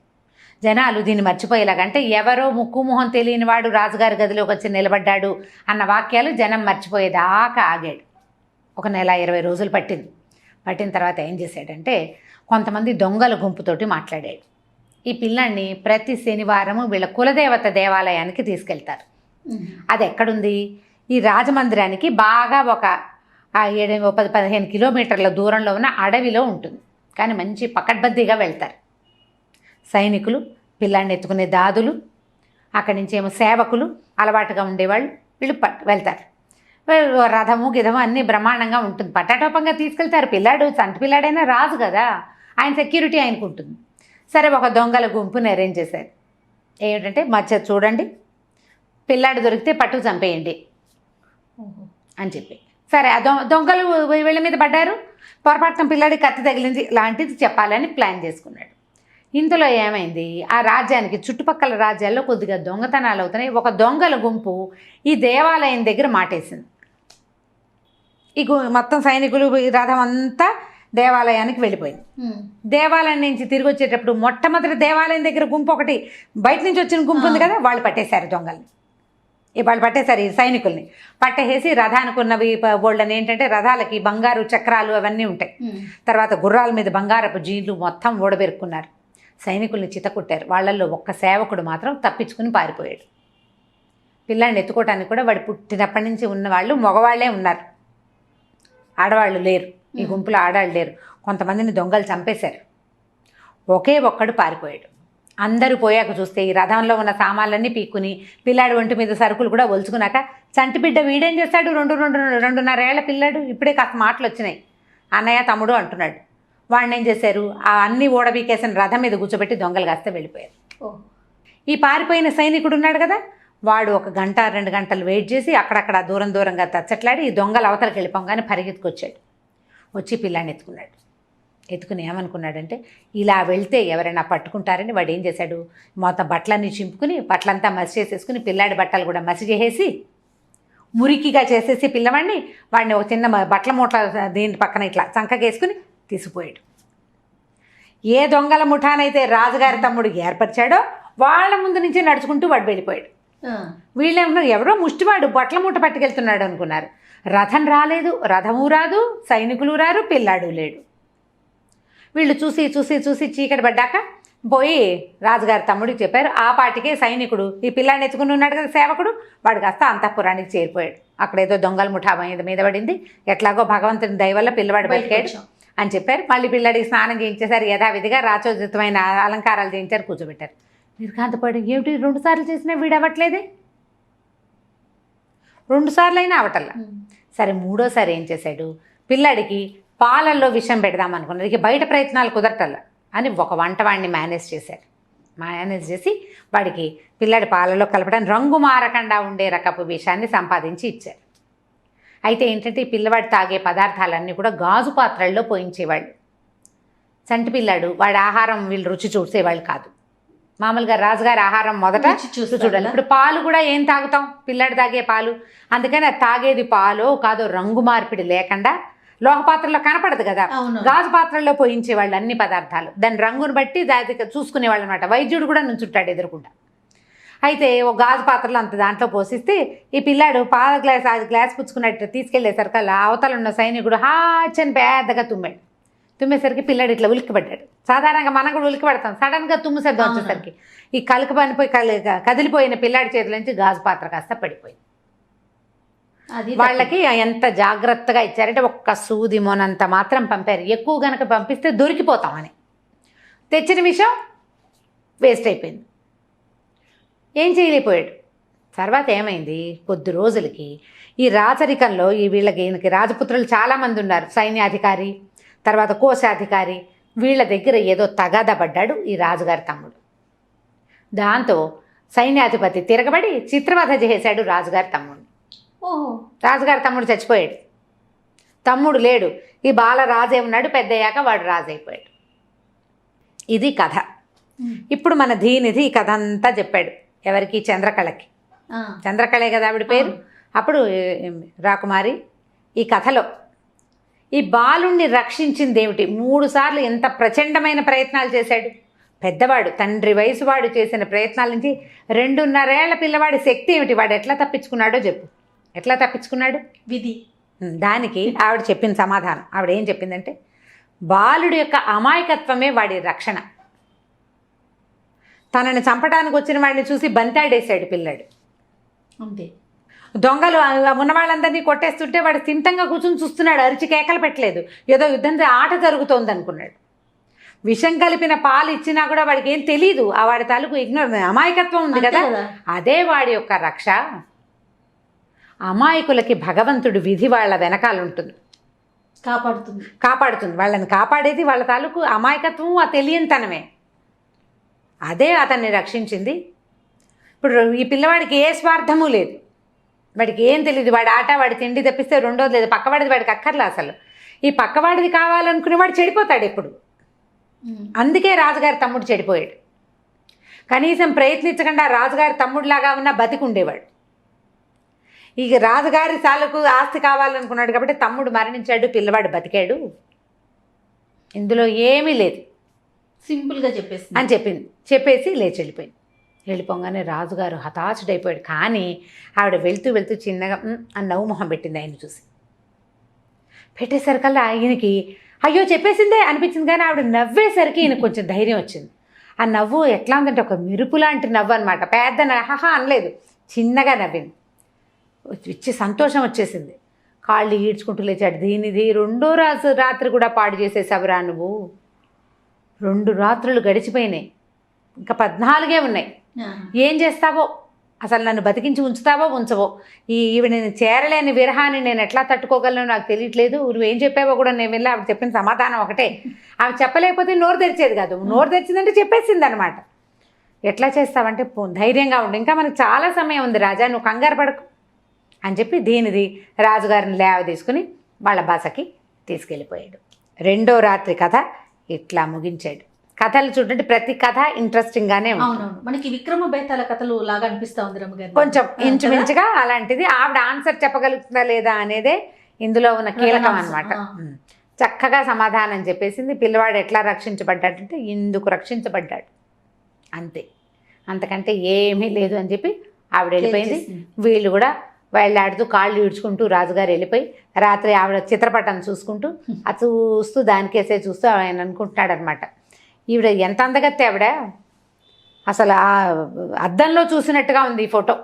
జనాలు దీన్ని మర్చిపోయేలాగంటే ఎవరో ముక్కు మొహం తెలియని వాడు రాజుగారి గదిలోకి వచ్చి నిలబడ్డాడు అన్న వాక్యాలు జనం మర్చిపోయేదాకా ఆగాడు. 1 నెల 20 రోజులు పట్టిన తర్వాత ఏం చేశాడంటే కొంతమంది దొంగల గుంపుతోటి మాట్లాడాడు. ఈ పిల్లాన్ని ప్రతి శనివారము వీళ్ళ కులదేవత దేవాలయానికి తీసుకెళ్తారు. అది ఎక్కడుంది, ఈ రాజమందిరానికి బాగా ఒక 10-15 కిలోమీటర్ల దూరంలో ఉన్న అడవిలో ఉంటుంది. కానీ మంచి పకడ్బందీగా వెళ్తారు సైనికులు, పిల్లాన్ని ఎత్తుకునే దాదులు, అక్కడి నుంచి ఏమో సేవకులు అలవాటుగా ఉండేవాళ్ళు, వీళ్ళు వెళ్తారు. రథము గిధము అన్నీ బ్రహ్మాండంగా ఉంటుంది, పట్టాటోపంగా తీసుకెళ్తారు. పిల్లాడు చంటి పిల్లాడైనా రాజు కదా, ఆయన సెక్యూరిటీ ఆయనకు ఉంటుంది. సరే ఒక దొంగల గుంపుని అరేంజ్ చేశారు. ఏమిటంటే మధ్య చూడండి, పిల్లాడు దొరికితే పట్టు చంపేయండి అని చెప్పి. సరే ఆ దొంగలు వీళ్ళ మీద పడ్డారు, పొరపాటున పిల్లాడి కత్తి తగిలింది లాంటిది చెప్పాలని ప్లాన్ చేసుకున్నాడు. ఇంతలో ఏమైంది, ఆ రాజ్యానికి చుట్టుపక్కల రాజ్యాల్లో కొద్దిగా దొంగతనాలు అవుతున్నాయి. ఒక దొంగల గుంపు ఈ దేవాలయం దగ్గర మాటేసింది. మొత్తం సైనికులు ఈ రథం అంతా దేవాలయానికి వెళ్ళిపోయింది. దేవాలయం నుంచి తిరిగి వచ్చేటప్పుడు మొట్టమొదటి దేవాలయం దగ్గర గుంపు ఒకటి బయట నుంచి వచ్చిన గుంపు ఉంది కదా, వాళ్ళు పట్టేశారు దొంగల్ని. వాళ్ళు పట్టేశారు ఈ సైనికుల్ని. పట్టేసి రథానికి ఉన్నవి బోల్డని ఏంటంటే రథాలకి బంగారు చక్రాలు అవన్నీ ఉంటాయి. తర్వాత గుర్రాల మీద బంగారపు జీన్లు మొత్తం ఓడబెరుక్కున్నారు. సైనికుల్ని చితకుట్టారు. వాళ్ళల్లో ఒక్క సేవకుడు మాత్రం తప్పించుకుని పారిపోయాడు. పిల్లాడిని ఎత్తుకోవటానికి కూడా వాడు పుట్టినప్పటి నుంచి ఉన్నవాళ్ళు మగవాళ్లే ఉన్నారు, ఆడవాళ్ళు లేరు. ఈ గుంపులో ఆడవాళ్ళు లేరు. కొంతమందిని దొంగలు చంపేశారు. ఒకే ఒక్కడు పారిపోయాడు. అందరూ పోయాక చూస్తే ఈ రథంలో ఉన్న సామాన్లన్నీ పీక్కుని పిల్లాడు ఒంటి మీద సరుకులు కూడా ఒలుచుకున్నాక చంటిబిడ్డ వీడేం చేస్తాడు, 2-2.5 ఏళ్ల పిల్లాడు, ఇప్పుడే కాస్త మాటలు వచ్చినాయి, అన్నయ్య తమ్ముడు అంటున్నాడు. వాడిని ఏం చేశారు, ఆ అన్ని ఓడబీకేసిన రథం మీద కూర్చోబెట్టి దొంగలు కాస్తే వెళ్ళిపోయారు. ఈ పారిపోయిన సైనికుడు ఉన్నాడు కదా, వాడు 1 గంట 2 గంటలు వెయిట్ చేసి అక్కడక్కడ దూరంగా తచ్చట్లాడి ఈ దొంగలు అవతలకి వెళ్ళిపోగానే పరిగెత్తుకొచ్చాడు. వచ్చి పిల్లాడిని ఎత్తుకున్నాడు. ఎత్తుకుని ఏమనుకున్నాడంటే ఇలా వెళ్తే ఎవరైనా పట్టుకుంటారని వాడు ఏం చేశాడు, మొత్తం బట్టలన్నీ చింపుకుని బట్టలంతా మసి చేసేసుకుని పిల్లాడి బట్టలు కూడా మసి చేసేసి మురికిగా చేసేసి పిల్లవాడిని వాడిని ఒక చిన్న బట్టల మూట దీని పక్కన ఇట్లా చంకకేసుకుని తీసుకుపోయాడు. ఏ దొంగల ముఠానైతే రాజుగారి తమ్ముడు ఏర్పరిచాడో వాళ్ళ ముందు నుంచి నడుచుకుంటూ వాడు వెళ్ళిపోయాడు. వీళ్ళేమన్నా ఎవరో ముష్టివాడు బట్టల మూట పట్టుకెళ్తున్నాడు అనుకున్నారు. రథం రాలేదు, రథము రాదు, సైనికులు రారు, పిల్లాడు లేడు. వీళ్ళు చూసి చీకటి పడ్డాక పోయి రాజుగారి తమ్ముడికి చెప్పారు. ఆ పాటికే సైనికుడు ఈ పిల్లాడిని ఎత్తుకుని ఉన్నాడు కదా సేవకుడు, వాడు కాస్త అంతఃపురానికి చేరిపోయాడు. అక్కడేదో దొంగల ముఠా మీద పడింది, ఎట్లాగో భగవంతుని దయ వల్ల పిల్లవాడు బతికాడు అని చెప్పారు. మళ్ళీ పిల్లాడికి స్నానం చేయించేశారు. యథావిధిగా రాచోచితమైన అలంకారాలు చేయించారు, కూర్చోబెట్టారు. మీరు కాంతపడి ఏమిటి 2 సార్లు చేసినా వీడు అవ్వట్లేదే, 2 సార్లు అయినా అవటల్లా. సరే 3వసారి ఏం చేశాడు, పిల్లాడికి పాలల్లో విషం పెడదాం అనుకున్నారు. ఇక బయట ప్రయత్నాలు కుదరటల్లా అని ఒక వంటవాడిని మేనేజ్ చేశారు. మేనేజ్ చేసి వాడికి పిల్లాడి పాలలో కలపడానికి రంగు మారకుండా ఉండే రకపు విషాన్ని సంపాదించి ఇచ్చారు. అయితే ఏంటంటే ఈ పిల్లవాడు తాగే పదార్థాలన్నీ కూడా గాజు పాత్రల్లో పోయించేవాళ్ళు. చంటి పిల్లాడు వాడి ఆహారం వీళ్ళు రుచి చూసేవాళ్ళు కాదు. మామూలుగా రాజుగారి ఆహారం మొదట చూడాలి. ఇప్పుడు పాలు కూడా ఏం తాగుతాం, పిల్లాడు తాగే పాలు. అందుకని అది తాగేది పాలో కాదో రంగు మార్పిడి లేకుండా లోహ పాత్రలో కనపడదు కదా, గాజు పాత్రల్లో పోయించేవాళ్ళు అన్ని పదార్థాలు. దాని రంగును బట్టి దాని చూసుకునేవాళ్ళు అనమాట. వైద్యుడు కూడా నుంచుంటాడు ఎదురుకుండా. అయితే ఒక గాజు పాత్రలో అంత దాంట్లో పోసిస్తే ఈ పిల్లాడు పాల గ్లాస్ ఆ గ్లాస్ పుచ్చుకున్నట్టు తీసుకెళ్లేసరికల్లా అవతల ఉన్న సైనికుడు హాచని పెద్దగా తుమ్మాడు. తుమ్మేసరికి పిల్లాడు ఇట్లా ఉలిక్కిపడ్డాడు. సాధారణంగా మనం కూడా ఉలిక్కిపడతాం, సడన్గా తుమ్ము శబ్దం వచ్చేసరికి ఈ కలుకపనిపోయి కదిలిపోయిన పిల్లాడి చేతుల నుంచి గాజు పాత్ర కాస్త పడిపోయింది. వాళ్ళకి ఎంత జాగ్రత్తగా ఇచ్చారంటే ఒక్క సూది మొనంత మాత్రం పంపారు. ఎక్కువ గనక పంపిస్తే దొరికిపోతామని. తెచ్చిన విషయం వేస్ట్ అయిపోయింది, ఏం చేయలేకపోయాడు. తర్వాత ఏమైంది, కొద్ది రోజులకి ఈ రాచరికంలో ఈయనకి రాజపుత్రులు చాలామంది ఉన్నారు. సైన్యాధికారి, తర్వాత కోశాధికారి, వీళ్ళ దగ్గర ఏదో తగాదా పడ్డాడు ఈ రాజుగారి తమ్ముడు. దాంతో సైన్యాధిపతి తిరగబడి చిత్రవధ చేశాడు రాజుగారి తమ్ముడిని. రాజుగారి తమ్ముడు చచ్చిపోయాడు. తమ్ముడు లేడు, ఈ బాల రాజే ఉన్నాడు. పెద్దయ్యాక వాడు రాజు అయిపోయాడు. ఇది కథ. ఇప్పుడు మన ధీనిధి ఈ కథ అంతా చెప్పాడు. ఎవరికి? చంద్రకళకి. చంద్రకళే కదా ఆవిడ పేరు. అప్పుడు రాకుమారి ఈ కథలో ఈ బాలుణ్ణి రక్షించింది ఏమిటి? 3 సార్లు ఎంత ప్రచండమైన ప్రయత్నాలు చేశాడు. పెద్దవాడు తండ్రి వయసు వాడు చేసిన ప్రయత్నాల నుంచి 2.5 ఏళ్ల పిల్లవాడి శక్తి ఏమిటి? వాడు ఎట్లా తప్పించుకున్నాడో చెప్పు. ఎట్లా తప్పించుకున్నాడు? విధి. దానికి ఆవిడ చెప్పిన సమాధానం. ఆవిడ ఏం చెప్పిందంటే, బాలుడి యొక్క అమాయకత్వమే వాడి రక్షణ. తనని చంపడానికి వచ్చిన వాడిని చూసి బంతాడేశాడు పిల్లాడు. అంతే. దొంగలు ఉన్న వాళ్ళందరినీ కొట్టేస్తుంటే వాడు స్థిమితంగా కూర్చొని చూస్తున్నాడు, అరిచి కేకలు పెట్టలేదు. ఏదో యుద్ధంతో ఆట జరుగుతోంది అనుకున్నాడు. విషం కలిపిన పాలు ఇచ్చినా కూడా వాడికి ఏం తెలియదు. ఆ వాడి తాలూకు అమాయకత్వం ఉంది కదా, అదే వాడి యొక్క రక్ష. అమాయకులకి భగవంతుడు విధి వాళ్ళ వెనకాల ఉంటుంది, కాపాడుతుంది. వాళ్ళని కాపాడేది వాళ్ళ తాలూకు అమాయకత్వం, ఆ తెలియనితనమే. అదే అతన్ని రక్షించింది. ఇప్పుడు ఈ పిల్లవాడికి ఏ స్వార్థము లేదు, వాడికి ఏం తెలియదు. వాడి ఆట వాడి తిండి తప్పిస్తే రెండోది లేదు. పక్కవాడిది వాడికి అక్కర్లే అసలు. ఈ పక్కవాడిది కావాలనుకునేవాడు చెడిపోతాడు ఎప్పుడు. అందుకే రాజుగారి తమ్ముడు చెడిపోయాడు. కనీసం ప్రయత్నించకుండా రాజుగారి తమ్ముడిలాగా ఉన్న బతికి ఉండేవాడు. ఇక రాజుగారి సాలకు ఆస్తి కావాలనుకున్నాడు కాబట్టి తమ్ముడు మరణించాడు, పిల్లవాడు బతికాడు, ఇందులో ఏమీ లేదు సింపుల్గా చెప్పేసి అని చెప్పేసి లేచి వెళ్ళిపోయింది. వెళ్ళిపోగానే రాజుగారు హతాశుడైపోయాడు. కానీ ఆవిడ వెళ్తూ వెళ్తూ చిన్నగా అని నవ్వు మొహం పెట్టింది ఆయన చూసి. పెట్టేసరికల్లా ఆయనకి అయ్యో చెప్పేసిందే అనిపించింది. కానీ ఆవిడ నవ్వేసరికి ఈయనకు కొంచెం ధైర్యం వచ్చింది. ఆ నవ్వు ఎట్లా ఉందంటే ఒక మెరుపు లాంటి నవ్వు అనమాట. పెద్ద హహా అనలేదు, చిన్నగా నవ్వింది. ఇచ్చి సంతోషం వచ్చేసింది. కాళ్ళు ఈడ్చుకుంటూ లేచాడు. దీనిది రెండో రాత్రి కూడా పాడు చేసేసావురా నువ్వు. 2 రాత్రులు గడిచిపోయినాయి, ఇంకా 14 ఉన్నాయి. ఏం చేస్తావో, అసలు నన్ను బతికించి ఉంచుతావో ఉంచవో, ఈవిడ నేను చేరలేని విరహాన్ని నేను ఎట్లా తట్టుకోగలను నాకు తెలియట్లేదు. నువ్వేం చెప్పావో కూడా నేను వెళ్ళి ఆవిడ చెప్పిన సమాధానం ఒకటే. ఆవిడ చెప్పలేకపోతే నోరు తెరిచేది కాదు, నోరు తెరిచిందంటే చెప్పేసింది అనమాట. ఎట్లా చేస్తావంటే ధైర్యంగా ఉండు, ఇంకా మనకు చాలా సమయం ఉంది రాజా, నువ్వు కంగారు పడకు అని చెప్పి దీనిది రాజుగారిని లేవ తీసుకుని వాళ్ళ బసకి తీసుకెళ్ళిపోయాడు. 2వ రాత్రి కథ ఇట్లా ముగించాడు. కథలు చూడండి, ప్రతి కథ ఇంట్రెస్టింగ్గానే ఉంటుంది. మనకి విక్రమ బేతాల కథలు లాగా అనిపిస్తా ఉంది రమ్మగారు, కొంచెం ఇంచుమించుగా అలాంటిది. ఆవిడ ఆన్సర్ చెప్పగలుగుతుందా లేదా అనేదే ఇందులో ఉన్న కీలకం అనమాట. చక్కగా సమాధానం చెప్పేసింది. పిల్లవాడు ఎట్లా రక్షించబడ్డాడంటే ఇందుకు రక్షించబడ్డాడు, అంతే, అంతకంటే ఏమీ లేదు అని చెప్పి ఆవిడ వెళ్ళిపోయింది. వీళ్ళు కూడా వెళ్ళాడుతూ కాళ్ళు ఈడ్చుకుంటూ రాజుగారు వెళ్ళిపోయి రాత్రి ఆవిడ చిత్రపటం చూసుకుంటూ అది చూస్తూ దానికేసే చూస్తూ ఆయన అనుకుంటున్నాడు అనమాట, ఈవిడ ఎంత అందగత్తే ఆవిడ, అసలు ఆ అద్దంలో చూసినట్టుగా ఉంది ఈ ఫోటో.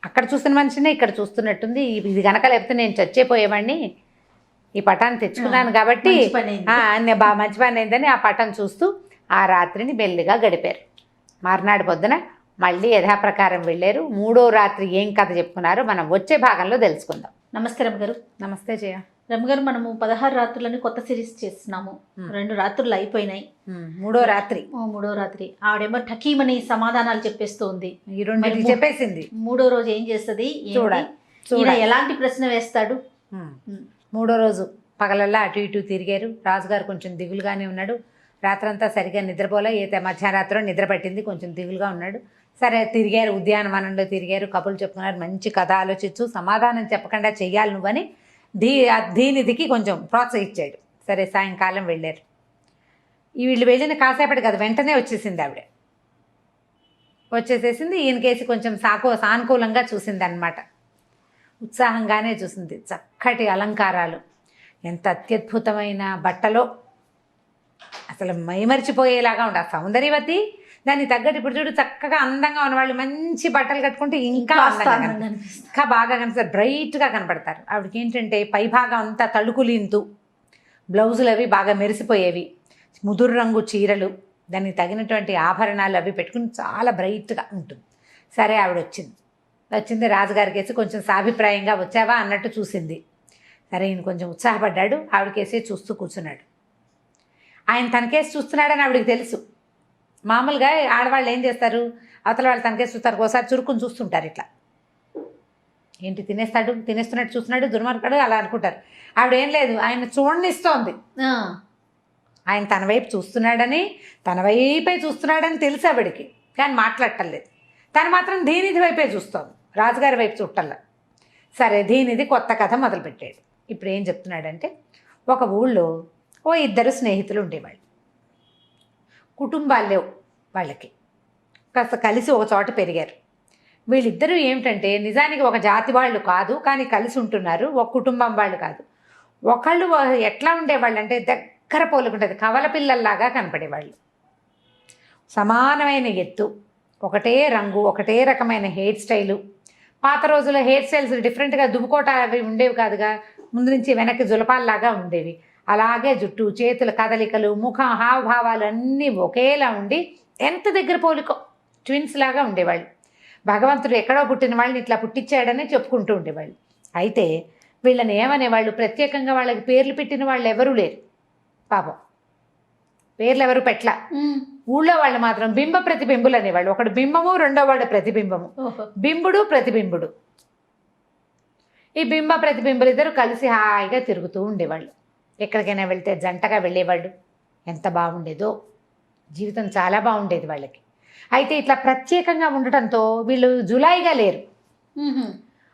అక్కడ చూస్తున్న మనిషినే ఇక్కడ చూస్తున్నట్టుంది. ఇది కనుక లేకపోతే నేను చచ్చిపోయేవాడిని. ఈ పటాన్ని తెచ్చుకున్నాను కాబట్టి బాగా మంచి పని అయిందని ఆ పటం చూస్తూ ఆ రాత్రిని మెల్లిగా గడిపారు. మర్నాడు పొద్దున మళ్ళీ యథాప్రకారం వెళ్ళారు. 3వ రాత్రి ఏం కథ చెప్పుకున్నారో మనం వచ్చే భాగంలో తెలుసుకుందాం. నమస్తే రమ్మగారు. నమస్తే జయ. రమ్మగారు, మనము 16 రాత్రులని కొత్త సిరీస్ చేస్తున్నాము. 2 రాత్రులు అయిపోయినాయి, 3వ రాత్రి. 3వ రాత్రి ఆవిడేమో ఠకీమని సమాధానాలు చెప్పేస్తూ ఉంది. ఈ 2 చెప్పేసింది. 3వ రోజు ఏం చేస్తుంది, ఈయన ఎలాంటి ప్రశ్న వేస్తాడు? 3వ రోజు పగలల్లా అటు ఇటు తిరిగారు. రాజుగారు కొంచెం దిగులుగానే ఉన్నాడు. రాత్రంతా సరిగ్గా నిద్రపోలే, మధ్యరాత్రిలో నిద్ర పట్టింది, కొంచెం దిగులుగా ఉన్నాడు. సరే తిరిగారు, ఉద్యానవనంలో తిరిగారు, కబుర్లు చెప్పుకున్నారు. మంచి కథ ఆలోచించు, సమాధానం చెప్పకుండా చెయ్యాలి నువ్వని దీనిదికి కొంచెం ప్రోత్సహించాడు. సరే సాయంకాలం వెళ్ళారు. వీళ్ళు వెళ్ళిన కాసేపటి కదా వెంటనే వచ్చేసింది ఆవిడ. వచ్చేసేసింది. ఈయనకేసి కొంచెం సానుకూలంగా చూసింది అన్నమాట. ఉత్సాహంగానే చూసింది. చక్కటి అలంకారాలు, ఎంత అత్యద్భుతమైన బట్టలో, అసలు మైమరిచిపోయేలాగా ఉండే సౌందర్యవతి. దాన్ని తగ్గట్టు ఇప్పుడు చూడు చక్కగా అందంగా ఉన్నవాళ్ళు మంచి బట్టలు కట్టుకుంటే ఇంకా ఇంకా బాగా కనిపిస్తారు, బ్రైట్గా కనపడతారు. ఆవిడకి ఏంటంటే పైభాగం అంతా తళుకులింతు, బ్లౌజులు అవి బాగా మెరిసిపోయేవి, ముదురు రంగు చీరలు, దానికి తగినటువంటి ఆభరణాలు అవి పెట్టుకుని చాలా బ్రైట్గా ఉంటుంది. సరే ఆవిడ వచ్చింది రాజుగారికి వేసి కొంచెం సాభిప్రాయంగా వచ్చావా అన్నట్టు చూసింది. సరే ఈయన కొంచెం ఉత్సాహపడ్డాడు. ఆవిడకేసి చూస్తూ కూర్చున్నాడు. ఆయన తనకేసి చూస్తున్నాడని ఆవిడకి తెలుసు. మామూలుగా ఆడవాళ్ళు ఏం చేస్తారు, అవతల వాళ్ళు తనకేసి చూస్తారు, ఒకసారి చురుకుని చూస్తుంటారు. ఇట్లా ఏంటి తినేస్తున్నట్టు చూస్తున్నాడు దుర్మార్గుడు అలా అనుకుంటారు. ఆవిడేం లేదు, ఆయన చూడనిస్తోంది. ఆయన తన వైపు చూస్తున్నాడని, తన వైపే చూస్తున్నాడని తెలుసు ఆవిడికి, కానీ మాట్లాడటలేదు. తను మాత్రం దీనిది వైపే చూస్తోంది, రాజుగారి వైపు చూడటల్లా. సరే దీనిది కొత్త కథ మొదలుపెట్టాడు. ఇప్పుడు ఏం చెప్తున్నాడంటే, ఒక ఊళ్ళో 2 స్నేహితులు ఉండేవాళ్ళు. కుటుంబాలు లేవు వాళ్ళకి, కాస్త కలిసి ఒక చోట పెరిగారు. వీళ్ళిద్దరూ ఏమిటంటే నిజానికి ఒక జాతి వాళ్ళు కాదు, కానీ కలిసి ఉంటున్నారు. ఒక కుటుంబం వాళ్ళు కాదు. ఒకళ్ళు ఎట్లా ఉండేవాళ్ళు అంటే దగ్గర పోలుకుంటుంది, కవల పిల్లల్లాగా కనపడేవాళ్ళు. సమానమైన ఎత్తు, ఒకటే రంగు, ఒకటే రకమైన హెయిర్ స్టైలు. పాత రోజుల్లో హెయిర్ స్టైల్స్ డిఫరెంట్గా దువ్వుకోట అవి ఉండేవి కాదుగా, ముందు నుంచి వెనక్కి జులపాల్లాగా ఉండేవి. అలాగే జుట్టు, చేతుల కదలికలు, ముఖం, హావభావాలు అన్నీ ఒకేలా ఉండి ఎంత దగ్గర పోలికో, ట్విన్స్ లాగా ఉండేవాళ్ళు. భగవంతుడు ఎక్కడో పుట్టిన వాళ్ళని ఇట్లా పుట్టించాడని చెప్పుకుంటూ ఉండేవాళ్ళు. అయితే వీళ్ళని ఏమనేవాళ్ళు, ప్రత్యేకంగా వాళ్ళకి పేర్లు పెట్టిన వాళ్ళు ఎవరూ లేరు పాపం, పేర్లు ఎవరు పెట్ల. ఊళ్ళో వాళ్ళు మాత్రం బింబ ప్రతిబింబులు అనేవాళ్ళు. ఒకడు బింబము, రెండో వాడు ప్రతిబింబము, బింబుడు ప్రతిబింబుడు. ఈ బింబ ప్రతిబింబులు ఇద్దరు కలిసి హాయిగా తిరుగుతూ ఉండేవాళ్ళు. ఎక్కడికైనా వెళ్తే జంటగా వెళ్ళేవాళ్ళు. ఎంత బాగుండేదో, జీవితం చాలా బాగుండేది వాళ్ళకి. అయితే ఇట్లా ప్రత్యేకంగా ఉండటంతో వీళ్ళు జులాయిగా లేరు.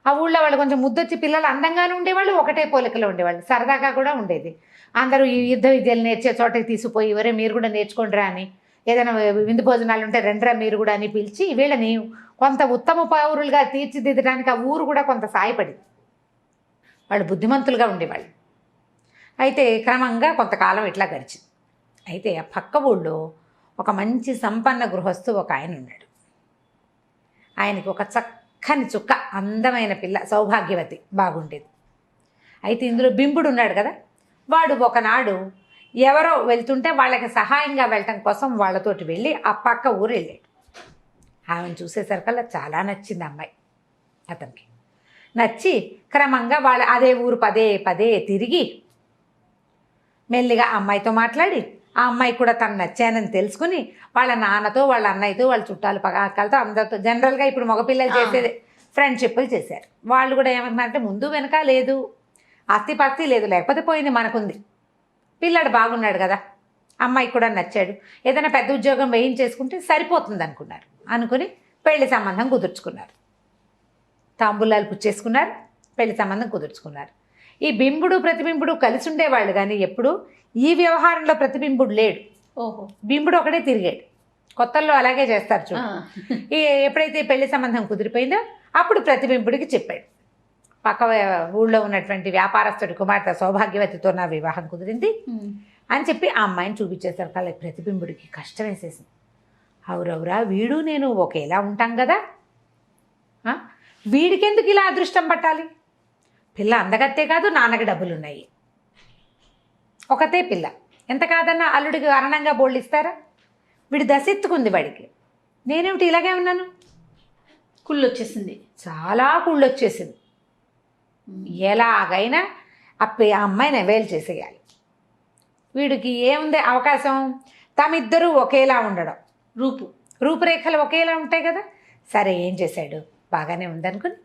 ఆ ఊళ్ళో వాళ్ళు కొంచెం ముద్దొచ్చి పిల్లలు అందంగానే ఉండేవాళ్ళు, ఒకటే పోలికలో ఉండేవాళ్ళు, సరదాగా కూడా ఉండేది. అందరూ ఈ యుద్ధ విద్యలు నేర్చే చోటకి తీసుకుపోయి ఎవరే మీరు కూడా నేర్చుకుంటారా అని, ఏదైనా విందు భోజనాలు ఉంటే రెండ్రా మీరు కూడా అని పిలిచి వీళ్ళని కొంత ఉత్తమ పౌరులుగా తీర్చిదిద్దడానికి ఆ ఊరు కూడా కొంత సాయపడింది. వాళ్ళు బుద్ధిమంతులుగా ఉండేవాళ్ళు. అయితే క్రమంగా కొంతకాలం ఇట్లా గడిచింది. అయితే ఆ పక్క ఊళ్ళో ఒక మంచి సంపన్న గృహస్థు ఒక ఆయన ఉన్నాడు. ఆయనకి ఒక చక్కని చుక్క అందమైన పిల్ల, సౌభాగ్యవతి, బాగుండేది. అయితే ఇందులో బింబుడు ఉన్నాడు కదా, వాడు ఒకనాడు ఎవరో వెళ్తుంటే వాళ్ళకి సహాయంగా వెళ్ళటం కోసం వాళ్ళతోటి వెళ్ళి ఆ పక్క ఊరు వెళ్ళాడు. ఆమెను చూసేసరికల్లా చాలా నచ్చింది అమ్మాయి అతనికి. నచ్చి క్రమంగా వాళ్ళ అదే ఊరు పదే పదే తిరిగి మెల్లిగా అమ్మాయితో మాట్లాడి ఆ అమ్మాయి కూడా తను నచ్చానని తెలుసుకుని వాళ్ళ నాన్నతో వాళ్ళ అన్నయ్యతో వాళ్ళ చుట్టాలు పగాకలతో అందరితో జనరల్గా ఇప్పుడు మగపిల్లలు చేసేది ఫ్రెండ్షిప్లు చేశారు. వాళ్ళు కూడా ఏమంటున్నారంటే ముందు వెనక లేదు, ఆస్తిపాస్తి లేదు, లేకపోతే పోయింది, మనకుంది, పిల్లాడు బాగున్నాడు కదా, అమ్మాయికి కూడా నచ్చాడు, ఏదైనా పెద్ద ఉద్యోగం వేయించేసుకుంటే సరిపోతుంది అనుకున్నారు. అనుకుని పెళ్లి సంబంధం కుదుర్చుకున్నారు. తాంబూలాలు పుచ్చేసుకున్నారు, పెళ్లి సంబంధం కుదుర్చుకున్నారు. ఈ బింబుడు ప్రతిబింబుడు కలిసి ఉండేవాళ్ళు, కానీ ఎప్పుడు ఈ వ్యవహారంలో ప్రతిబింబుడు లేడు. ఓహో, బింబుడు ఒకటే తిరిగాడు. కొత్తల్లో అలాగే చేస్తారు చూడు. ఎప్పుడైతే పెళ్లి సంబంధం కుదిరిపోయిందో అప్పుడు ప్రతిబింబుడికి చెప్పాడు, పక్క ఊళ్ళో ఉన్నటువంటి వ్యాపారస్తుడి కుమార్తె సౌభాగ్యవతితో నా వివాహం కుదిరింది అని చెప్పి ఆ అమ్మాయిని చూపించేసరికి వాళ్ళ ప్రతిబింబుడికి కష్టం వేసేసింది. అవురవురా, వీడు నేను ఒకేలా ఉంటాం కదా, వీడికెందుకు ఇలా అదృష్టం పట్టాలి? పిల్ల అందగత్తే కాదు, నాన్నకి డబ్బులున్నాయి, ఒకతే పిల్ల, ఎంత కాదన్నా అల్లుడికి అరణంగా బోళ్ళు ఇస్తారా? వీడి దశెత్తుకుంది వాడికి. నేనేమిటి ఇలాగే ఉన్నాను? కుళ్ళు వచ్చేసింది, చాలా కుళ్ళు వచ్చేసింది. ఎలాగైనా ఆ అమ్మాయిని అవైల్ చేసేయాలి. వీడికి ఏముంది అవకాశం? తమిద్దరూ ఒకేలా ఉండడం, రూపురేఖలు ఒకేలా ఉంటాయి కదా. సరే, ఏం చేశాడు? బాగానే ఉందనుకుని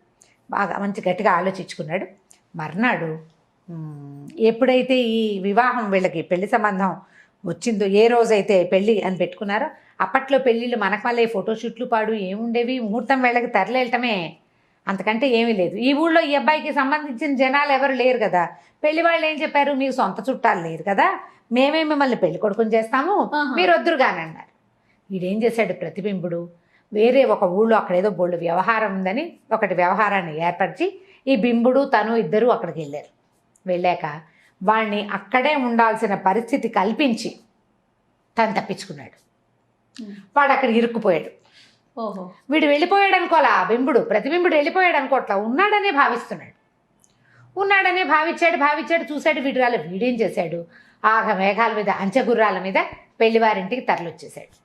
బాగా మంచి గట్టిగా ఆలోచించుకున్నాడు. మర్నాడు ఎప్పుడైతే ఈ వివాహం వీళ్ళకి పెళ్లి సంబంధం వచ్చిందో, ఏ రోజైతే పెళ్ళి అని పెట్టుకున్నారో, అప్పట్లో పెళ్ళిళ్ళు మనకు మళ్ళీ ఫోటోషూట్లు పాడు ఏముండేవి, ముహూర్తం వేళకి తరలేయటమే, అంతకంటే ఏమీ లేదు. ఈ ఊళ్ళో ఈ అబ్బాయికి సంబంధించిన జనాలు ఎవరు లేరు కదా. పెళ్లి వాళ్ళు ఏం చెప్పారు, మీకు సొంత చుట్టాలు లేరు కదా, మేమే మిమ్మల్ని పెళ్లి కొడుకుని చేస్తాము, మీరు వద్దురుగాని అన్నారు. వీడేం చేశాడు ప్రతిబింబుడు, వేరే ఒక ఊళ్ళో అక్కడేదో బోళ్ళు వ్యవహారం ఉందని ఒకటి వ్యవహారాన్ని ఏర్పరిచి ఈ బింబుడు తను ఇద్దరూ అక్కడికి వెళ్ళారు. వెళ్ళాక వాడిని అక్కడే ఉండాల్సిన పరిస్థితి కల్పించి తను తప్పించుకున్నాడు. వాడు అక్కడ ఇరుక్కుపోయాడు. ఓహో, వీడు వెళ్ళిపోయాడు అనుకోవాలా, బింబుడు ప్రతిబింబుడు వెళ్ళిపోయాడు అనుకోవట్లా, ఉన్నాడనే భావిస్తున్నాడు. ఉన్నాడనే భావించాడు చూశాడు, వీడు రాలే. వీడేం చేశాడు, ఆగ మేఘాల మీద అంచెగుర్రాల మీద పెళ్లివారింటికి తరలొచ్చేశాడు.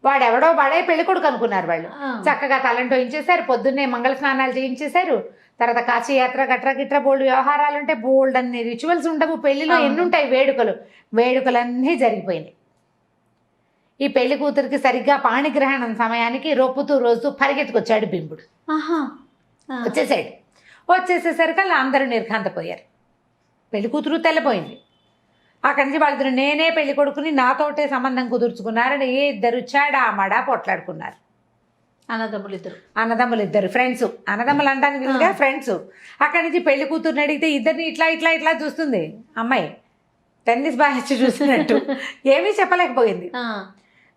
వాడే పెళ్లి కొడుకు అనుకున్నారు వాళ్ళు. చక్కగా తలంటో ఇచ్చేశారు, పొద్దున్నే మంగళ స్నానాలు చేయించేశారు, తర్వాత కాశీయాత్ర గిట్ర బోల్డ్ వ్యవహారాలు ఉంటాయి, బోల్డ్ అన్ని రిచువల్స్ ఉండవు పెళ్లిలో. ఎన్ని ఉంటాయి వేడుకలన్నీ జరిగిపోయినాయి. ఈ పెళ్లి కూతురికి సరిగ్గా పాణిగ్రహణం సమయానికి రొప్పుతూ రోజు పరిగెత్తుకొచ్చాడు బింబుడు. వచ్చేసేసరికి అలా అందరూ నిర్ఘాంతపోయారు. పెళ్లి కూతురు తెల్లపోయింది. అక్కడి నుంచి వాళ్ళిద్దరు నేనే పెళ్లి కొడుకుని నాతోటే సంబంధం కుదుర్చుకున్నారని ఇద్దరు చాడామాడా పొట్లాడుకున్నారు. అన్నదమ్ములు ఇద్దరు ఫ్రెండ్స్, అన్నదమ్ములు అంటానికి వీలుగా ఫ్రెండ్స్. అక్కడి నుంచి పెళ్లి కూతురుని అడిగితే ఇద్దరిని ఇట్లా చూస్తుంది అమ్మాయి, టెన్నిస్ బ్యాచ్ చూసినట్టు. ఏమీ చెప్పలేకపోయింది.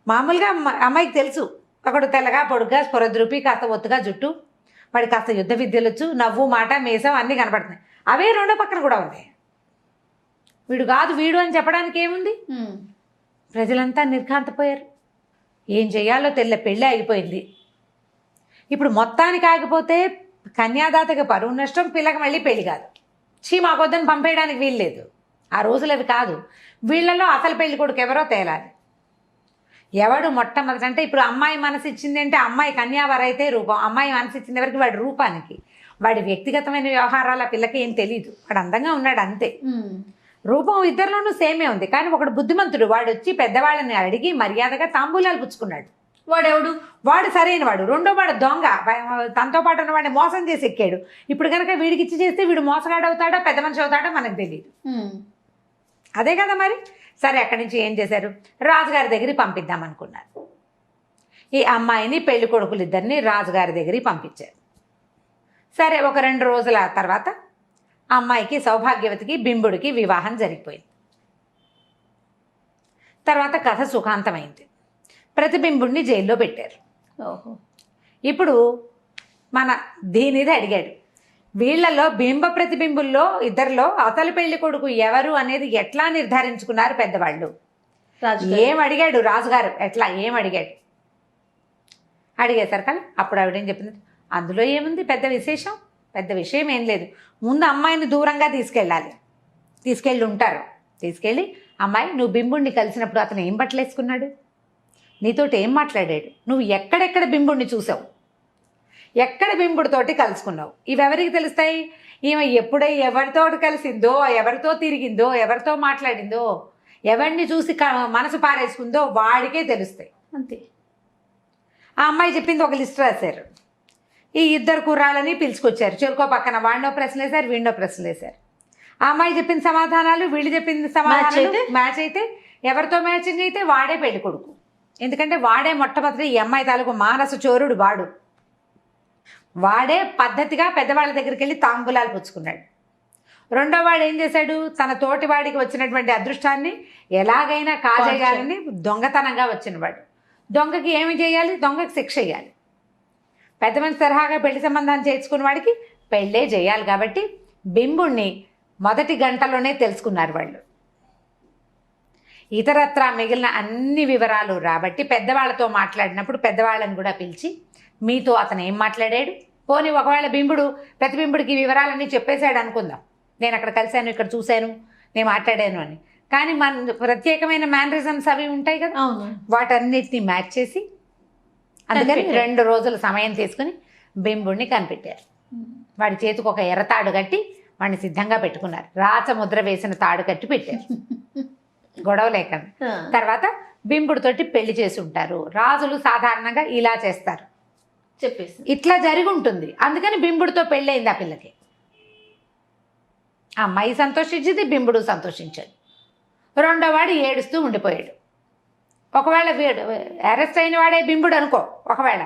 మామూలుగా అమ్మాయికి తెలుసు, ఒకడు తెల్లగా పొడుగ్గా స్పొరద్రూపి, కాస్త ఒత్తుగా జుట్టు, వాడి కాస్త యుద్ధ విద్యలు వచ్చు, నవ్వు మాట మేసం అన్నీ కనపడుతున్నాయి. అవే రెండో పక్కన కూడా ఉన్నాయి. వీడు కాదు వీడు అని చెప్పడానికి ఏముంది? ప్రజలంతా నిర్ఘాంతపోయారు. ఏం చెయ్యాలో పెళ్ళి ఆగిపోయింది. ఇప్పుడు మొత్తానికి ఆగిపోతే కన్యాదాతకి పరువు నష్టం, పిల్లకి మళ్ళీ పెళ్లి కాదు. మాకొద్దని పంపేయడానికి వీల్లేదు. ఆ రోజులు అవి కాదు. వీళ్ళలో అసలు పెళ్లి కొడుకు ఎవరో తేలాలి. ఎవడు మొట్టమొదటి అంటే ఇప్పుడు అమ్మాయి మనసు ఇచ్చింది అంటే అమ్మాయి కన్యావరైతే రూపం, అమ్మాయి మనసు ఇచ్చింది ఎవరికి? వాడి రూపానికి. వాడి వ్యక్తిగతమైన వ్యవహారాల పిల్లకి ఏం తెలీదు, వాడు అందంగా ఉన్నాడు అంతే. రూపం ఇద్దరిలోనూ సేమే ఉంది. కానీ ఒకడు బుద్ధిమంతుడు, వాడు వచ్చి పెద్దవాళ్ళని అడిగి మర్యాదగా తాంబూలాలు పుచ్చుకున్నాడు. వాడు సరైన వాడు. రెండో వాడు దొంగ, తనతో పాటు ఉన్న వాడిని మోసం చేసి ఎక్కాడు. ఇప్పుడు కనుక వీడికి ఇచ్చి చేస్తే వీడు మోసగాడు అవుతాడో పెద్ద మనిషి అవుతాడో మనకు తెలియదు. అదే కదా మరి. సరే అక్కడి నుంచి ఏం చేశారు, రాజుగారి దగ్గరికి పంపిద్దాం అనుకున్నారు. ఈ అమ్మాయిని పెళ్లి కొడుకులు ఇద్దరిని రాజుగారి దగ్గరికి పంపించారు. సరే ఒక 2 రోజుల తర్వాత అమ్మాయికి సౌభాగ్యవతికి బింబుడికి వివాహం జరిగిపోయింది. తర్వాత కథ సుఖాంతమైంది. ప్రతిబింబుడిని జైల్లో పెట్టారు. ఓహో. ఇప్పుడు మన దీనిది అడిగాడు, వీళ్ళలో బింబ ప్రతిబింబుల్లో ఇద్దరిలో అసలు పెళ్లి కొడుకు ఎవరు అనేది ఎట్లా నిర్ధారించుకున్నారు పెద్దవాళ్ళు? ఏం అడిగాడు రాజుగారు, ఎట్లా ఏం అడిగాడు? అడిగేసరికి అప్పుడు ఆవిడేం చెప్పింది, అందులో ఏముంది పెద్ద విశేషం, పెద్ద విషయం ఏం లేదు. ముందు అమ్మాయిని దూరంగా తీసుకెళ్ళి ఉంటారు. తీసుకెళ్ళి అమ్మాయి, నువ్వు బింబుడిని కలిసినప్పుడు అతను ఏం బట్టలు వేసుకున్నాడు, నీతోటి ఏం మాట్లాడాడు, నువ్వు ఎక్కడెక్కడ బింబుడిని చూసావు, ఎక్కడ బింబుడితోటి కలుసుకున్నావు, ఇవెవరికి తెలుస్తాయి? ఈమె ఎప్పుడై ఎవరితోటి కలిసిందో, ఎవరితో తిరిగిందో, ఎవరితో మాట్లాడిందో, ఎవరిని చూసి మనసు పారేసుకుందో వాడికే తెలుస్తాయి. అంతే. ఆ అమ్మాయి చెప్పింది ఒక లిస్ట్ రాశారు. ఈ 2 కుర్రాళ్ళని పిలుచుకొచ్చారు. చెరుకో పక్కన వాడినో ప్రశ్నలు వేశారు, వీడినో ప్రశ్నలు వేశారు. ఆ అమ్మాయి చెప్పిన సమాధానాలు వీళ్ళు చెప్పింది సమాధానాలు మ్యాచ్ అయితే, ఎవరితో మ్యాచింగ్ అయితే వాడే పెళ్లి కొడుకు. ఎందుకంటే వాడే మొట్టమొదటి ఈ అమ్మాయి తాలూకు మానస చోరుడు వాడే పద్ధతిగా పెద్దవాళ్ళ దగ్గరికి వెళ్ళి తాంబూలాలు పుచ్చుకున్నాడు. రెండో వాడు ఏం చేశాడు, తన తోటి వాడికి వచ్చినటువంటి అదృష్టాన్ని ఎలాగైనా కాజేయాలని దొంగతనంగా వచ్చినవాడు. దొంగకి ఏమి చేయాలి, దొంగకి శిక్ష చేయాలి. పెద్ద మనిషి తరహాగా పెళ్లి సంబంధాన్ని చేర్చుకున్న వాడికి పెళ్ళే చేయాలి. కాబట్టి బింబుణ్ణి మొదటి గంటలోనే తెలుసుకున్నారు వాళ్ళు. ఇతరత్రా మిగిలిన అన్ని వివరాలు రాబట్టి పెద్దవాళ్ళతో మాట్లాడినప్పుడు పెద్దవాళ్ళని కూడా పిలిచి, మీతో అతను ఏం మాట్లాడాడు, పోనీ ఒకవేళ బింబుడు ప్రతిబింబుడికి వివరాలన్నీ చెప్పేశాడు అనుకుందాం, నేను అక్కడ కలిశాను, ఇక్కడ చూశాను, నేను మాట్లాడాను అని. కానీ మన ప్రత్యేకమైన మేనరిజమ్స్ అవి ఉంటాయి కదా, వాటన్నిటిని మ్యాచ్ చేసి అందుకని 2 రోజుల సమయం తీసుకుని బింబుడిని కనిపెట్టారు. వాడి చేతికి ఒక ఎర్రతాడు కట్టి వాడిని సిద్ధంగా పెట్టుకున్నారు. రాచముద్ర వేసిన తాడు కట్టి పెట్టారు, గొడవ లేకుండా. తర్వాత బింబుడితోటి పెళ్లి చేసి ఉంటారు. రాజులు సాధారణంగా ఇలా చేస్తారు, చెప్పేసి ఇట్లా జరిగి ఉంటుంది. అందుకని బింబుడితో పెళ్ళయింది ఆ పిల్లకి. అమ్మాయి సంతోషించింది, బింబుడు సంతోషించాడు. రెండో వాడు ఏడుస్తూ ఉండిపోయాడు. ఒకవేళ వీడు అరెస్ట్ అయిన వాడే బింబుడు అనుకో, ఒకవేళ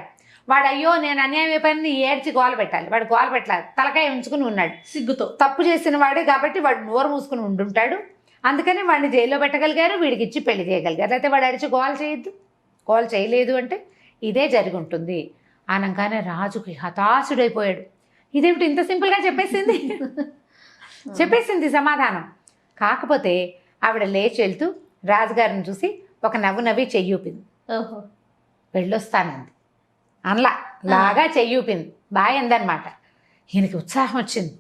వాడు అయ్యో నేను అన్యాయం అయిపోయింది ఏడ్చి గోల పెట్టాలి, వాడు గోల పెట్టాలి, తలకాయ ఉంచుకుని ఉన్నాడు సిగ్గుతో. తప్పు చేసిన వాడే కాబట్టి వాడు నోరు మూసుకుని ఉండుంటాడు. అందుకని వాడిని జైల్లో పెట్టగలిగారు, వీడికి ఇచ్చి పెళ్లి చేయగలిగారు. అయితే వాడు అరిచి గోల చేయొద్దు, గోల చేయలేదు అంటే ఇదే జరిగి ఉంటుంది అనగానే రాజుకి హతాశుడైపోయాడు. ఇదేమిటి ఇంత సింపుల్గా చెప్పేసింది సమాధానం. కాకపోతే ఆవిడ లేచి వెళ్తూ రాజుగారిని చూసి ఒక నవ్వు నవ్వి చెయ్యూపింది. ఓహో, వెళ్ళొస్తానంది. అనలా లాగా చెయ్యూపింది, బాయ్ అందనమాట. ఈయనకి ఉత్సాహం వచ్చింది.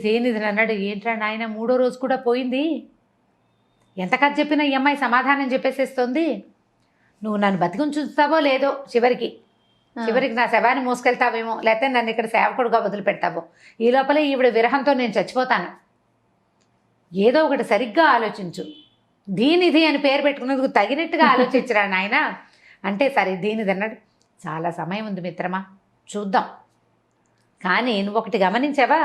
దేనిది అన్నాడు, ఏంట్రా నాయన 3వ రోజు కూడా పోయింది, ఎంత కథ చెప్పినా ఈ అమ్మాయి సమాధానం చెప్పేసేస్తుంది, నువ్వు నన్ను బతికుంచుతావో లేదో, చివరికి నా శవాన్ని మోసుకెళ్తావేమో, లేకపోతే నన్ను ఇక్కడ సేవకుడుగా వదిలిపెడతావో, ఈ లోపలే ఈవిడ విరహంతో నేను చచ్చిపోతాను, ఏదో ఒకటి సరిగ్గా ఆలోచించు, దీనిది అని పేరు పెట్టుకున్నందుకు తగినట్టుగా ఆలోచించరా నాయన అంటే, సరే దీనిది అన్నాడు. చాలా సమయం ఉంది మిత్రమా, చూద్దాం. కానీ నువ్వు ఒకటి గమనించావా,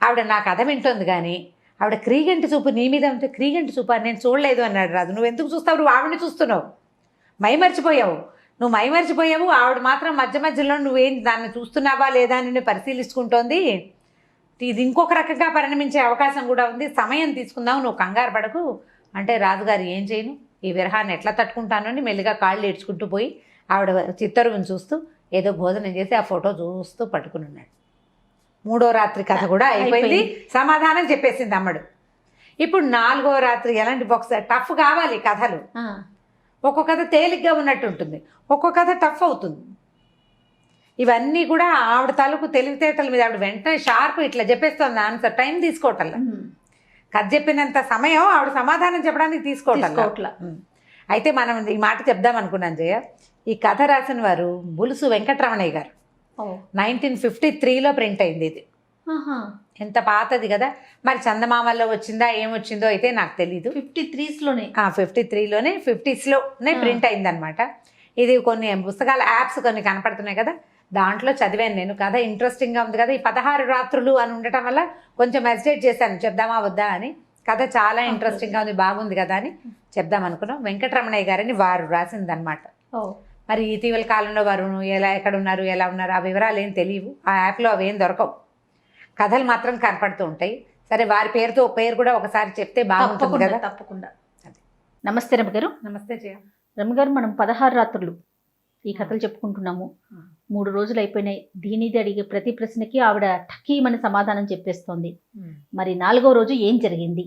ఆవిడ నా కథ వింటోంది కానీ ఆవిడ క్రీగంటి చూపు నీ మీద ఉంటే, క్రీగంటి చూపు నేను చూడలేదు అన్నాడు రాజు. నువ్వు ఎందుకు చూస్తావు, నువ్వు ఆవిడని చూస్తున్నావు, మైమర్చిపోయావు, ఆవిడ మాత్రం మధ్యలో నువ్వేం దాన్ని చూస్తున్నావా లేదా అని పరిశీలించుకుంటోంది. ఇది ఇంకొక రకంగా పరిణమించే అవకాశం కూడా ఉంది, సమయం తీసుకుందావు, నువ్వు కంగారు పడకు అంటే, రాజుగారు ఏం చేయను, ఈ విరహాన్ని ఎట్లా తట్టుకుంటాను అని మెల్లిగా కాళ్ళు ఏడ్చుకుంటూ పోయి ఆవిడ చిత్తరువుని చూస్తూ ఏదో భోజనం చేసి ఆ ఫోటో చూస్తూ పట్టుకుని ఉన్నాడు. 3వ రాత్రి కథ కూడా అయిపోయింది, సమాధానం చెప్పేసింది అమ్మడు. ఇప్పుడు 4వ రాత్రి ఎలాంటి బాక్స్ టఫ్ కావాలి కథలు. ఒక్కొక్క కథ తేలిగ్గా ఉన్నట్టు ఉంటుంది, ఒక్కొక్క కథ టఫ్ అవుతుంది. ఇవన్నీ కూడా ఆవిడ తాలూకు తెలివితేటల మీద ఆవిడ వెంటనే షార్ప్ ఇట్లా చెప్పేస్తుంది ఆన్సర్, టైం తీసుకోవటంలా. కథ చెప్పినంత సమయం ఆవిడ సమాధానం చెప్పడానికి తీసుకోవట్లా. అయితే మనం ఈ మాట చెప్దాం అనుకున్నాను జయ, ఈ కథ రాసిన వారు బులుసు వెంకటరమణయ్య గారు. 1953లో ప్రింట్ అయింది ఇది. ఎంత పాతది కదా, మరి చందమామల్లో వచ్చిందా ఏమొచ్చిందో అయితే నాకు తెలీదు. 53లోనే 50స్లోనే ప్రింట్ అయిందనమాట. ఇది కొన్ని పుస్తకాల యాప్స్ కొన్ని కనపడుతున్నాయి కదా, దాంట్లో చదివాను నేను. కథ ఇంట్రెస్టింగ్గా ఉంది కదా. ఈ 16 రాత్రులు అని ఉండటం వల్ల కొంచెం మెడిటేట్ చేశాను చెప్దామా వద్దా అని. కథ చాలా ఇంట్రెస్టింగ్గా ఉంది, బాగుంది కదా అని చెప్దాం అనుకున్నాం. వెంకటరమణయ్య గారని వారు రాసిందనమాట. ఓ మరి ఇటీవల కాలంలో వారు ఎక్కడ ఉన్నారు, ఎలా ఉన్నారు ఆ వివరాలు ఏం తెలియవు. ఆ యాప్లో అవి ఏం దొరకవు, కథలు మాత్రం కనపడుతూ ఉంటాయి. సరే, వారి పేరుతో పేరు కూడా ఒకసారి చెప్తే బాగుంటుంది కదా. తప్పకుండా. నమస్తే రమ్మగారు. నమస్తే జయ. రమ్మగారు, మనం 16 రాత్రులు ఈ కథలు చెప్పుకుంటున్నాము. 3 రోజులు అయిపోయినాయి. దీనిది అడిగే ప్రతి ప్రశ్నకి ఆవిడ ఠకీమని సమాధానం చెప్పేస్తోంది. మరి 4వ రోజు ఏం జరిగింది?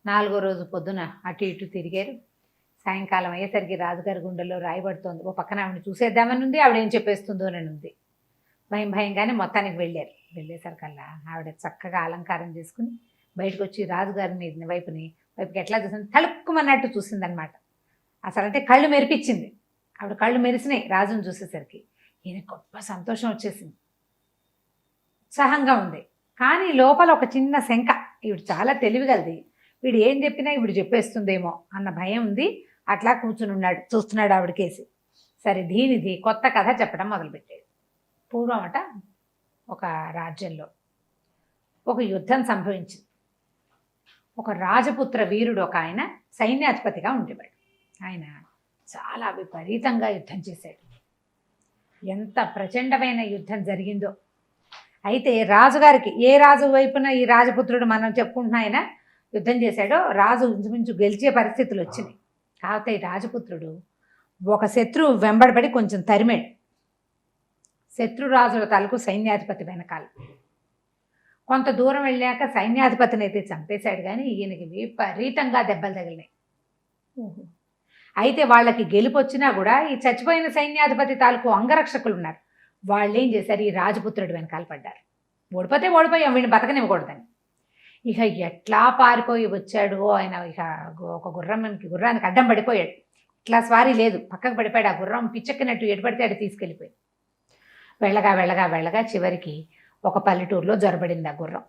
4వ రోజు పొద్దున అటు ఇటు తిరిగారు. సాయంకాలం అయ్యేసరికి రాజుగారి గుండెల్లో రాయబడుతోంది. ఓ పక్కన ఆవిడ చూసేద్దామని ఉంది, ఆవిడ ఏం చెప్పేస్తుందో అని ఉంది. భయంగానే మొత్తానికి వెళ్ళారు. వెళ్ళేసరికల్లా ఆవిడ చక్కగా అలంకారం చేసుకుని బయటకు వచ్చి రాజుగారి మీద వైపుకి ఎట్లా చూసింది, తలుక్కుమన్నట్టు చూసిందనమాట. అసలు అంటే కళ్ళు మెరిపించింది. ఆవిడ కళ్ళు మెరిసినాయి రాజును చూసేసరికి. ఈయన గొప్ప సంతోషం వచ్చేసింది, ఉత్సాహంగా ఉంది. కానీ లోపల ఒక చిన్న శంక, ఈవిడ చాలా తెలివిగలది, వీడు ఏం చెప్పినా ఈవిడ చెప్పేస్తుందేమో అన్న భయం ఉంది. అట్లా కూర్చుని ఉన్నాడు, చూస్తున్నాడు ఆవిడకేసి. సరే, దీనిది కొత్త కథ చెప్పడం మొదలుపెట్టాడు. పూర్వమట ఒక రాజ్యంలో ఒక యుద్ధం సంభవించింది. ఒక రాజపుత్ర వీరుడు ఒక ఆయన సైన్యాధిపతిగా ఉండేవాడు. ఆయన చాలా విపరీతంగా యుద్ధం చేశాడు. ఎంత ప్రచండమైన యుద్ధం జరిగిందో. అయితే రాజుగారికి, ఏ రాజు వైపున ఈ రాజపుత్రుడు మనం చెప్పుకుంటున్న ఆయన యుద్ధం చేశాడో, రాజు ఇంచుమించు గెలిచే పరిస్థితులు వచ్చినాయి. కాకపోతే ఈ రాజపుత్రుడు ఒక శత్రువు వెంబడబడి కొంచెం తరిమాడు. శత్రురాజుల తాలూకు సైన్యాధిపతి వెనకాల కొంత దూరం వెళ్ళాక సైన్యాధిపతిని అయితే చంపేశాడు. కానీ ఈయనకి విపరీతంగా దెబ్బలు తగిలినాయి. అయితే వాళ్ళకి గెలుపు వచ్చినా కూడా ఈ చచ్చిపోయిన సైన్యాధిపతి తాలూకు అంగరక్షకులు ఉన్నారు. వాళ్ళు ఏం చేశారు, ఈ రాజపుత్రుడు వెనకాల పడ్డారు. ఓడిపోయాం, వీడిని బతకనివ్వకూడదని. ఇక ఎట్లా పారిపోయి వచ్చాడు ఆయన. ఇక ఒక గుర్రానికి అడ్డం పడిపోయాడు. ఇట్లా స్వారీ లేదు, పక్కకు పడిపోయాడు. ఆ గుర్రం పిచ్చెక్కినట్టు ఎటు పడితే అటు తీసుకెళ్ళిపోయి వెళ్ళగా చివరికి ఒక పల్లెటూరులో జొరబడింది ఆ గుర్రం.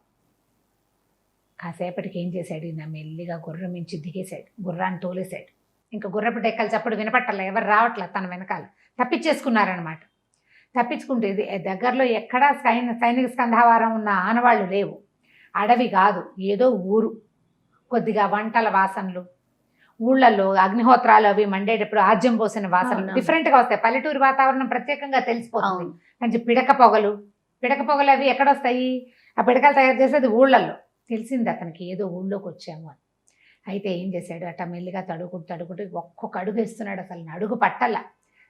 కాసేపటికి ఏం చేశాడు, ఈయన మెల్లిగా గుర్రం మించి దిగేశాడు, గుర్రాన్ని తోలేశాడు. ఇంకా గుర్రపు డెక్కలు చప్పుడు వినపట్టాల, ఎవరు రావట్లే తన వెనకాల. తప్పించేసుకున్నారనమాట. తప్పించుకుంటే దగ్గరలో ఎక్కడా సైనిక స్కంధావారం ఉన్న ఆనవాళ్ళు లేవు. అడవి కాదు, ఏదో ఊరు. కొద్దిగా వంటల వాసనలు, ఊళ్ళల్లో అగ్నిహోత్రాలు అవి మండేటప్పుడు ఆజ్యం పోసిన వాసనలు డిఫరెంట్గా వస్తాయి. పల్లెటూరు వాతావరణం ప్రత్యేకంగా తెలిసిపోతుంది. అంటే పిడక పొగలు అవి ఎక్కడొస్తాయి, ఆ పిడకలు తయారు చేసేది ఊళ్ళల్లో. తెలిసింది అతనికి, ఏదో ఊళ్ళోకి వచ్చాము అని. అయితే ఏం చేశాడు, అట్ట మెల్లిగా తడుకుంటూ ఒక్కొక్క అడుగు వేస్తున్నాడు. అసలు అడుగు పట్టల్లా.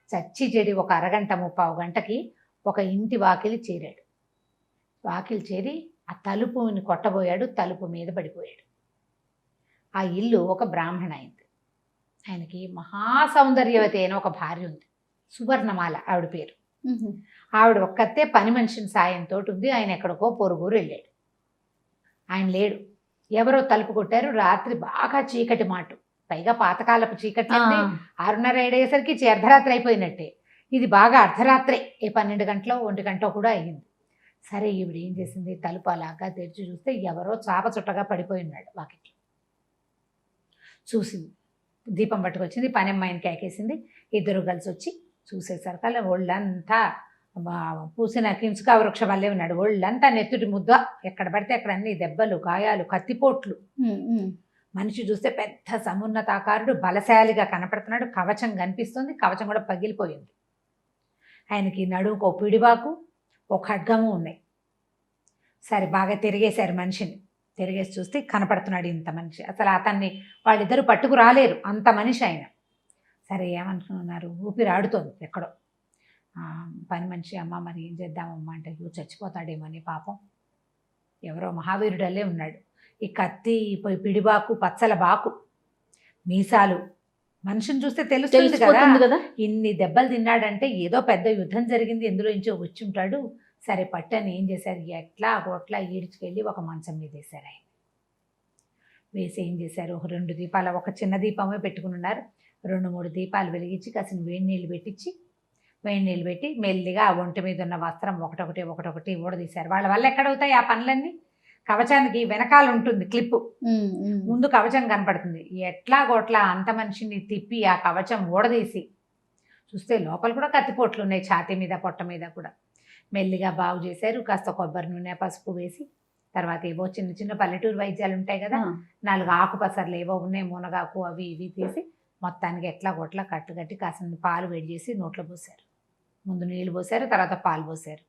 చచ్చి చెడి ఒక అరగంట 30 గంటకి ఒక ఇంటి వాకిలి చేరాడు. వాకిలి చేరి ఆ తలుపుని కొట్టబోయాడు. తలుపు మీద పడిపోయాడు. ఆ ఇల్లు ఒక బ్రాహ్మణ అయింది. ఆయనకి మహాసౌందర్యవతి అయిన ఒక భార్య ఉంది, సువర్ణమాల ఆవిడ పేరు. ఆవిడ ఒక్కతే పని మనిషిని సాయంతో ఉంది. ఆయన ఎక్కడికో పొరుగురు వెళ్ళాడు. ఆయన లేడు. ఎవరో తలుపు కొట్టారు. రాత్రి బాగా చీకటి మాట, పైగా పాతకాలపు చీకటి. 6:30 అయ్యేసరికి అర్ధరాత్రి అయిపోయినట్టే. ఇది బాగా అర్ధరాత్రే, 12 గంటలో 1 గంట కూడా అయ్యింది. సరే, ఈవిడ ఏం చేసింది, తలుపు అలాగా తెరిచి చూస్తే ఎవరో చాప చుట్టగా పడిపోయి ఉన్నాడు వాకిట్లో. చూసింది, దీపం పట్టుకొచ్చింది, పని అమ్మాయిని కేకేసింది. ఇద్దరు కలిసి వచ్చి చూసేసరికల్లా ఒళ్ళంతా పూసిన కించుకా వృక్షం వల్లే ఉన్నాడు. ఒళ్ళంతా నెత్తుటి ముద్ద, ఎక్కడ పడితే అక్కడ అన్ని దెబ్బలు, గాయాలు, కత్తిపోట్లు. మనిషి చూస్తే పెద్ద సమున్నతాకారుడు, బలశాలిగా కనపడుతున్నాడు. కవచం కనిపిస్తుంది, కవచం కూడా పగిలిపోయింది. ఆయనకి నడుముకు ఒక పిడిబాకు, ఒక ఖడ్గము ఉన్నాయి. సరే, బాగా తిరిగేశారు మనిషిని. తిరిగేసి చూస్తే కనపడుతున్నాడు ఇంత మనిషి. అసలు అతన్ని వాళ్ళిద్దరూ పట్టుకు రాలేరు, అంత మనిషి ఆయన. సరే, ఏమనుకున్నారు, ఊపిరి ఆడుతోంది ఎక్కడో. పని మనిషి, అమ్మ మరి ఏం చేద్దామమ్మా అంటే, చచ్చిపోతాడేమో అని పాపం. ఎవరో మహావీరుడల్లే ఉన్నాడు. ఈ కత్తి, పిడిబాకు, పచ్చల బాకు, మీసాలు, మనిషిని చూస్తే తెలుస్తుంది కదా. ఇన్ని దెబ్బలు తిన్నాడంటే ఏదో పెద్ద యుద్ధం జరిగింది, ఎందులో ఇంచో వచ్చి ఉంటాడు. సరే, పట్టని ఏం చేశారు, ఎట్లా గొట్లా ఈడ్చుకెళ్ళి ఒక మంచం మీద వేశారు. ఆయన వేసి ఏం చేశారు, ఒక 2 దీపాలు, ఒక చిన్న దీపమే పెట్టుకుని ఉన్నారు. 2-3 దీపాలు వెలిగించి కాసిన వేడి నీళ్ళు పెట్టి మెల్లిగా ఆ ఒంటి మీద ఉన్న వస్త్రం ఒకటొకటి ఊడదీశారు. వాళ్ళ వల్ల ఎక్కడవుతాయి ఆ పనులన్నీ. కవచానికి వెనకాల ఉంటుంది క్లిప్పు, ముందు కవచం కనపడుతుంది. ఎట్లా గొట్లా అంత మనిషిని తిప్పి ఆ కవచం ఊడదీసి చూస్తే లోపల కూడా కత్తిపోట్లు ఉన్నాయి, ఛాతీ మీద, పొట్ట మీద కూడా. మెల్లిగా బాగు చేశారు. కాస్త కొబ్బరి నూనె, పసుపు వేసి తర్వాత ఏవో చిన్న చిన్న పల్లెటూరు వైద్యాలు ఉంటాయి కదా, 4 ఆకుపసర్లు ఏవో ఉన్నాయి, మునగాకు అవి ఇవి తీసి మొత్తానికి ఎట్లా కొట్లా కట్టుకట్టి కాసిన పాలు వేడి చేసి నోట్లో పోసారు. ముందు నీళ్ళు పోసారు, తర్వాత పాలు పోసారు.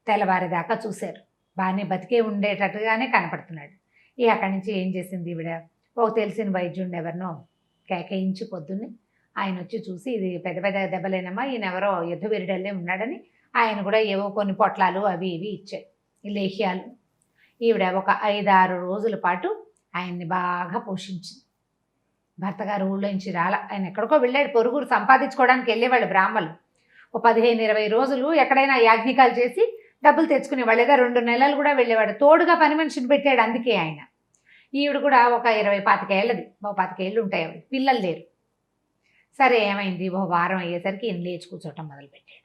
తెల్లవారేదాకా చూశారు, బాగానే బతికే ఉండేటట్టుగానే కనపడుతున్నాడు. ఇక అక్కడి నుంచి ఏం చేసింది ఈవిడ, ఒక తెలిసిన వైద్యుడిని ఎవరినో కేకేయించి పొద్దున్నే ఆయన వచ్చి చూసి, ఇది పెద్ద పెద్ద దెబ్బలేనమ్మా, ఈయన ఎవరో యుద్ధ వీరుడల్లే ఉన్నాడని ఆయన కూడా ఏవో కొన్ని పొట్లాలు అవి ఇవి ఇచ్చాడు, ఈ లేహ్యాలు. ఈవిడ ఒక 5-6 రోజుల పాటు ఆయన్ని బాగా పోషించింది. భర్త గారు ఊళ్ళో నుంచి ఆయన ఎక్కడికో వెళ్ళాడు, పొరుగురు సంపాదించుకోవడానికి వెళ్ళేవాళ్ళు బ్రాహ్మలు. ఓ 15-20 రోజులు ఎక్కడైనా యాజ్ఞికాలు చేసి డబ్బులు తెచ్చుకునేవాళ్ళు, లేదా 2 నెలలు కూడా వెళ్ళేవాడు. తోడుగా పని మనిషిని పెట్టాడు అందుకే ఆయన. ఈవిడ కూడా ఒక 20-25 ఏళ్ళది, 25 ఏళ్ళు ఉంటాయి ఆవిడ, పిల్లలు లేరు. సరే ఏమైంది, ఓ వారం అయ్యేసరికి ఈయన లేచి కూర్చోవటం మొదలుపెట్టాడు.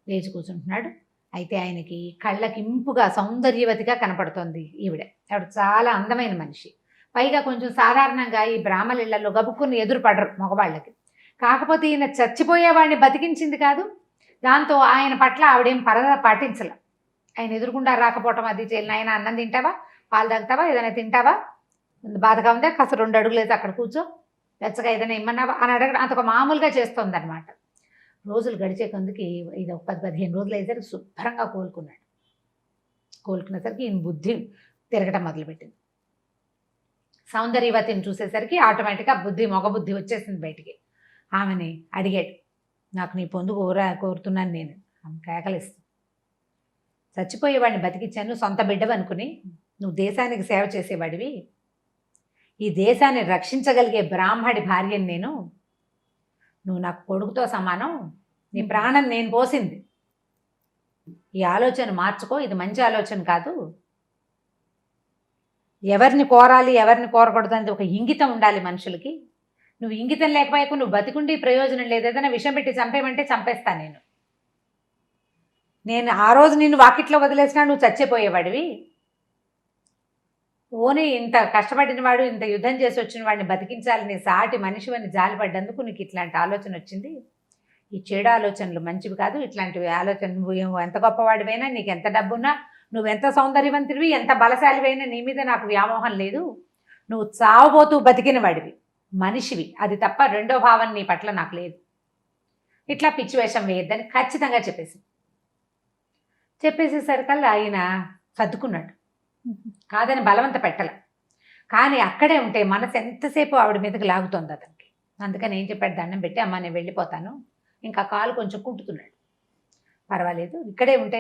లేచి కూర్చుంటున్నాడు. అయితే ఆయనకి కళ్ళకి ఇంపుగా సౌందర్యవతిగా కనపడుతోంది ఈవిడ. ఆవిడ చాలా అందమైన మనిషి. పైగా కొంచెం సాధారణంగా ఈ బ్రాహ్మణ ఇళ్లలో గబుక్కుని ఎదురు పడరు మగవాళ్ళకి. కాకపోతే ఈయన చచ్చిపోయేవాడిని బతికించింది కాదు, దాంతో ఆయన పట్ల ఆవిడేం పరద పాటించలే. ఆయన ఎదురుకుండా రాకపోవటం అది చేయలేదు. ఆయన అన్నం తింటావా, పాలు తాగుతావా, ఏదైనా తింటావా, బాధగా ఉందా, కాస్త 2 అడుగులు అయితే అక్కడ కూర్చో, వెచ్చగా ఏదైనా ఇమ్మన్నావా అని అడగడం అంత మామూలుగా చేస్తుంది అనమాట. రోజులు గడిచే కొందుకి ఇది ఒక 10-15 రోజులు అయ్యేసరికి శుభ్రంగా కోలుకున్నాడు. కోలుకునేసరికి ఈయన బుద్ధి తిరగటం మొదలుపెట్టింది. సౌందర్యవతిని చూసేసరికి ఆటోమేటిక్గా మగ బుద్ధి వచ్చేసింది బయటికి. ఆమెని అడిగాడు, నాకు నీ పొందు కోరుతున్నాను నేను. ఆమె కేకలిస్తుంది, చచ్చిపోయేవాడిని బతికించాను, సొంత బిడ్డవు అనుకుని నువ్వు దేశానికి సేవ చేసేవాడివి, ఈ దేశాన్ని రక్షించగలిగే బ్రాహ్మడి భార్యని నేను, నువ్వు నాకు కొడుకుతో సమానం, నీ ప్రాణం నేను పోసింది, ఈ ఆలోచన మార్చుకో, ఇది మంచి ఆలోచన కాదు, ఎవరిని కోరాలి ఎవరిని కోరకూడదు అనేది ఒక ఇంగితం ఉండాలి మనుషులకి. నువ్వు ఇంగితం లేకపోయాకు నువ్వు బతికుండి ప్రయోజనం లేదు, ఏదైనా విషం పెట్టి చంపేయమంటే చంపేస్తా నేను ఆ రోజు నిన్ను వాకిట్లో వదిలేసినా నువ్వు చచ్చిపోయేవాడివి, ఓని ఇంత కష్టపడిన వాడు, ఇంత యుద్ధం చేసి వచ్చిన వాడిని బతికించాలని సాటి మనిషివని జాలిపడ్డందుకు నీకు ఇట్లాంటి ఆలోచన వచ్చింది. ఈ చెడు ఆలోచనలు మంచివి కాదు, ఇట్లాంటివి ఆలోచన, నువ్వు ఎంత గొప్పవాడివైనా, నీకు ఎంత డబ్బున్నా, నువ్వెంత సౌందర్యవంతుడివి, ఎంత బలశాలివైనా నీ మీద నాకు వ్యామోహం లేదు, నువ్వు చావబోతూ బతికిన వాడివి, మనిషివి, అది తప్ప రెండో భావం నీ పట్ల నాకు లేదు, ఇట్లా పిచ్చి వేషం వేయద్దని ఖచ్చితంగా చెప్పేసేసరికల్లా ఆయన సర్దుకున్నాడు. కాదని బలవంత పెట్టలే, కానీ అక్కడే ఉంటే మనసు ఎంతసేపు ఆవిడ మీదకి లాగుతోంది అతనికి. అందుకని ఏం చెప్పాడు, దండం పెట్టి, అమ్మ నేను వెళ్ళిపోతాను, ఇంకా కాలు కొంచెం కుంటుతున్నాడు, పర్వాలేదు ఇక్కడే ఉంటే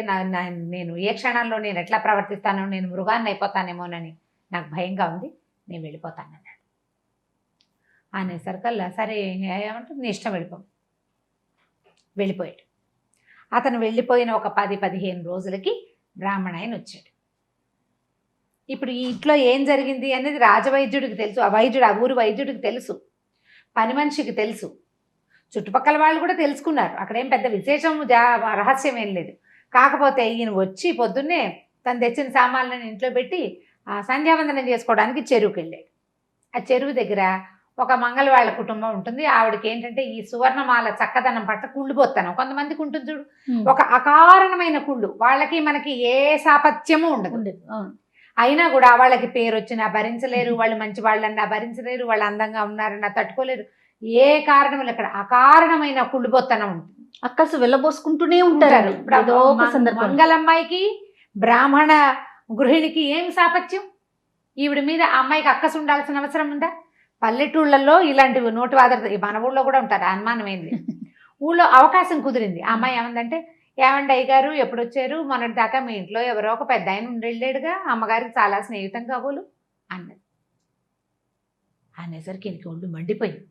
నేను ఏ క్షణాల్లో నేను ఎట్లా ప్రవర్తిస్తానో, నేను మృగాన్ని అయిపోతానేమోనని నాకు భయంగా ఉంది, నేను వెళ్ళిపోతానన్నాడు. అనేసరికల్లా సరే ఏమంటే నీ ఇష్టం, వెళ్ళిపోయాడు. అతను వెళ్ళిపోయిన ఒక 10-15 రోజులకి బ్రాహ్మణ ఆయన వచ్చాడు. ఇప్పుడు ఈ ఇంట్లో ఏం జరిగింది అనేది రాజవైద్యుడికి తెలుసు, ఆ ఊరు వైద్యుడికి తెలుసు, పని మనిషికి తెలుసు, చుట్టుపక్కల వాళ్ళు కూడా తెలుసుకున్నారు. అక్కడేం పెద్ద విశేషం రహస్యం ఏం లేదు. కాకపోతే ఈయన వచ్చి పొద్దున్నే తను తెచ్చిన సామాన్లను ఇంట్లో పెట్టి సంధ్యావందనం చేసుకోవడానికి చెరువుకి వెళ్ళాడు. ఆ చెరువు దగ్గర ఒక మంగళవాళ్ళ కుటుంబం ఉంటుంది. ఆవిడకి ఏంటంటే ఈ సువర్ణమాల చక్కదనం పట్ల కుళ్ళిపోతాను, కొంతమందికి ఉంటుంది చూడు, ఒక అకారణమైన కుళ్ళు, వాళ్ళకి మనకి ఏ సాపత్యము ఉండదు. అయినా కూడా వాళ్ళకి పేరు వచ్చినా భరించలేరు, వాళ్ళు మంచి వాళ్ళన్నా భరించలేరు, వాళ్ళు అందంగా ఉన్నారన్నా తట్టుకోలేరు, ఏ కారణం ఇక్కడ అకారణమైన కుళ్ళిపోతనం ఉంటుంది. అక్కసు వెళ్ళబోసుకుంటూనే ఉంటారు. మంగళమ్మాయికి బ్రాహ్మణ గృహిణికి ఏం సాపత్యం? ఈవిడ మీద ఆ అమ్మాయికి అక్కసు ఉండాల్సిన అవసరం ఉందా? పల్లెటూళ్ళల్లో ఇలాంటివి నోటి వాదర, మన ఊళ్ళో కూడా ఉంటారు, అనుమానం ఏంది. ఊళ్ళో అవకాశం కుదిరింది. ఆ అమ్మాయి ఏమందంటే, ఏమండి అయ్యగారు ఎప్పుడు వచ్చారు, మొన్నటి దాకా మీ ఇంట్లో ఎవరో ఒక పెద్ద ఆయన ఉండేళ్ళాడుగా, అమ్మగారికి చాలా స్నేహితం కాబోలు అన్నది. అనేసరికి ఇంటికి ఒళ్ళు మండిపోయింది.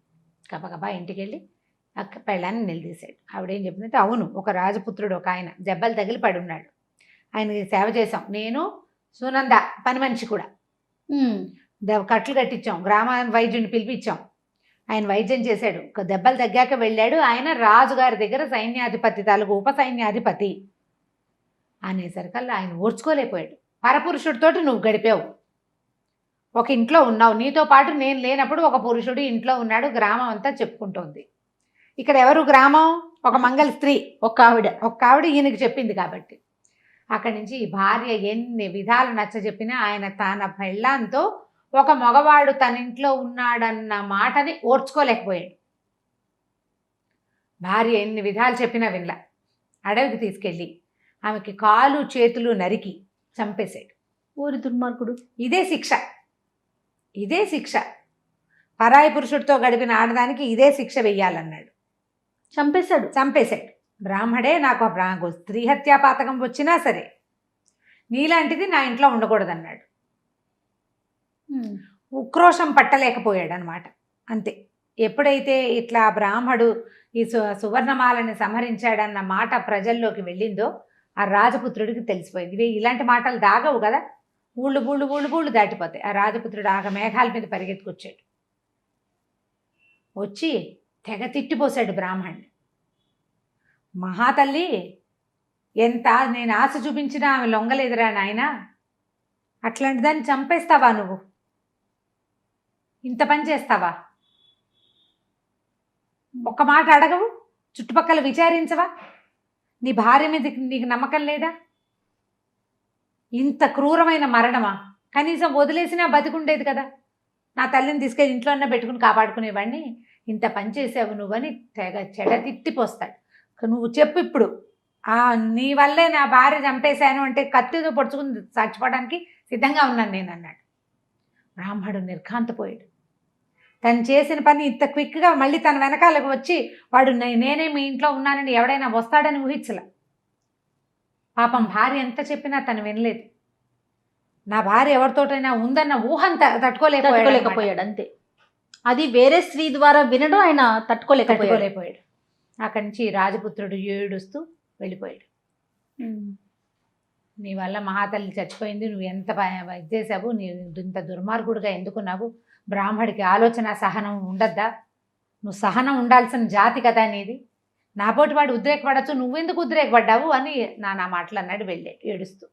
గబగబా ఇంటికి వెళ్ళి పెళ్ళాన్ని నిలదీశాడు. ఆవిడేం చెప్పిందంటే, అవును ఒక రాజపుత్రుడు ఒక ఆయన దెబ్బలు తగిలి పడి ఉన్నాడు, ఆయనకి సేవ చేసాం, నేను సునంద పని మనిషి కూడా కట్లు కట్టించాం, గ్రామ వైద్యుని పిలిపించాం, ఆయన వైద్యం చేశాడు, దెబ్బలు తగ్గాక వెళ్ళాడు, ఆయన రాజుగారి దగ్గర సైన్యాధిపతి తాలూకు ఉప సైన్యాధిపతి అనేసరికల్లా ఆయన ఓర్చుకోలేకపోయాడు. పరపురుషుడితోటి నువ్వు గడిపావు, ఒక ఇంట్లో ఉన్నావు, నీతో పాటు నేను లేనప్పుడు ఒక పురుషుడు ఇంట్లో ఉన్నాడు, గ్రామం అంతా చెప్పుకుంటోంది. ఇక్కడ ఎవరు గ్రామం? ఒక మంగళ స్త్రీ, ఒక ఆవిడ ఈయనకి చెప్పింది కాబట్టి అక్కడి నుంచి ఈ భార్య ఎన్ని విధాలు నచ్చజెప్పినా ఆయన తన పెళ్ళాంతో ఒక మగవాడు తన ఇంట్లో ఉన్నాడన్న మాటని ఓర్చుకోలేకపోయాడు. భార్య ఎన్ని విధాలు చెప్పినా వినలా. అడవికి తీసుకెళ్ళి ఆమెకి కాలు చేతులు నరికి చంపేశాడు. ఊరి దుర్మార్గుడు. ఇదే శిక్ష, ఇదే శిక్ష. పరాయి పురుషుడితో గడిపిన ఆడదానికి ఇదే శిక్ష వెయ్యాలన్నాడు. చంపేశాడు. బ్రాహ్మడే నాకు స్త్రీ హత్యా పాతకం వచ్చినా సరే నీలాంటిది నా ఇంట్లో ఉండకూడదన్నాడు. ఉక్రోషం పట్టలేకపోయాడు అనమాట. అంతే. ఎప్పుడైతే ఇట్లా బ్రాహ్మడు ఈ సువర్ణమాలని సంహరించాడన్న మాట ప్రజల్లోకి వెళ్ళిందో ఆ రాజపుత్రుడికి తెలిసిపోయింది. ఇవి ఇలాంటి మాటలు దాగవు కదా, ఊళ్ళు బూళ్ళు ఊళ్ళు బూళ్ళు దాటిపోతాయి. ఆ రాజపుత్రుడు ఆగ మేఘాల మీద పరిగెత్తుకొచ్చాడు. వచ్చి తెగ తిట్టిపోశాడు బ్రాహ్మణ్ణి. మహాతల్లి, ఎంత నేను ఆశ చూపించినా ఆమె లొంగలేదురా నాయన, అట్లాంటి దాన్ని చంపేస్తావా నువ్వు? ఇంత పని చేస్తావా? ఒక్క మాట అడగవు? చుట్టుపక్కల విచారించవా? నీ భార్య మీద నీకు నమ్మకం లేదా? ఇంత క్రూరమైన మరణమా? కనీసం వదిలేసినా బతికుండేది కదా. నా తల్లిని తీసుకెళ్ళి ఇంట్లోనే పెట్టుకుని కాపాడుకునేవాడిని. ఇంత పని చేసావు నువ్వని తెగ చెడ తిట్టిపోస్తాడు. నువ్వు చెప్పు ఇప్పుడు, నీ వల్లే నా భార్య చంపేశాను అంటే కత్తితో పొడుచుకుని చచ్చిపోవడానికి సిద్ధంగా ఉన్నాను నేను అన్నాడు. బ్రాహ్మడు నిర్ఘాంతపోయాడు. తను చేసిన పని ఇంత క్విక్గా మళ్ళీ తన వెనకాలకు వచ్చి వాడు నేనే మీ ఇంట్లో ఉన్నానని ఎవడైనా వస్తాడని ఊహించలే. పాపం భార్య ఎంత చెప్పినా తను వినలేదు. నా భార్య ఎవరితోటైనా ఉందన్న ఊహంత తట్టుకోలేకపోయాడు. అంతే. అది వేరే స్త్రీ ద్వారా వినడం ఆయన తట్టుకోలేకపోయాడు. అక్కడి నుంచి రాజపుత్రుడు ఏడుస్తూ వెళ్ళిపోయాడు. నీ వల్ల మహాతల్లి చచ్చిపోయింది, నువ్వు ఎంత చేసావు, నీ ఇంత దుర్మార్గుడుగా ఎందుకున్నావు? బ్రాహ్మడికి ఆలోచన సహనం ఉండద్దా? నువ్వు సహనం ఉండాల్సిన జాతి కదా అనేది. నాపోటి వాడు ఉద్రేకపడచ్చు, నువ్వెందుకు ఉద్రేకపడ్డావు అని నానా మాటలు అన్నాడు. ఏడుస్తూ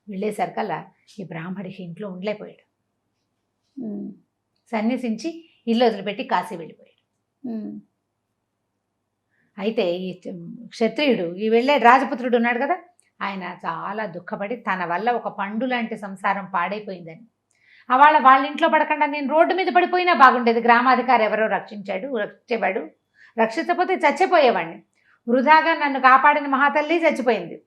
వెళ్ళేసరికల్లా ఈ బ్రాహ్మడికి ఇంట్లో ఉండలేకపోయాడు. సన్యసించి ఇల్లు వదిలిపెట్టి కాశీ వెళ్ళిపోయాడు. అయితే ఈ క్షత్రియుడు, ఈ వెళ్ళే రాజపుత్రుడు ఉన్నాడు కదా, ఆయన చాలా దుఃఖపడి తన వల్ల ఒక పండు లాంటి సంసారం పాడైపోయిందని, వాళ్ళ ఇంట్లో పడకుండా నేను రోడ్డు మీద పడిపోయినా బాగుండేది, గ్రామాధికారి ఎవరో రక్షించేవాడు, రక్షించకపోతే చచ్చిపోయేవాడిని, వృధాగా నన్ను కాపాడిన మహాతల్లి చచ్చిపోయింది,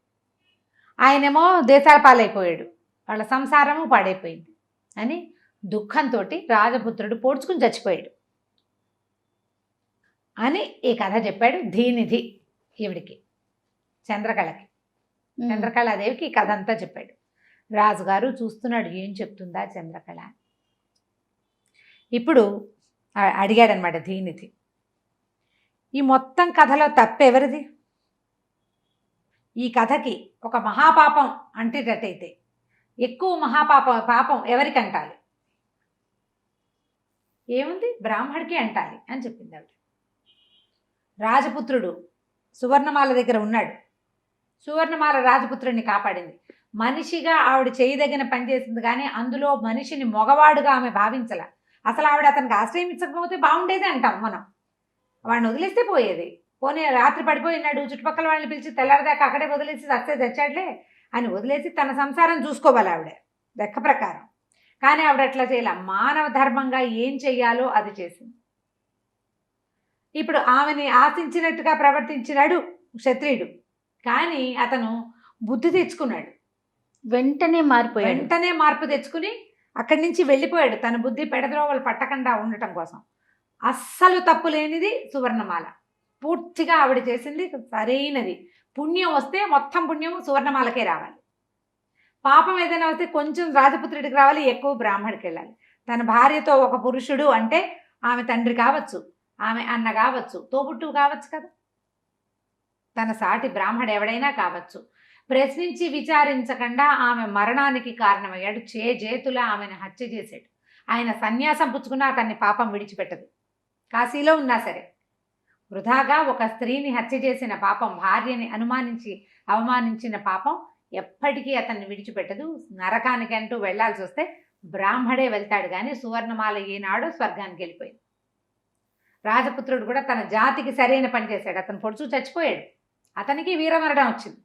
ఆయనేమో దేశాల పాలైపోయాడు, వాళ్ళ సంసారము పాడైపోయింది అని దుఃఖంతో రాజపుత్రుడు పోడ్చుకుని చచ్చిపోయాడు అని ఈ కథ చెప్పాడు ధీనిధి ఈవిడికి, చంద్రకళాదేవికి ఈ కథ అంతా చెప్పాడు. రాజుగారు చూస్తున్నాడు, ఏం చెప్తుందా చంద్రకళ. ఇప్పుడు అడిగాడనమాట ధీనిధి, ఈ మొత్తం కథలో తప్పెవరిది? ఈ కథకి ఒక మహాపాపం అంటేటట్టయితే ఎక్కువ పాపం ఎవరికి అంటాలి? ఏముంది, బ్రాహ్మడికి అంటాలి అని చెప్పింది ఆవిడ. రాజపుత్రుడు సువర్ణమాల దగ్గర ఉన్నాడు, సువర్ణమాల రాజపుత్రుడిని కాపాడింది. మనిషిగా ఆవిడ చేయదగిన పని చేసింది, కానీ అందులో మనిషిని మగవాడుగా ఆమె భావించాల. అసలు ఆవిడ అతనికి ఆశ్రయం ఇచ్చకపోతే బాగుండేది అంటాం మనం, వాడిని వదిలేస్తే పోయేది. పోనీ రాత్రి పడిపోయినాడు, చుట్టుపక్కల వాళ్ళని పిలిచి తెల్లారిదాకా అక్కడే వదిలేసి వస్తే తెచ్చాడులే అని వదిలేసి తన సంసారం చూసుకోవాలి ఆవిడ లెక్క ప్రకారం. కానీ ఆవిడ అట్లా చేయాల, మానవ ధర్మంగా ఏం చెయ్యాలో అది చేసింది. ఇప్పుడు ఆమెని ఆశించినట్టుగా ప్రవర్తించినాడు క్షత్రియుడు, కానీ అతను బుద్ధి తెచ్చుకున్నాడు, వెంటనే మార్పు తెచ్చుకుని అక్కడి నుంచి వెళ్ళిపోయాడు. తన బుద్ధి పెడద్రోవలు పట్టకుండా ఉండటం కోసం. అస్సలు తప్పు లేనిది సువర్ణమాల, పూర్తిగా ఆవిడ చేసింది సరైనది. పుణ్యం వస్తే మొత్తం పుణ్యం సువర్ణమాలకే రావాలి, పాపం ఏదైనా వస్తే కొంచెం రాజపుత్రుడికి రావాలి, ఎక్కువ బ్రాహ్మడికి వెళ్ళాలి. తన భార్యతో ఒక పురుషుడు అంటే ఆమె తండ్రి కావచ్చు, ఆమె అన్న కావచ్చు, తోబుట్టు కావచ్చు కదా, తన సాటి బ్రాహ్మడు ఎవడైనా కావచ్చు, ప్రశ్నించి విచారించకుండా ఆమె మరణానికి కారణమయ్యాడు. చేతులా ఆమెను హత్య చేశాడు. ఆయన సన్యాసం పుచ్చుకున్నా అతన్ని పాపం విడిచిపెట్టదు. కాశీలో ఉన్నా సరే వృధాగా ఒక స్త్రీని హత్య చేసిన పాపం, భార్యని అవమానించిన పాపం ఎప్పటికీ అతన్ని విడిచిపెట్టదు. నరకానికి అంటూ వెళ్లాల్సి వస్తే బ్రాహ్మడే వెళ్తాడు, కానీ సువర్ణమాల ఏనాడో స్వర్గానికి వెళ్ళిపోయింది. రాజపుత్రుడు కూడా తన జాతికి సరైన పని చేశాడు. అతను పొడుచు చచ్చిపోయాడు, అతనికి వీరమరణం వచ్చింది.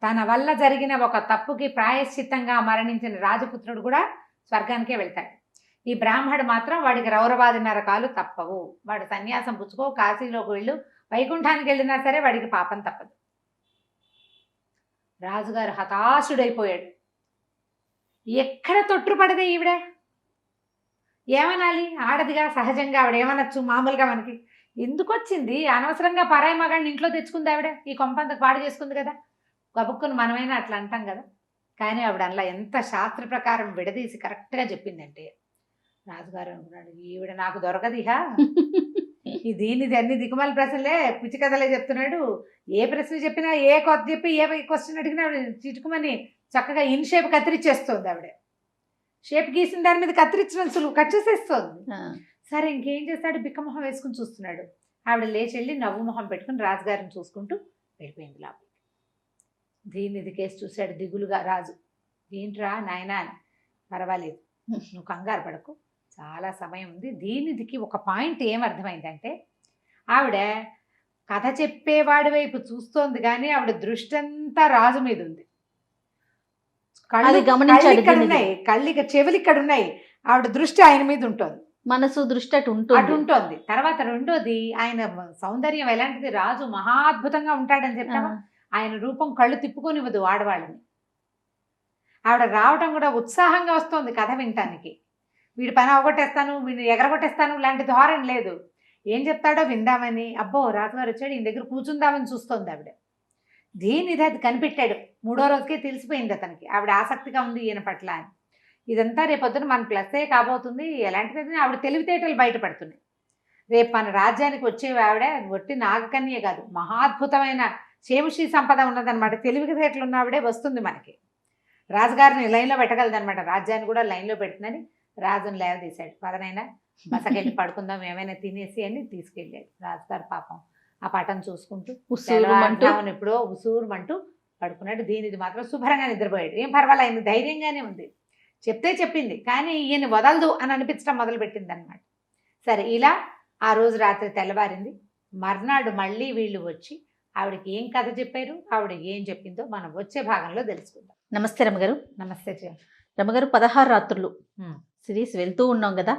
తన వల్ల జరిగిన ఒక తప్పుకి ప్రాయశ్చిత్తంగా మరణించిన రాజపుత్రుడు కూడా స్వర్గానికే వెళ్తాడు. ఈ బ్రాహ్మడు మాత్రం వాడికి రౌరవాది నరకాలు తప్పవు. వాడు సన్యాసం పుచ్చుకో, కాశీలోకి వెళ్ళు, వైకుంఠానికి వెళ్ళినా సరే వాడికి పాపం తప్పదు. రాజుగారు హతాశుడైపోయాడు. ఎక్కడ తొట్టుపడదే ఈవిడ, ఏమనాలి? ఆడదిగా సహజంగా ఆవిడ ఏమనొచ్చు? మామూలుగా మనకి ఎందుకు వచ్చింది? అనవసరంగా పరాయి మగాడిని ఇంట్లో తెచ్చుకుంది ఆవిడ, ఈ కొంపంతకు పాడు చేసుకుంది కదా. గబుక్కుని మనమైనా అట్లా అంటాం కదా. కానీ ఆవిడ అలా ఎంత శాస్త్ర ప్రకారం విడదీసి కరెక్ట్గా చెప్పిందంటే రాజుగారు అనుకున్నాడు, ఈవిడ నాకు దొరకదిహా, ఈ దీనిది అన్ని దిక్కుమాల ప్రశ్నలే, పిచ్చి కథలే చెప్తున్నాడు. ఏ ప్రశ్న చెప్పినా, ఏ కొత్త చెప్పి ఏ క్వశ్చన్ అడిగినా ఆవిడ చిటుకుమని చక్కగా ఇన్ షేప్ కత్తిరించేస్తోంది. ఆవిడ షేప్ గీసిన దాని మీద కత్తిరించడం సులువు, కట్ చేసేస్తోంది. సరే ఇంకేం చేస్తాడు? బిక్కమొహం వేసుకుని చూస్తున్నాడు. ఆవిడ లేచి వెళ్ళి నవ్వు మొహం పెట్టుకుని రాజుగారిని చూసుకుంటూ వెళ్ళిపోయింది లోపలికి. దీనిది కేసు చూశాడు దిగులుగా రాజు. ఏంట్రా నాయనా అని. పర్వాలేదు, నువ్వు కంగారు పడకు, చాలా సమయం ఉంది. దీనిదికి ఒక పాయింట్ ఏమర్థమైందంటే, ఆవిడ కథ చెప్పేవాడి వైపు చూస్తోంది కానీ ఆవిడ దృష్టి అంతా రాజు మీద ఉంది. కళ్ళు చెవులు ఇక్కడ ఉన్నాయి, ఆవిడ దృష్టి ఆయన మీద ఉంటుంది, మనసు దృష్టి అటు ఉంటుంది. తర్వాత రెండోది, ఆయన సౌందర్యం ఎలాంటిది? రాజు మహాద్భుతంగా ఉంటాడని చెప్పాము. ఆయన రూపం కళ్ళు తిప్పుకొనివ్వదు ఆడవాళ్ళని. ఆవిడ రావటం కూడా ఉత్సాహంగా వస్తుంది కథ వినటానికి. వీడి పని అవగొట్టేస్తాను, వీడిని ఎగరగొట్టేస్తాను లాంటి ధోరణి లేదు. ఏం చెప్తాడో విందామని, అబ్బో రాజుగారు వచ్చాడు, ఈయన దగ్గర కూర్చుందామని చూస్తోంది ఆవిడ. దీనిది అది కనిపెట్టాడు. 3వ రోజుకే తెలిసిపోయింది అతనికి ఆవిడ ఆసక్తిగా ఉంది ఈయన పట్ల అని. ఇదంతా రేపొద్దున మన ప్లస్సే కాబోతుంది. ఎలాంటిది? ఆవిడ తెలివితేటలు బయటపడుతున్నాయి. రేపు మన రాజ్యానికి వచ్చే ఆవిడ ఒట్టి నాగకన్యే కాదు, మహాద్భుతమైన చేముషి సంపద ఉన్నదనమాట. తెలివితేటలు ఉన్న ఆవిడే వస్తుంది మనకి. రాజుగారిని లైన్లో పెట్టగలదనమాట, రాజ్యాన్ని కూడా లైన్లో పెడుతుందని రాజుని లేవదీశాడు. పదనైనా బసకెళ్ళి పడుకుందాం, ఏమైనా తినేసి అని తీసుకెళ్ళాడు. రాజుగారు పాపం ఆ పటం చూసుకుంటూ ఎప్పుడో ఉసూరుమంటూ పడుకున్నాడు. దీనిది మాత్రం శుభ్రంగా నిద్రపోయాడు. ఏం పర్వాలేదు, ఆయన ధైర్యంగానే ఉంది. చెప్తే చెప్పింది కానీ ఈయన వదలదు అని అనిపించడం మొదలుపెట్టింది అనమాట. సరే ఇలా ఆ రోజు రాత్రి తెల్లవారింది. మర్నాడు మళ్ళీ వీళ్ళు వచ్చి ఆవిడకి ఏం కథ చెప్పారు, ఆవిడ ఏం చెప్పిందో మనం వచ్చే భాగంలో తెలుసుకుందాం. నమస్తే రమగారు. నమస్తే రమగారు. 16 రాత్రులు సిరీస్ వెళ్తూ ఉన్నాం కదా,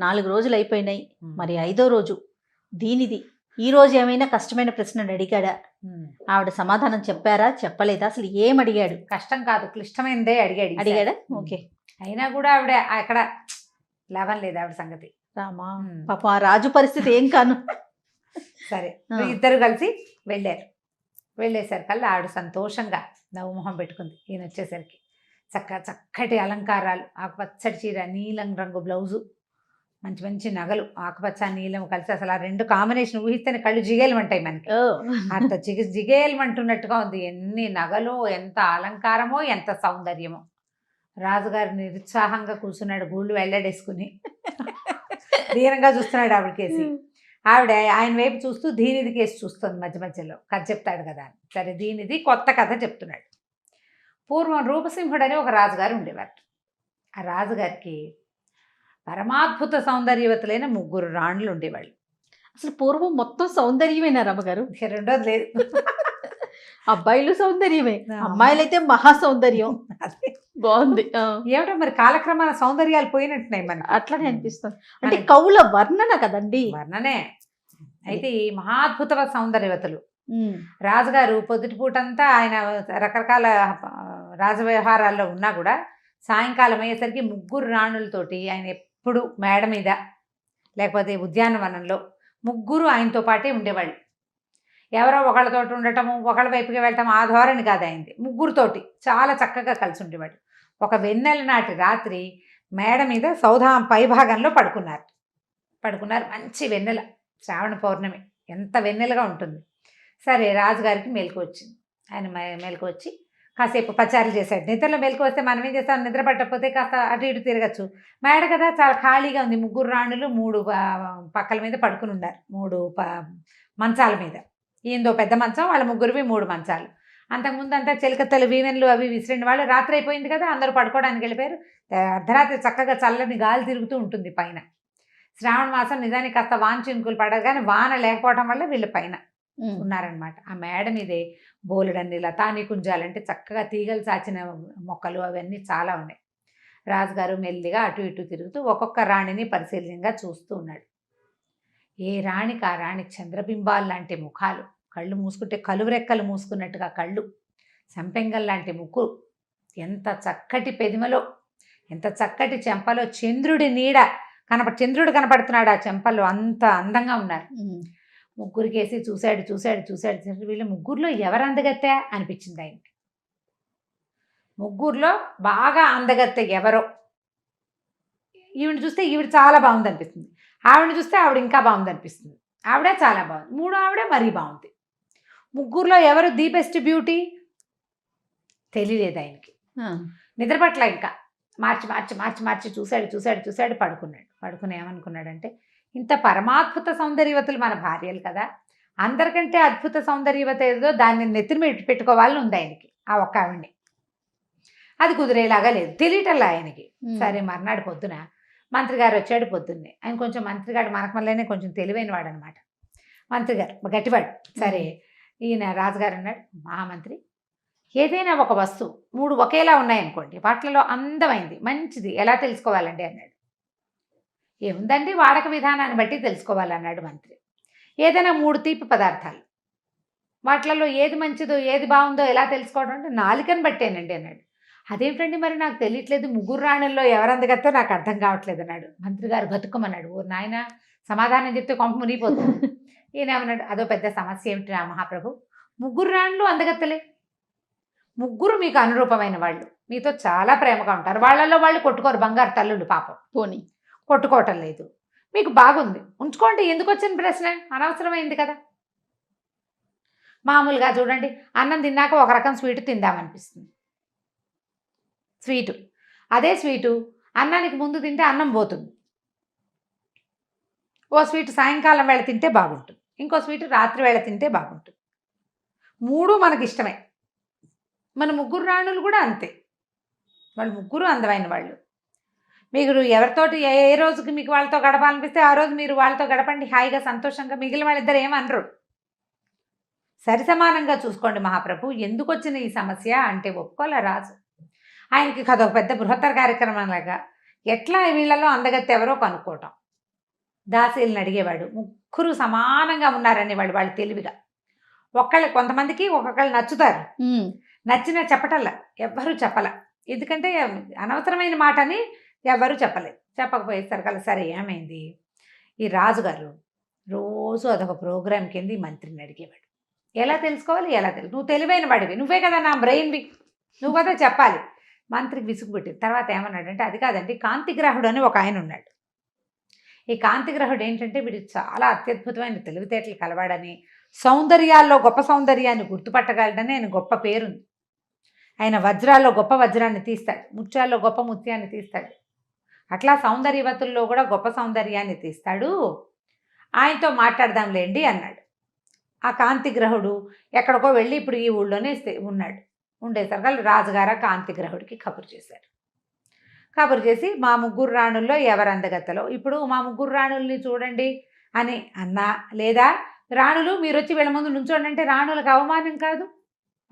4 రోజులు అయిపోయినాయి. మరి 5వ రోజు దీనిది ఈ రోజు ఏమైనా కష్టమైన ప్రశ్నలు అడిగాడా? ఆవిడ సమాధానం చెప్పారా, చెప్పలేదా? అసలు ఏం అడిగాడు? కష్టం కాదు, క్లిష్టమైనదే అడిగాడా? ఓకే. అయినా కూడా ఆవిడ అక్కడ లాభం లేదు ఆవిడ సంగతి. రామా పాప, ఆ రాజు పరిస్థితి ఏం కాను. సరే ఇద్దరు కలిసి వెళ్ళేసరికల్లా ఆవిడ సంతోషంగా నవ్వుమొహం పెట్టుకుంది. ఈయన వచ్చేసరికి చక్కటి అలంకారాలు, ఆకుపచ్చటి చీర, నీలం రంగు బ్లౌజు, మంచి మంచి నగలు, ఆకుపచ్చ నీలం కలిసి అసలు ఆ రెండు కాంబినేషన్ ఊహిస్తేనే కళ్ళు జిగేలమంటాయి మనకి. అంత జిగేలమంటున్నట్టుగా ఉంది. ఎన్ని నగలు, ఎంత అలంకారమో, ఎంత సౌందర్యమో. రాజుగారు నిరుత్సాహంగా కూర్చున్నాడు, గూళ్ళు వెళ్ళడేసుకుని దీనంగా చూస్తున్నాడు ఆవిడకేసి. ఆవిడ ఆయన వైపు చూస్తూ దీనిది కేసు చూస్తుంది మధ్య మధ్యలో. కథ చెప్తాడు కదా అని. సరే దీనిది కొత్త కథ చెప్తున్నాడు. పూర్వం రూపసింహుడు అని ఒక రాజుగారు ఉండేవారు. ఆ రాజుగారికి పరమాద్భుత సౌందర్యవతులైన 3 రాణులు ఉండేవాళ్ళు. అసలు పూర్వం మొత్తం సౌందర్యమేనా రమ్మగారు? రెండోది లేదు. అబ్బాయిలు సౌందర్యమే, అమ్మాయిలు అయితే మహా సౌందర్యం. బాగుంది. ఏమిటో మరి కాలక్రమాన సౌందర్యాలు పోయినట్టున్నాయి మనకి. అట్లనే అనిపిస్తుంది. అంటే కవుల వర్ణన కదండి. వర్ణనే. అయితే ఈ మహాద్భుత సౌందర్యవతులు రాజుగారు పొద్దుటిపూటంతా ఆయన రకరకాల రాజవ్యవహారాల్లో ఉన్నా కూడా సాయంకాలం అయ్యేసరికి 3 రాణులతోటి ఆయన ఎప్పుడు మేడ మీద లేకపోతే ఉద్యానవనంలో 3 ఆయనతో పాటే ఉండేవాళ్ళు. ఎవరో ఒకళ్ళతోటి ఉండటము, ఒకళ్ళ వైపుకి వెళ్ళటం ఆ ధోరణి కాదు ఆయనది. 3తోటి చాలా చక్కగా కలిసి ఉండేవాడు. ఒక వెన్నెల నాటి రాత్రి మేడ మీద సౌధం పైభాగంలో పడుకున్నారు. మంచి వెన్నెల, శ్రావణ పౌర్ణమి, ఎంత వెన్నెలగా ఉంటుంది. సరే రాజుగారికి మెలకు వచ్చింది. ఆయన మెలకు వచ్చి కాసేపు పచారులు చేశాడు. నిద్రలో మెలకు వస్తే మనం ఏం చేస్తాం, నిద్ర పట్టకపోతే కాస్త అటు ఇటు తిరగచ్చు. మేడ కదా చాలా ఖాళీగా ఉంది. 3 రాణులు 3 పక్కల మీద పడుకుని ఉన్నారు, 3 మంచాల మీద. ఏందో పెద్ద మంచం, వాళ్ళ 3వి 3 మంచాలు. అంతకుముందు అంతా చిలకత్తలు వీవెన్లు అవి విసిరిన వాళ్ళు. రాత్రి అయిపోయింది కదా, అందరూ పడుకోవడానికి వెళ్ళిపోయారు. అర్ధరాత్రి చక్కగా చల్లని గాలి తిరుగుతూ ఉంటుంది పైన. శ్రావణ మాసం నిజానికి కాస్త వాన చినుకులు పడదు, కానీ వాన లేకపోవడం వల్ల వీళ్ళు పైన ఉన్నారనమాట. ఆ మేడ మీదే బోలెడన్ని లతాని కుంజాలంటే చక్కగా తీగలు చాచిన మొక్కలు అవన్నీ చాలా ఉన్నాయి. రాజుగారు మెల్లిగా అటు ఇటు తిరుగుతూ ఒక్కొక్క రాణిని పరిశీలనంగా చూస్తూ ఉన్నాడు. ఏ రాణికి ఆ రాణి చంద్రబింబాలు లాంటి ముఖాలు, కళ్ళు మూసుకుంటే కలువరెక్కలు మూసుకున్నట్టుగా కళ్ళు, సంపెంగల్ లాంటి ముక్కు, ఎంత చక్కటి పెదిమలో, ఎంత చక్కటి చెంపలో చంద్రుడి నీడ చంద్రుడు కనపడుతున్నాడు ఆ చెంపల్లో, అంత అందంగా ఉన్నారు. ముగ్గురికేసి చూశాడు. వీళ్ళు ముగ్గురులో ఎవరు అందగత్తె అనిపించింది ఆయనకి. ముగ్గురులో బాగా అందగత్తె ఎవరో, ఈవిడ చూస్తే ఈవిడ చాలా బాగుంది అనిపిస్తుంది, ఆవిడ చూస్తే ఆవిడ ఇంకా బాగుంది అనిపిస్తుంది, ఆవిడ చాలా బాగుంది, మూడో ఆవిడ మరీ బాగుంది. ముగ్గురులో ఎవరు ది బెస్ట్ బ్యూటీ తెలియలేదు ఆయనకి. నిద్రపట్ల ఇంకా మార్చి చూశాడు. పడుకుని ఏమనుకున్నాడంటే, ఇంత పరమాద్భుత సౌందర్యవతులు మన భార్యలు కదా, అందరికంటే అద్భుత సౌందర్యవత ఏదో దాన్ని నెత్తిని పెట్టుకోవాలని ఉంది ఆయనకి, ఆ ఒక్క ఆవిడ్ని. అది కుదిరేలాగా లేదు, తెలియటల్లా ఆయనకి. సరే మర్నాడు పొద్దున మంత్రి గారు వచ్చాడు పొద్దున్నే. ఆయన కొంచెం మంత్రిగాడు మనకు మళ్ళీ కొంచెం తెలివైన వాడు అనమాట. మంత్రి గారు గట్టివాడు. సరే ఈయన రాజుగారు అన్నాడు, మహామంత్రి, ఏదైనా ఒక వస్తువు 3 ఒకేలా ఉన్నాయనుకోండి, వాటిలో అందమైంది మంచిది ఎలా తెలుసుకోవాలండి అన్నాడు. ఏముందండి, వాడక విధానాన్ని బట్టి తెలుసుకోవాలన్నాడు మంత్రి. ఏదైనా 3 తీపి పదార్థాలు, వాటిలలో ఏది మంచిదో ఏది బాగుందో ఎలా తెలుసుకోవడం అంటే నాలుకని బట్టేనండి అన్నాడు. అదేమిటండి మరి నాకు తెలియట్లేదు, ముగ్గురు రాణుల్లో ఎవరందగత్తో నాకు అర్థం కావట్లేదు అన్నాడు. మంత్రి గారు గతుక్కమన్నాడు. ఓ నాయన, సమాధానం చెప్తే కొంప మునిగిపోతుంది. ఈయన ఏమన్నాడు, అదో పెద్ద సమస్య ఏమిటి రా మహాప్రభు, ముగ్గురు రాణులు అందగత్తలే, ముగ్గురు మీకు అనురూపమైన వాళ్ళు, మీతో చాలా ప్రేమగా ఉంటారు, వాళ్ళల్లో వాళ్ళు కొట్టుకోరు, బంగారు తల్లులు పాపం, పోనీ కొట్టుకోవటం లేదు, మీకు బాగుంది, ఉంచుకోండి, ఎందుకు వచ్చిన ప్రశ్న, అనవసరమైంది కదా. మామూలుగా చూడండి, అన్నం తిన్నాక ఒక రకం స్వీటు తిందామనిపిస్తుంది, స్వీటు, అదే స్వీటు అన్నానికి ముందు తింటే అన్నం పోతుంది. ఓ స్వీటు సాయంకాలం వేళ తింటే బాగుంటుంది, ఇంకో స్వీటు రాత్రి వేళ తింటే బాగుంటుంది. 3 మనకి ఇష్టమే. మన ముగ్గురు రాణులు కూడా అంతే, వాళ్ళు ముగ్గురు అందమైన వాళ్ళు. మీరు ఎవరితోటి ఏ రోజుకి మీకు వాళ్ళతో గడపాలనిపిస్తే ఆ రోజు మీరు వాళ్ళతో గడపండి హాయిగా సంతోషంగా, మిగిలిన వాళ్ళిద్దరు ఏమనరు, సరిసమానంగా చూసుకోండి మహాప్రభు, ఎందుకు వచ్చిన ఈ సమస్య అంటే ఒప్పుకోలే రాజు. ఆయనకి అదొక పెద్ద బృహత్తర కార్యక్రమం లాగా ఎట్లా వీళ్ళలో అందగత్తె ఎవరో కనుక్కోవటం. దాసీలను అడిగేవాడు, ముగ్గురు సమానంగా ఉన్నారనేవాడు వాళ్ళు తెలివిగా. కొంతమందికి ఒక్కొక్కళ్ళు నచ్చుతారు, నచ్చిన చెప్పటల్లా ఎవ్వరూ చెప్పల, ఎందుకంటే అనవసరమైన మాటని ఎవ్వరూ చెప్పలేదు. చెప్పకపోయేసరికల్లా సరే ఏమైంది, ఈ రాజుగారు రోజు అదొక ప్రోగ్రాం కింద మంత్రిని అడిగేవాడు, ఎలా తెలుసుకోవాలి, నువ్వు తెలివైన వాడివి, నువ్వే కదా నా బ్రెయిన్వి, నువ్వు కదా చెప్పాలి. మంత్రికి విసుగుపెట్టింది. తర్వాత ఏమన్నాడంటే, అది కాదండి, కాంతిగ్రాహుడు అని ఒక ఆయన ఉన్నాడు. ఈ కాంతిగ్రహుడు ఏంటంటే వీడు చాలా అత్యద్భుతమైన తెలివితేటలు కలవాడని, సౌందర్యాల్లో గొప్ప సౌందర్యాన్ని గుర్తుపట్టగలడని ఆయన గొప్ప పేరుంది. ఆయన వజ్రాల్లో గొప్ప వజ్రాన్ని తీస్తాడు, ముత్యాల్లో గొప్ప ముత్యాన్ని తీస్తాడు, అట్లా సౌందర్యవతుల్లో కూడా గొప్ప సౌందర్యాన్ని తీస్తాడు, ఆయనతో మాట్లాడదాంలేండి అన్నాడు. ఆ కాంతిగ్రహుడు ఎక్కడికో వెళ్ళి ఇప్పుడు ఈ ఊళ్ళోనే ఉన్నాడు. ఉండేసరికి రాజుగారు కాంతిగ్రహుడికి కబురు చేశారు. కబురు చేసి మా ముగ్గురు రాణుల్లో ఎవరు అందగత్తలో, ఇప్పుడు మా ముగ్గురు రాణుల్ని చూడండి అని అన్నా, లేదా రాణులు మీరు వచ్చి వీళ్ళ ముందు నుంచోండి అంటే రాణులకు అవమానం కాదు,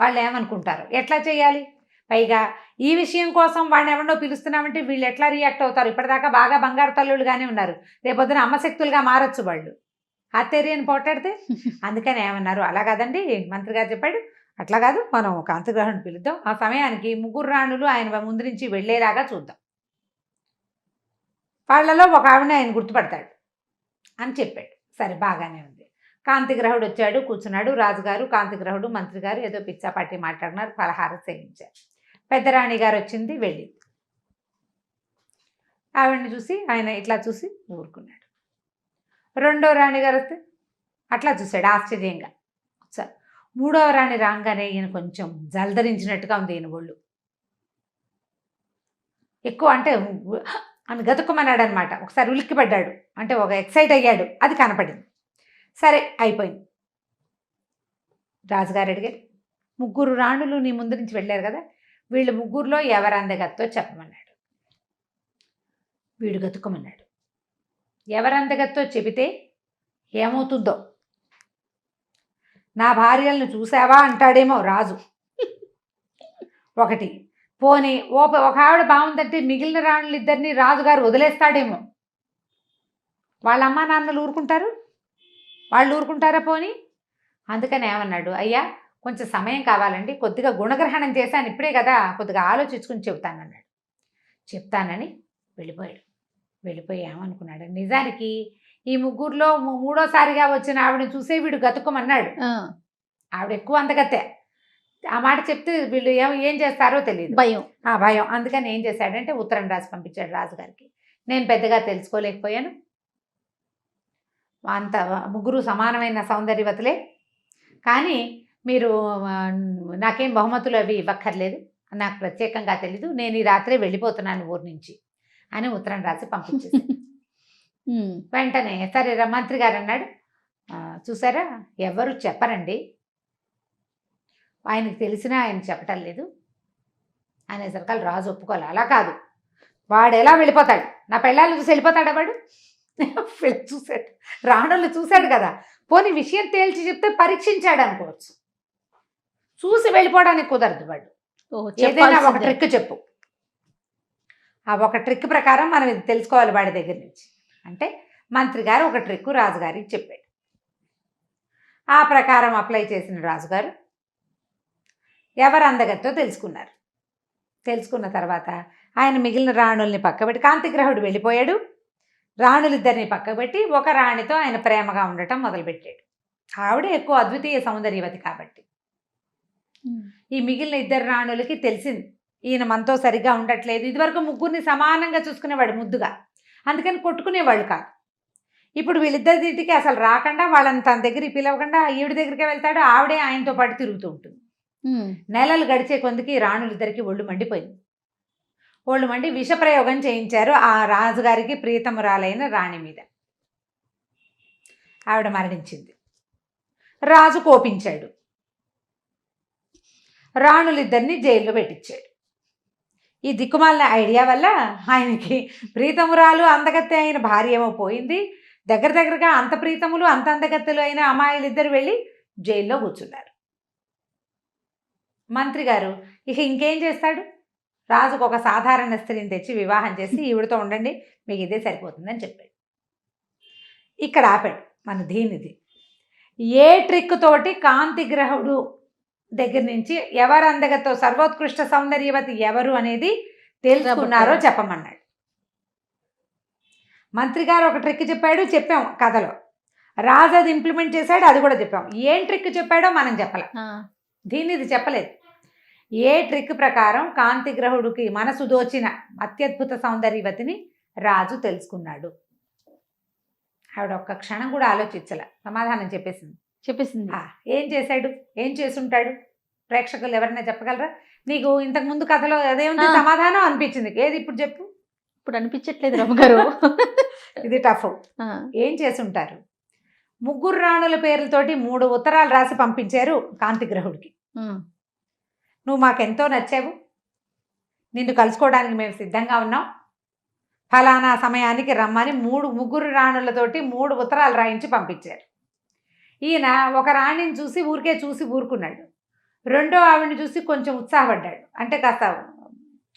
వాళ్ళు ఏమనుకుంటారు, ఎట్లా చేయాలి, పైగా ఈ విషయం కోసం వాళ్ళని ఎవరినో పిలుస్తున్నామంటే వీళ్ళు ఎట్లా రియాక్ట్ అవుతారు, ఇప్పటిదాకా బాగా బంగారు తల్లులుగానే ఉన్నారు, రేపొద్దున అమ్మశక్తులుగా మారచ్చు వాళ్ళు, ఆశ్చర్యాన్ని పోటాడితే. అందుకని ఏమన్నారు, అలా కాదండి మంత్రి గారు చెప్పాడు, అట్లా కాదు, మనం కాంతిగ్రహుడిని పిలుద్దాం, ఆ సమయానికి ముగ్గురు రాణులు ఆయన ముందు నుంచి వెళ్ళేలాగా చూద్దాం, వాళ్ళలో ఒక ఆవిడని ఆయన గుర్తుపడతాడు అని చెప్పాడు. సరే బాగానే ఉంది. కాంతిగ్రహుడు వచ్చాడు, కూర్చున్నాడు. రాజుగారు, కాంతిగ్రహుడు, మంత్రి గారు ఏదో పిచ్చాపాటి మాట్లాడినారు, పలహారం సేవించారు. పెద్దరాణి గారు వచ్చింది, వెళ్ళింది. ఆవిడని చూసి ఆయన ఇట్లా చూసి ఊరుకున్నాడు. రెండో రాణి గారు వస్తే అట్లా చూశాడు ఆశ్చర్యంగా. మూడవ రాణి రాగానే ఈయన కొంచెం జలధరించినట్టుగా ఉంది ఈయన ఒళ్ళు, ఎక్కువ అంటే అని గతుక్కుమన్నాడు అనమాట. ఒకసారి ఉలిక్కిపడ్డాడు, అంటే ఒక ఎక్సైట్ అయ్యాడు, అది కనపడింది. సరే అయిపోయింది. రాజుగారు అడిగారు, ముగ్గురు రాణులు నీ ముందు నుంచి వెళ్ళారు కదా, వీళ్ళు ముగ్గురులో ఎవరు అందగత్తో చెప్పమన్నాడు. వీడు గతుక్కుమన్నాడు. ఎవరు అందగత్తో చెబితే ఏమవుతుందో, నా భార్యలను చూసావా అంటాడేమో రాజు. ఒకటి పోనీ ఒక ఆవిడ బాగుందంటే మిగిలిన రాణులు ఇద్దరిని రాజుగారు వదిలేస్తాడేమో. వాళ్ళ అమ్మా నాన్నలు ఊరుకుంటారు? వాళ్ళు ఊరుకుంటారా పోనీ? అందుకని ఏమన్నాడు, అయ్యా కొంచెం సమయం కావాలండి, కొద్దిగా గుణగ్రహణం చేశాను ఇప్పుడే కదా, కొద్దిగా ఆలోచించుకుని చెబుతానన్నాడు. చెప్తానని వెళ్ళిపోయాడు. వెళ్ళిపోయి ఏమనుకున్నాడు, నిజానికి ఈ ముగ్గురులో మూడోసారిగా వచ్చిన ఆవిడని చూసే వీడు గతుక్కమన్నాడు. ఆవిడ ఎక్కువ అందగత్తే. ఆ మాట చెప్తే వీళ్ళు ఏం చేస్తారో తెలియదు, భయం. అందుకని ఏం చేశాడంటే ఉత్తరం రాసి పంపించాడు రాజుగారికి. నేను పెద్దగా తెలుసుకోలేకపోయాను, అంత ముగ్గురు సమానమైన సౌందర్యవతులే, కానీ మీరు నాకేం బహుమతులు అవి ఇవ్వక్కర్లేదు, నాకు ప్రత్యేకంగా తెలీదు, నేను ఈ రాత్రే వెళ్ళిపోతున్నాను ఊరి నుంచి అని ఉత్తరం రాసి పంపించేసాడు. వెంటనే సరే మంత్రి గారు అన్నాడు, చూసారా ఎవరు చెప్పరండి, ఆయనకు తెలిసినా ఆయన చెప్పటం లేదు అనేసరికి రాజు ఒప్పుకోవాలి. అలా కాదు, వాడు ఎలా వెళ్ళిపోతాడు, నా పెళ్ళాలను చూసి వెళ్ళిపోతాడా వాడు? చూశాడు, రాణులు చూశాడు కదా, పోనీ విషయం తేల్చి చెప్తే పరీక్షించాడు అనుకోవచ్చు, చూసి వెళ్ళిపోవడానికి కుదరదు. వాడు ఏదైనా ఒక ట్రిక్ చెప్పు, ఆ ఒక ట్రిక్ ప్రకారం మనం ఇది తెలుసుకోవాలి వాడి దగ్గర నుంచి అంటే మంత్రి గారు ఒక ట్రిక్ రాజుగారికి చెప్పాడు. ఆ ప్రకారం అప్లై చేసిన రాజుగారు ఎవరు అందగత్తో తెలుసుకున్నారు. తెలుసుకున్న తర్వాత ఆయన మిగిలిన రాణుల్ని పక్కబెట్టి, కాంతిగ్రహుడు వెళ్ళిపోయాడు, రాణులిద్దరిని పక్కబెట్టి ఒక రాణితో ఆయన ప్రేమగా ఉండటం మొదలుపెట్టాడు. ఆవిడ ఎక్కువ అద్వితీయ సౌందర్యవతి కాబట్టి. ఈ మిగిలిన ఇద్దరు రాణులకి తెలిసింది ఈయన మనతో సరిగ్గా ఉండట్లేదు. ఇదివరకు ముగ్గురిని సమానంగా చూసుకునేవాడు ముద్దుగా, అందుకని కొట్టుకునేవాళ్ళు కాదు. ఇప్పుడు వీళ్ళిద్దరికి అసలు రాకుండా వాళ్ళని తన దగ్గరికి పిలవకుండా ఈవిడ దగ్గరికే వెళ్తాడు, ఆవిడే ఆయనతో పాటు తిరుగుతూ ఉంటుంది. నెలలు గడిచే కొందికి రాణులిద్దరికి ఒళ్ళు మండిపోయింది. ఒళ్ళు మండి విషప్రయోగం చేయించారు ఆ రాజుగారికి ప్రీతమురాలైన రాణి మీద. ఆవిడ మరణించింది. రాజు కోపించాడు, రాణులిద్దరిని జైల్లో పెట్టించాడు. ఈ దిక్కుమాలిన ఐడియా వల్ల ఆయనకి ప్రీతమురాలు అందగత్తె అయిన భార్య ఏమో పోయింది, దగ్గరగా అంత ప్రీతములు అంత అందగత్తెలు అయిన అమ్మాయిలు ఇద్దరు వెళ్ళి జైల్లో కూర్చున్నారు. మంత్రి గారు ఇక ఇంకేం చేస్తాడు, రాజుకు ఒక సాధారణ స్త్రీని తెచ్చి వివాహం చేసి ఈవిడతో ఉండండి, మీకు ఇదే సరిపోతుందని చెప్పాడు. ఇక్కడ ఆపాడు మన దీనిది. ఏ ట్రిక్ తోటి కాంతిగ్రహుడు దగ్గర నుంచి ఎవరు అందగతో సర్వోత్కృష్ట సౌందర్యవతి ఎవరు అనేది తెలుసుకున్నారో చెప్పమన్నాడు. మంత్రి గారు ఒక ట్రిక్ చెప్పాం కథలో, రాజు అది ఇంప్లిమెంట్ చేశాడు, అది కూడా చెప్పాం. ఏం ట్రిక్ చెప్పాడో మనం చెప్పలే, దీనిది చెప్పలేదు. ఏ ట్రిక్ ప్రకారం కాంతిగ్రహుడికి మనసు దోచిన అత్యద్భుత సౌందర్యవతిని రాజు తెలుసుకున్నాడు. ఆవిడ ఒక్క క్షణం కూడా ఆలోచించలే, సమాధానం చెప్పేసింది. ఏం చేశాడు, ఏం చేసుంటాడు, ప్రేక్షకులు ఎవరైనా చెప్పగలరా? నీకు ఇంతకు ముందు కథలో అదేముంది సమాధానం అనిపించింది, ఏది ఇప్పుడు చెప్పు. ఇప్పుడు అనిపించట్లేదు రమ్మగారు. ఇది టఫ్. ఏం చేసుంటారు, ముగ్గురు రాణుల పేర్లతోటి 3 ఉత్తరాలు రాసి పంపించారు కాంతిగ్రహుడికి. నువ్వు మాకెంతో నచ్చావు, నిన్ను కలుసుకోవడానికి మేము సిద్ధంగా ఉన్నాం, ఫలానా సమయానికి రమ్మని ముగ్గురు రాణులతోటి 3 ఉత్తరాలు రాయించి పంపించారు. ఈయన ఒక రాణిని చూసి ఊరుకున్నాడు, రెండో ఆవిడని చూసి కొంచెం ఉత్సాహపడ్డాడు, అంటే కాస్త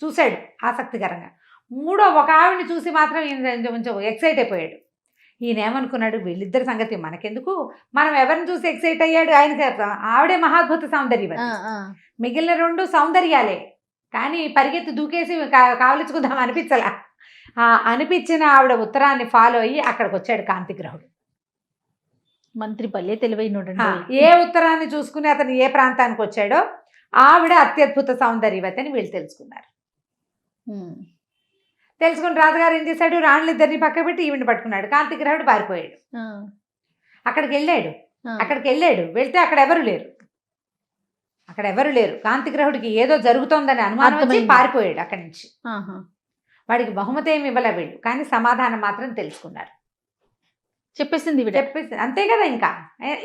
చూశాడు ఆసక్తికరంగా. మూడో ఒక ఆవిడని చూసి మాత్రం ఈయన కొంచెం ఎక్సైట్ అయిపోయాడు. ఈయన ఏమనుకున్నాడు, వీళ్ళిద్దరి సంగతి మనకెందుకు, మనం ఎవరిని చూసి ఎక్సైట్ అయ్యాడు, ఆయనకి ఆవిడే మహాద్భుత సౌందర్యవతి, మిగిలిన 2 సౌందర్యాలే, కానీ పరిగెత్తి దూకేసి కావలించుకుందాం అనిపించలా. అనిపించిన ఆవిడ ఉత్తరాన్ని ఫాలో అయ్యి అక్కడికి వచ్చాడు కాంతిగ్రహుడు. మంత్రి పల్లె తెలివైనడు. ఏ ఉత్తరాన్ని చూసుకుని అతను ఏ ప్రాంతానికి వచ్చాడో ఆవిడ అత్యద్భుత సౌందర్యవతి అని వీళ్ళు తెలుసుకున్నారు. తెలుసుకుని రాజుగారు ఏం చేశాడు, రాణులిద్దరిని పక్క పెట్టి ఈవిని పట్టుకున్నాడు. కాంతిగ్రహుడు పారిపోయాడు. అక్కడికి వెళ్ళాడు, వెళ్తే అక్కడ ఎవరు లేరు. కాంతిగ్రహుడికి ఏదో జరుగుతోందని అనుమానం వచ్చి పారిపోయాడు అక్కడి నుంచి. వాడికి బహుమతి ఏమి ఇవ్వలే వీళ్ళు, కానీ సమాధానం మాత్రం తెలుసుకున్నారు. చెప్పేసింది అంతే కదా. ఇంకా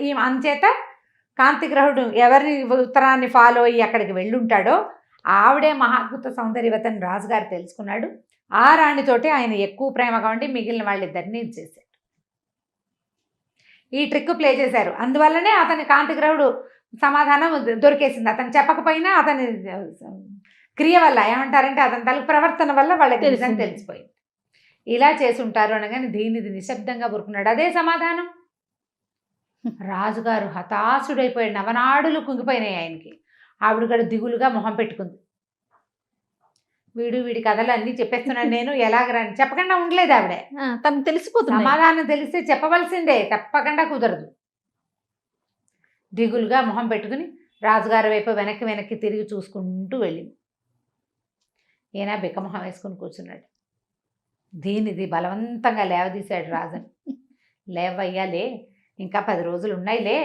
ఈ అంచేత కాంతిగ్రహుడు ఎవరిని ఉత్తరాన్ని ఫాలో అయ్యి అక్కడికి వెళ్ళుంటాడో ఆవిడే మహాద్భుత సౌందర్యవతని రాజుగారు తెలుసుకున్నాడు. ఆ రాణితోటి ఆయన ఎక్కువ ప్రేమగా ఉండి మిగిలిన వాళ్ళిద్దరిని చేశాడు. ఈ ట్రిక్ ప్లే చేశారు. అందువల్లనే అతని కాంతిగ్రహుడు సమాధానం దొరికేసింది. అతను చెప్పకపోయినా అతని క్రియ వల్ల, ఏమంటారంటే అతని తలకు ప్రవర్తన వల్ల వాళ్ళకి నిజం తెలిసింది. తెలిసిపోయింది. ఇలా చేసుంటారు అనగానే దీనిది నిశ్శబ్దంగా ఊరుకున్నాడు. అదే సమాధానం. రాజుగారు హతాశుడైపోయాడు. నవనాడులు కుంగిపోయినాయి ఆయనకి. ఆవిడ కూడా దిగులుగా మొహం పెట్టుకుంది. వీడి కథలు అన్నీ చెప్పేస్తున్నాను నేను, ఎలాగరాని చెప్పకుండా ఉండలేదు ఆవిడ. తనకు తెలిసిపోతుంది. సమాధానం తెలిస్తే చెప్పవలసిందే, తప్పకుండా కుదరదు. దిగులుగా మొహం పెట్టుకుని రాజుగారి వైపు వెనక్కి తిరిగి చూసుకుంటూ వెళ్ళింది. ఈయన బిక్కమొహం వేసుకుని కూర్చున్నాడు. దీనిది బలవంతంగా లేవదీశాడు రాజుని. లేవయ్యా లే, ఇంకా 10 రోజులు ఉన్నాయిలే,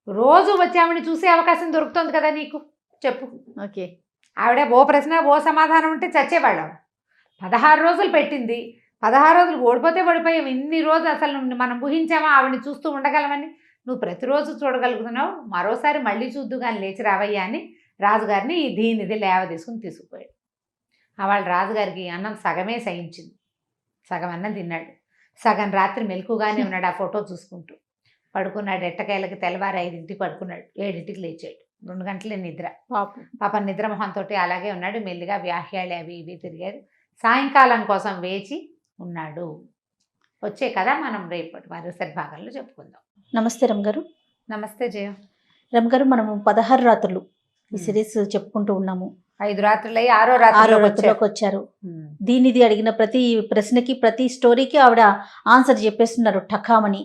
రోజు వచ్చి ఆవిడని చూసే అవకాశం దొరుకుతుంది కదా నీకు, చెప్పు. ఓకే. ఆవిడ ఓ ప్రశ్న ఓ సమాధానం ఉంటే చచ్చేవాళ్ళం. 16 రోజులు పెట్టింది. 16 రోజులు ఓడిపోతే ఓడిపోయాం. ఇన్ని రోజులు అసలు మనం ఊహించామా ఆవిడని చూస్తూ ఉండగలమని? నువ్వు ప్రతిరోజు చూడగలుగుతున్నావు, మరోసారి మళ్ళీ చూద్దు కానీ లేచి రావయ్యా అని రాజుగారిని దీనిది లేవ తీసుకుపోయాడు. వాళ్ళ రాజుగారికి అన్నం సగమే సహించింది. సగం అన్నం తిన్నాడు. సగం రాత్రి మెలకుగానే ఉన్నాడు. ఆ ఫోటో చూసుకుంటూ పడుకున్నాడు. ఎట్టకేళ్ళకి తెల్లవారు 5ంటికి పడుకున్నాడు. 7ంటికి లేచాడు. 2 గంటలే నిద్ర. పాప నిద్ర మొహంతో అలాగే ఉన్నాడు. మెల్లిగా వ్యాహ్యాలు అవి ఇవి తిరిగారు. సాయంకాలం కోసం వేచి ఉన్నాడు. వచ్చే కదా మనం రేపటి మరోసారి భాగంలో చెప్పుకుందాం. నమస్తే రమగారు. నమస్తే జయ. రమగారు, మనము 16 రాత్రులు ఈ సిరీస్ చెప్పుకుంటూ ఉన్నాము. 5 రాత్రులు 6వ రాత్రిలోకి వచ్చారు. దీనిది అడిగిన ప్రతి ప్రశ్నకి, ప్రతి స్టోరీకి ఆవిడ ఆన్సర్ చెప్పేస్తున్నారు ఠకామని.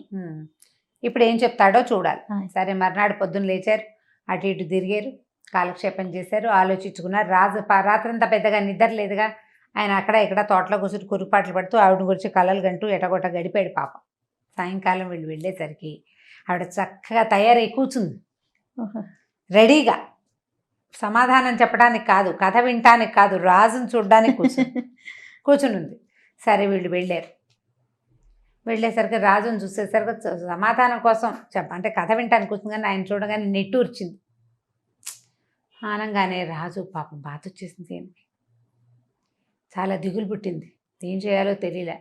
ఇప్పుడు ఏం చెప్తాడో చూడాలి. సరే, మర్నాడు పొద్దున్న లేచారు, అటు ఇటు తిరిగారు, కాలక్షేపం చేశారు, ఆలోచించుకున్నారు. రాత్రంతా పెద్దగా నిద్ర లేదుగా. ఆయన అక్కడ ఇక్కడ తోటలో కూర్చుని కురుపాట్లు పడుతూ ఆవిడ గురించి కలలు గంటూ ఎటగొట్ట గడిపాడు పాపం. సాయంకాలం వీళ్ళు వెళ్ళేసరికి ఆవిడ చక్కగా తయారై కూర్చుంది, రెడీగా. సమాధానం చెప్పడానికి కాదు, కథ వినటానికి కాదు, రాజును చూడడానికి కూర్చుని ఉంది. సరే, వీళ్ళు వెళ్ళేసరికి రాజును చూసేసరికి సమాధానం కోసం అంటే కథ వినటానికి కూర్చుంది. కానీ ఆయన చూడగానే నెట్టూర్చింది. ఆనంగానే రాజు పాపం బాధ వచ్చేసింది. ఆయనకి చాలా దిగులు పుట్టింది. ఏం చేయాలో తెలియలే.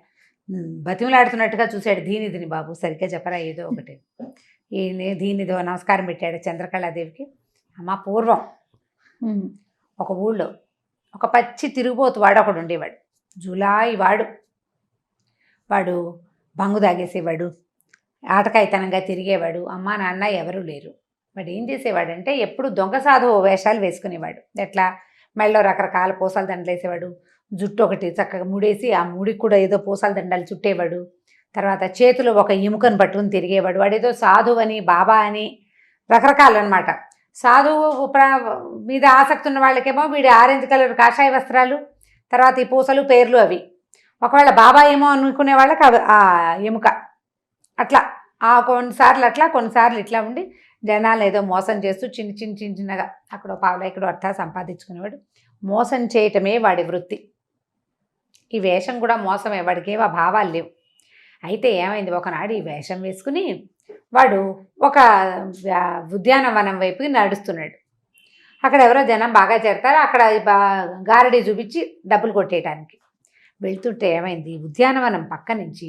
బతిమలాడుతున్నట్టుగా చూశాడు. దీనిదిని బాబు సరిగ్గా చెప్పరా ఏదో ఒకటి. దీనిదో నమస్కారం పెట్టాడు చంద్రకళాదేవికి. అమ్మ, పూర్వం ఒక ఊళ్ళో ఒక పచ్చి తిరుగుబోతు వాడు ఒకడు ఉండేవాడు. జులాయి వాడు బంగు తాగేసేవాడు, ఆటకాయితనంగా తిరిగేవాడు. అమ్మా నాన్న ఎవరూ లేరు. వాడు ఏం చేసేవాడంటే ఎప్పుడు దొంగ సాధువు వేషాలు వేసుకునేవాడు. ఎట్లా, మెళ్ళలో రకరకాల పూసల దండలు వేసేవాడు, జుట్టు ఒకటి చక్కగా ముడేసి ఆ ముడికి కూడా ఏదో పూసల దండలు చుట్టేవాడు. తర్వాత చేతిలో ఒక ఎముకను పట్టుకుని తిరిగేవాడు. వాడేదో సాధువు అని, బాబా అని రకరకాలు అనమాట. సాధువు మీద ఆసక్తి ఉన్న వాళ్ళకేమో వీడి ఆరెంజ్ కలర్ కాషాయ వస్త్రాలు, తర్వాత ఈ పూసలు పేర్లు అవి. ఒకవేళ బాబా ఏమో అనుకునే వాళ్ళకి అవి ఆ ఎముక. అట్లా కొన్నిసార్లు ఇట్లా ఉండి జనాలు ఏదో మోసం చేస్తూ చిన్నగా అక్కడో పావులా ఇక్కడో అర్థా సంపాదించుకునేవాడు. మోసం చేయటమే వాడి వృత్తి. ఈ వేషం కూడా మోసమే, వాడికి ఏవో భావాలు లేవు. అయితే ఏమైంది, ఒకనాడు ఈ వేషం వేసుకుని వాడు ఒక ఉద్యానవనం వైపుకి నడుస్తున్నాడు. అక్కడ ఎవరో జనం బాగా చేరతారు. అక్కడ గారడీ చూపించి డబ్బులు కొట్టేయడానికి వెళ్తుంటే ఏమైంది, ఉద్యానవనం పక్క నుంచి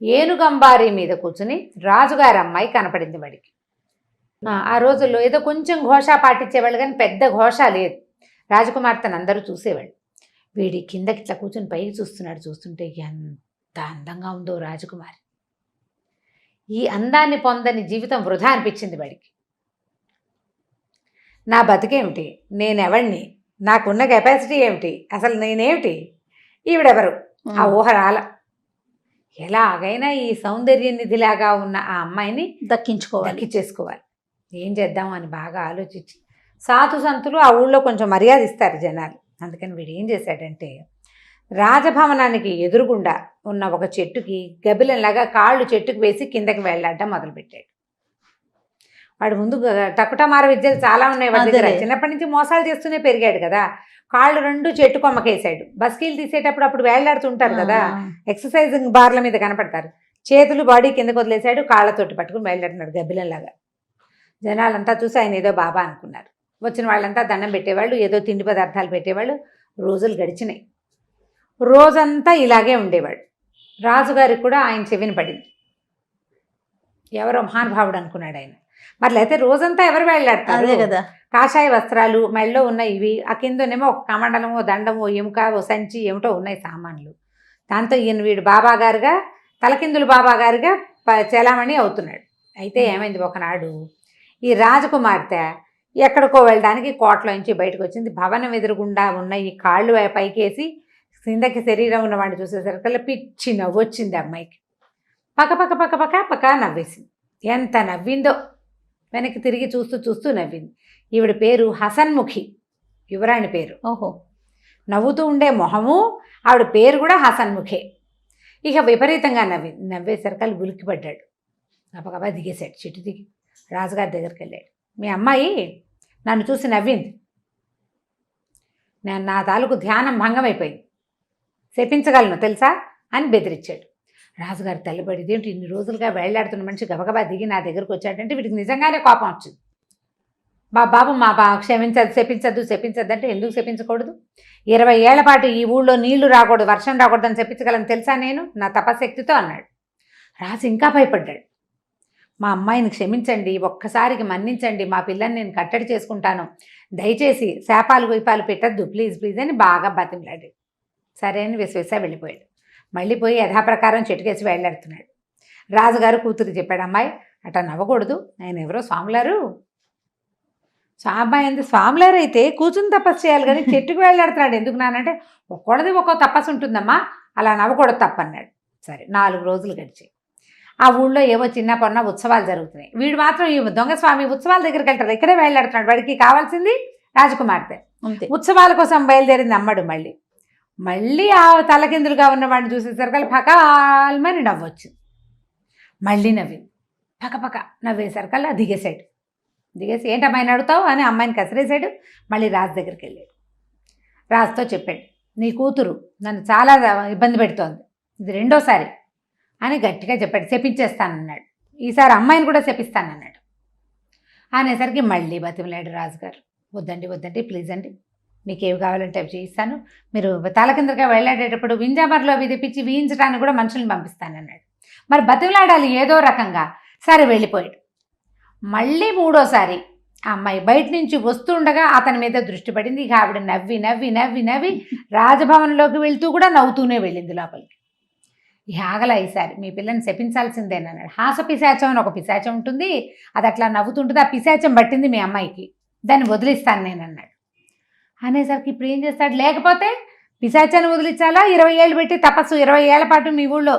ఏనుగంబారి మీద కూర్చుని రాజుగారి అమ్మాయి కనపడింది వాడికి. ఆ రోజుల్లో ఏదో కొంచెం ఘోష పాటించేవాళ్ళు, కానీ పెద్ద ఘోష లేదు. రాజకుమార్తెను అందరూ చూసేవాళ్ళు. వీడి కిందకి ఇట్లా కూర్చుని పైకి చూస్తున్నాడు. చూస్తుంటే ఎంత అందంగా ఉందో రాజకుమారి. ఈ అందాన్ని పొందని జీవితం వృధా అనిపించింది వాడికి. నా బతికేమిటి, నేనెవడిని, నాకున్న కెపాసిటీ ఏమిటి, అసలు నేనేమిటి, ఈవిడెవరు, ఆ ఊహ రాల. ఎలాగైనా ఈ సౌందర్య నిధిలాగా ఉన్న ఆ అమ్మాయిని దక్కించేసుకోవాలి. ఏం చేద్దాం అని బాగా ఆలోచించి, సాధు సంతులు ఆ ఊళ్ళో కొంచెం మర్యాద ఇస్తారు జనాలు. అందుకని వీడు ఏం చేశాడంటే, రాజభవనానికి ఎదురుగుండా ఉన్న ఒక చెట్టుకి గబిలంలాగా కాళ్ళు చెట్టుకు వేసి కిందకి వెళ్ళాడడం మొదలుపెట్టాడు. వాడు ముందు టకుటమార విద్యలు చాలా ఉన్నాయి వాడి దగ్గర. చిన్నప్పటి నుంచి మోసాలు చేస్తూనే పెరిగాడు కదా. కాళ్ళు 2 చెట్టు కొమ్మకేసాడు. బస్కీలు తీసేటప్పుడు అప్పుడు వేళ్లాడుతుంటారు కదా, ఎక్సర్సైజింగ్ బార్ల మీద కనపడతారు. చేతులు బాడీ కిందకు వదిలేశాడు, కాళ్ళతోటి పట్టుకుని వేళ్లాడుతున్నాడు గబ్బిలంలాగా. జనాలంతా చూసి ఆయన ఏదో బాబా అనుకున్నారు. వచ్చిన వాళ్ళంతా దండం పెట్టేవాళ్ళు, ఏదో తిండి పదార్థాలు పెట్టేవాళ్ళు. రోజులు గడిచినాయి. రోజంతా ఇలాగే ఉండేవాడు. రాజుగారికి కూడా ఆయన చెవిన పడింది. ఎవరో మహానుభావుడు అనుకున్నాడు ఆయన. మరి అయితే రోజంతా ఎవరు అదే వెళ్ళాడతారు? కదా. కాషాయ వస్త్రాలు, మెళ్ళో ఉన్నాయి ఇవి, ఆ కిందనేమో ఒక కమండలమో దండమో ఎముక ఓ సంచి ఏమిటో ఉన్నాయి సామాన్లు. దాంతో ఈయన వీడు బాబా గారుగా తలకిందులు బాబా గారుగా చలామణి అవుతున్నాడు. అయితే ఏమైంది, ఒకనాడు ఈ రాజకుమార్తె ఎక్కడికో వెళ్ళడానికి కోటలోంచి బయటకు వచ్చింది. భవనం ఎదురుగుండా ఉన్న ఈ కాళ్ళు పైకేసి కిందకి శరీరం ఉన్నవాడిని చూసేసరికల్లా పిచ్చి నవ్వు వచ్చింది అమ్మాయికి. పక్క పక్క పక్క పక్క పక్క నవ్వేసింది. ఎంత నవ్విందో, వెనక్కి తిరిగి చూస్తూ చూస్తూ నవ్వింది. ఈవిడ పేరు హసన్ముఖి, యువరాణి పేరు. ఓహో. నవ్వుతూ ఉండే మొహము, ఆవిడ పేరు కూడా హసన్ముఖే. ఇక విపరీతంగా నవ్వేసరికల్లా ఉలిక్కిపడ్డాడు. గబగబా దిగేశాడు, చెట్టు దిగి రాజుగారి దగ్గరికి వెళ్ళాడు. మీ అమ్మాయి నన్ను చూసి నవ్వింది, నా తాలూకు ధ్యానం భంగం అయిపోయింది, శపించగలను తెలుసా అని బెదిరించాడు. రాజుగారు తెల్లబడి, ఇదేంటి ఇన్ని రోజులుగా వేళ్లాడుతున్న మనిషి గబగబా దిగి నా దగ్గరకు వచ్చాడంటే వీడికి నిజంగానే కోపం వచ్చింది. బాబు మా శపించద్దు అంటే ఎందుకు శపించకూడదు? 20 ఏళ్ల పాటు ఈ ఊళ్ళో నీళ్లు రాకూడదు, వర్షం రాకూడదని శపించగలను తెలుసా నేను నా తపశక్తితో అన్నాడు. రాజు ఇంకా భయపడ్డాడు. మా అమ్మాయిని క్షమించండి, ఒక్కసారికి మన్నించండి, మా పిల్లని నేను కట్టడి చేసుకుంటాను, దయచేసి శాపాలు గుయిపాలు పెట్టద్దు ప్లీజ్ ప్లీజ్ అని బాగా బతిమలాడాడు. సరే అని విశ్వేసా వెళ్ళిపోయాడు. మళ్ళీ పోయి యథాప్రకారం చెట్టుకేసి వెళ్ళాడుతున్నాడు. రాజుగారు కూతురు చెప్పాడు, అమ్మాయి అట్లా నవ్వకూడదు, ఆయన ఎవరో స్వాములారు. అమ్మాయి అంది, స్వాములారు అయితే కూర్చుని తపస్సు చేయాలి కానీ చెట్టుకు వెళ్ళాడుతున్నాడు ఎందుకు నానంటే, ఒక్కడిది ఒక్కో తపస్సు ఉంటుందమ్మా, అలా నవ్వకూడదు తప్పన్నాడు. సరే 4 రోజులు గడిచాయి. ఆ ఊళ్ళో ఏవో చిన్న పొన్న ఉత్సవాలు జరుగుతున్నాయి. వీడు మాత్రం ఈ దొంగస్వామి ఉత్సవాల దగ్గరికి వెళ్తాడు, ఇక్కడే వెళ్ళాడుతున్నాడు. వాడికి కావాల్సింది రాజకుమార్తె. ఉత్సవాల కోసం బయలుదేరింది అమ్మడు. మళ్ళీ ఆ తలకిందులుగా ఉన్నవాడిని చూసేసరికి పకాల్మని నవ్వొచ్చు. మళ్ళీ నవ్వింది, పక్క నవ్వేసరికల్లా దిగేశాడు. దిగేసి ఏంటమ్మాయిని అడుగుతావు అని అమ్మాయిని కసిరేశాడు. మళ్ళీ రాజు దగ్గరికి వెళ్ళాడు. రాజుతో చెప్పాడు, నీ కూతురు నన్ను చాలా ఇబ్బంది పెడుతోంది, ఇది 2వసారి అని గట్టిగా చెప్పాడు. శపించేస్తానన్నాడు. ఈసారి అమ్మాయిని కూడా శపిస్తానన్నాడు. అనేసరికి మళ్ళీ బతిమలాడు రాజుగారు. వద్దండి ప్లీజ్ అండి, మీకు ఏవి కావాలంటే అవి చేయిస్తాను, మీరు తల కిందగా వెళ్ళేటప్పుడు వింజామర్లో అవి తెప్పించి వీయించడానికి కూడా మనుషుల్ని పంపిస్తానన్నాడు. మరి బతిమలాడాలి ఏదో రకంగా. సరే వెళ్ళిపోయాడు. మళ్ళీ 3వసారి ఆ అమ్మాయి బయట నుంచి వస్తుండగా అతని మీద దృష్టి పడింది. ఇక ఆవిడ నవ్వి రాజభవన్లోకి వెళ్తూ కూడా నవ్వుతూనే వెళ్ళింది లోపలికి. ఆగల ఈసారి మీ పిల్లని శపించాల్సిందేనన్నాడు. హాసపిశాచం అని ఒక పిశాచం ఉంటుంది, అది అట్లా నవ్వుతుంటుంది, ఆ పిశాచం పట్టింది మీ అమ్మాయికి, దాన్ని వదిలిస్తాను నేను అన్నాడు. అనేసరికి ఇప్పుడు ఏం చేస్తాడు? లేకపోతే పిశాచాన్ని వదిలించాలా? 20 ఏళ్ళు పెట్టి తపస్సు, 20 ఏళ్ల పాటు మీ ఊళ్ళో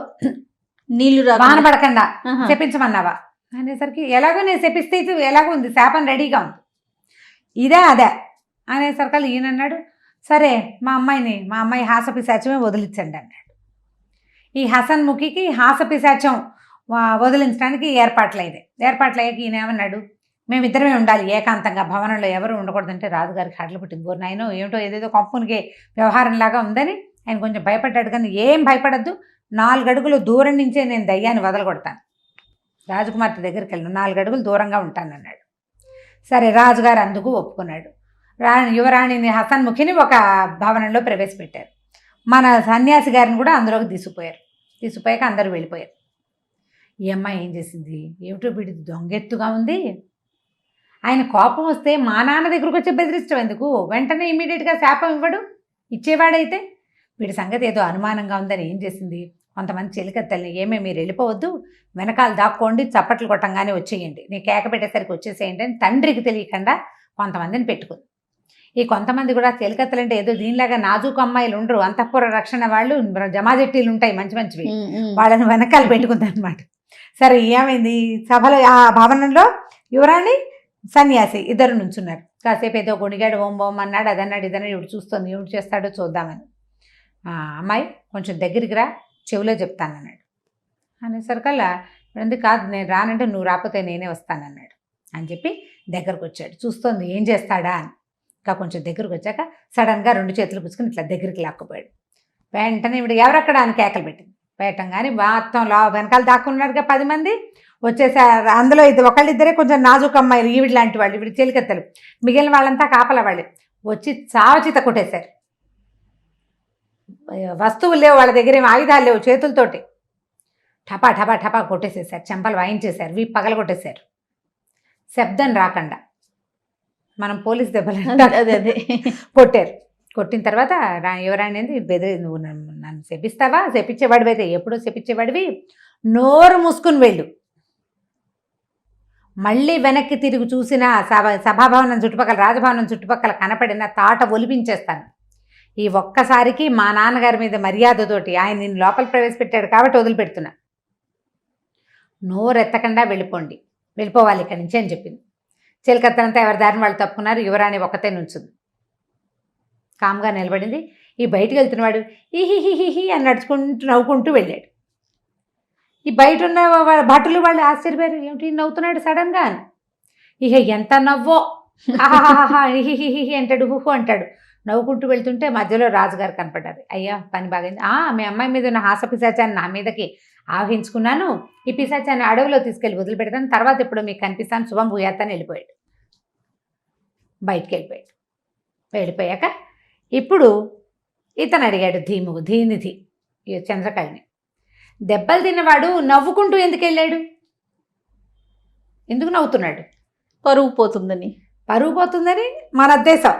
నీళ్లు వానపడకుండా శపించమన్నావా అనేసరికి, ఎలాగో నేను శపిస్తే ఎలాగో ఉంది, శాపం రెడీగా ఉంది, ఇదే అదే అనేసరికి ఈయనన్నాడు, సరే మా అమ్మాయి హాసపిశాచమే వదిలించండి అన్నాడు. ఈ హసన్ముఖికి హాసపిశాచం వదిలించడానికి ఏర్పాట్లయ్యాక ఈయన ఏమన్నాడు, మేమిద్దరమే ఉండాలి ఏకాంతంగా, భవనంలో ఎవరు ఉండకూడదంటే రాజుగారికి హడలు పుట్టింది. బోరు నాయనో ఏమిటో ఏదేదో కంపునికే వ్యవహారంలాగా ఉందని ఆయన కొంచెం భయపడ్డాడు. కానీ ఏం భయపడద్దు, 4 అడుగులు దూరం నుంచే నేను దయ్యాన్ని వదలగొడతాను, రాజకుమార్తె దగ్గరికి వెళ్ళను, 4 అడుగులు దూరంగా ఉంటానన్నాడు. సరే రాజుగారు అందుకు ఒప్పుకున్నాడు. యువరాణిని హసన్ముఖిని ఒక భవనంలో ప్రవేశపెట్టారు. మన సన్యాసి గారిని కూడా అందులోకి తీసుకుపోయాక అందరూ వెళ్ళిపోయారు. ఈ అమ్మాయి ఏం చేసింది, ఏమిటో వీడి దొంగెత్తుగా ఉంది, ఆయన కోపం వస్తే మా నాన్న దగ్గరకు వచ్చి బెదిరించడం ఎందుకు, వెంటనే ఇమీడియట్గా శాపం ఇచ్చేవాడైతే, వీడి సంగతి ఏదో అనుమానంగా ఉందని ఏం చేసింది, కొంతమంది చెలికత్తెల్ని, మీరు వెళ్ళిపోవద్దు, వెనకాల దాక్కోండి, చప్పట్లు కొట్టంగానే వచ్చేయండి, నీ కేక పెట్టేసరికి వచ్చేసేయండి అని తండ్రికి తెలియకుండా కొంతమందిని పెట్టుకుంది. ఈ కొంతమంది కూడా చెలికత్తెలు అంటే ఏదో దీనిలాగా నాజూకు అమ్మాయిలు ఉండరు, అంతఃపుర రక్షణ వాళ్ళు, జమాజెట్టీలు ఉంటాయి మంచివి, వాళ్ళని వెనకాల పెట్టుకుంది అనమాట. సరే ఏమైంది, సభలో ఆ భవనంలో యువరాణి సన్యాసి ఇద్దరు నుంచున్నారు. కాసేపు ఏదో గొణిగాడు, ఓం అన్నాడు, అదన్నాడు ఇదన్నాడు, ఇవి చూస్తుంది, ఏమిటి చేస్తాడో చూద్దామని. అమ్మాయి కొంచెం దగ్గరికి రా, చెవిలో చెప్తానన్నాడు. అనేసరికల్లా ఎందుకు కాదు, నేను రానంటే నువ్వు రాకపోతే నేనే వస్తానన్నాడు అని చెప్పి దగ్గరకు వచ్చాడు. చూస్తుంది ఏం చేస్తాడా అని. ఇంకా కొంచెం దగ్గరకు వచ్చాక సడన్గా 2 చేతులు పుచ్చుకుని ఇట్లా దగ్గరికి లాక్కుపోయాడు. వెంటనే ఇప్పుడు ఎవరక్కడ అని కేకలు పెట్టింది. పెట్టంగానే మొత్తం వెనకాల దాక్కున్నారుగా 10 మంది వచ్చేసారు. అందులో ఒకళ్ళిద్దరే కొంచెం నాజుకు అమ్మాయిలు, ఈవిడ లాంటి వాళ్ళు, ఈవిడ చెలికత్తెలు, మిగిలిన వాళ్ళంతా కాపల వాళ్ళు వచ్చి చావచిత కొట్టేశారు. వస్తువులు లేవు వాళ్ళ దగ్గర, ఏమి ఆయుధాలు లేవు, చేతులతోటి టపా టపా టపా కొట్టేసేసారు, చెంపలు వాయించేశారు, వీపు పగల కొట్టేశారు, శబ్దం రాకుండా. మనం పోలీస్ దెబ్బలు అదే అదే కొట్టారు. కొట్టిన తర్వాత యువరాణి బెదిరి, నువ్వు నన్ను శపిస్తావా? శపించేవాడివి అయితే ఎప్పుడో శపించేవాడివి, నోరు మూసుకుని వెళ్ళు. మళ్ళీ వెనక్కి తిరిగి చూసిన సభాభవనం చుట్టుపక్కల, రాజభవనం చుట్టుపక్కల కనపడిన తాట ఒలిపించేస్తాను. ఈ ఒక్కసారికి మా నాన్నగారి మీద మర్యాదతోటి ఆయన నిన్ను లోపల ప్రవేశపెట్టాడు కాబట్టి వదిలిపెడుతున్నా. నోరెత్తకుండా వెళ్ళిపోవాలి ఇక్కడి నుంచి అని చెప్పింది. చిలకత్తనంతా ఎవరి దారిని వాళ్ళు తప్పుకున్నారు. యువరాణి ఒక్కతే నుంచుంది, కామ్గా నిలబడింది. ఈ బయటకు వెళ్తున్నవాడు హి అని నడుచుకుంటూ నవ్వుకుంటూ వెళ్ళాడు. ఈ బయట ఉన్న భటులు వాళ్ళు ఆశ్చర్యపోయారు, ఏమిటి నవ్వుతున్నాడు సడన్గా అని. ఇక ఎంత నవ్వో, హాహాహా హిహిహి అంటాడు, హుహు అంటాడు. నవ్వుకుంటూ వెళ్తుంటే మధ్యలో రాజుగారు కనపడ్డారు. అయ్యా పని బాగైంది, మీ అమ్మాయి మీద ఉన్న హాస పిశాచాన్ని నా మీదకి ఆవహించుకున్నాను, ఈ పిశాచాన్ని అడవిలో తీసుకెళ్ళి వదిలిపెడతాను, తర్వాత ఇప్పుడు మీకు కనిపిస్తాను, శుభం భూయాత్తని వెళ్ళిపోయాడు. బయటికి వెళ్ళిపోయాక ఇప్పుడు ఇతను అడిగాడు ధీనిధి చంద్రకళని, దెబ్బలు తిన్నవాడు నవ్వుకుంటూ ఎందుకు వెళ్ళాడు? ఎందుకు నవ్వుతున్నాడు? పరువు పోతుందని మన ఉద్దేశం.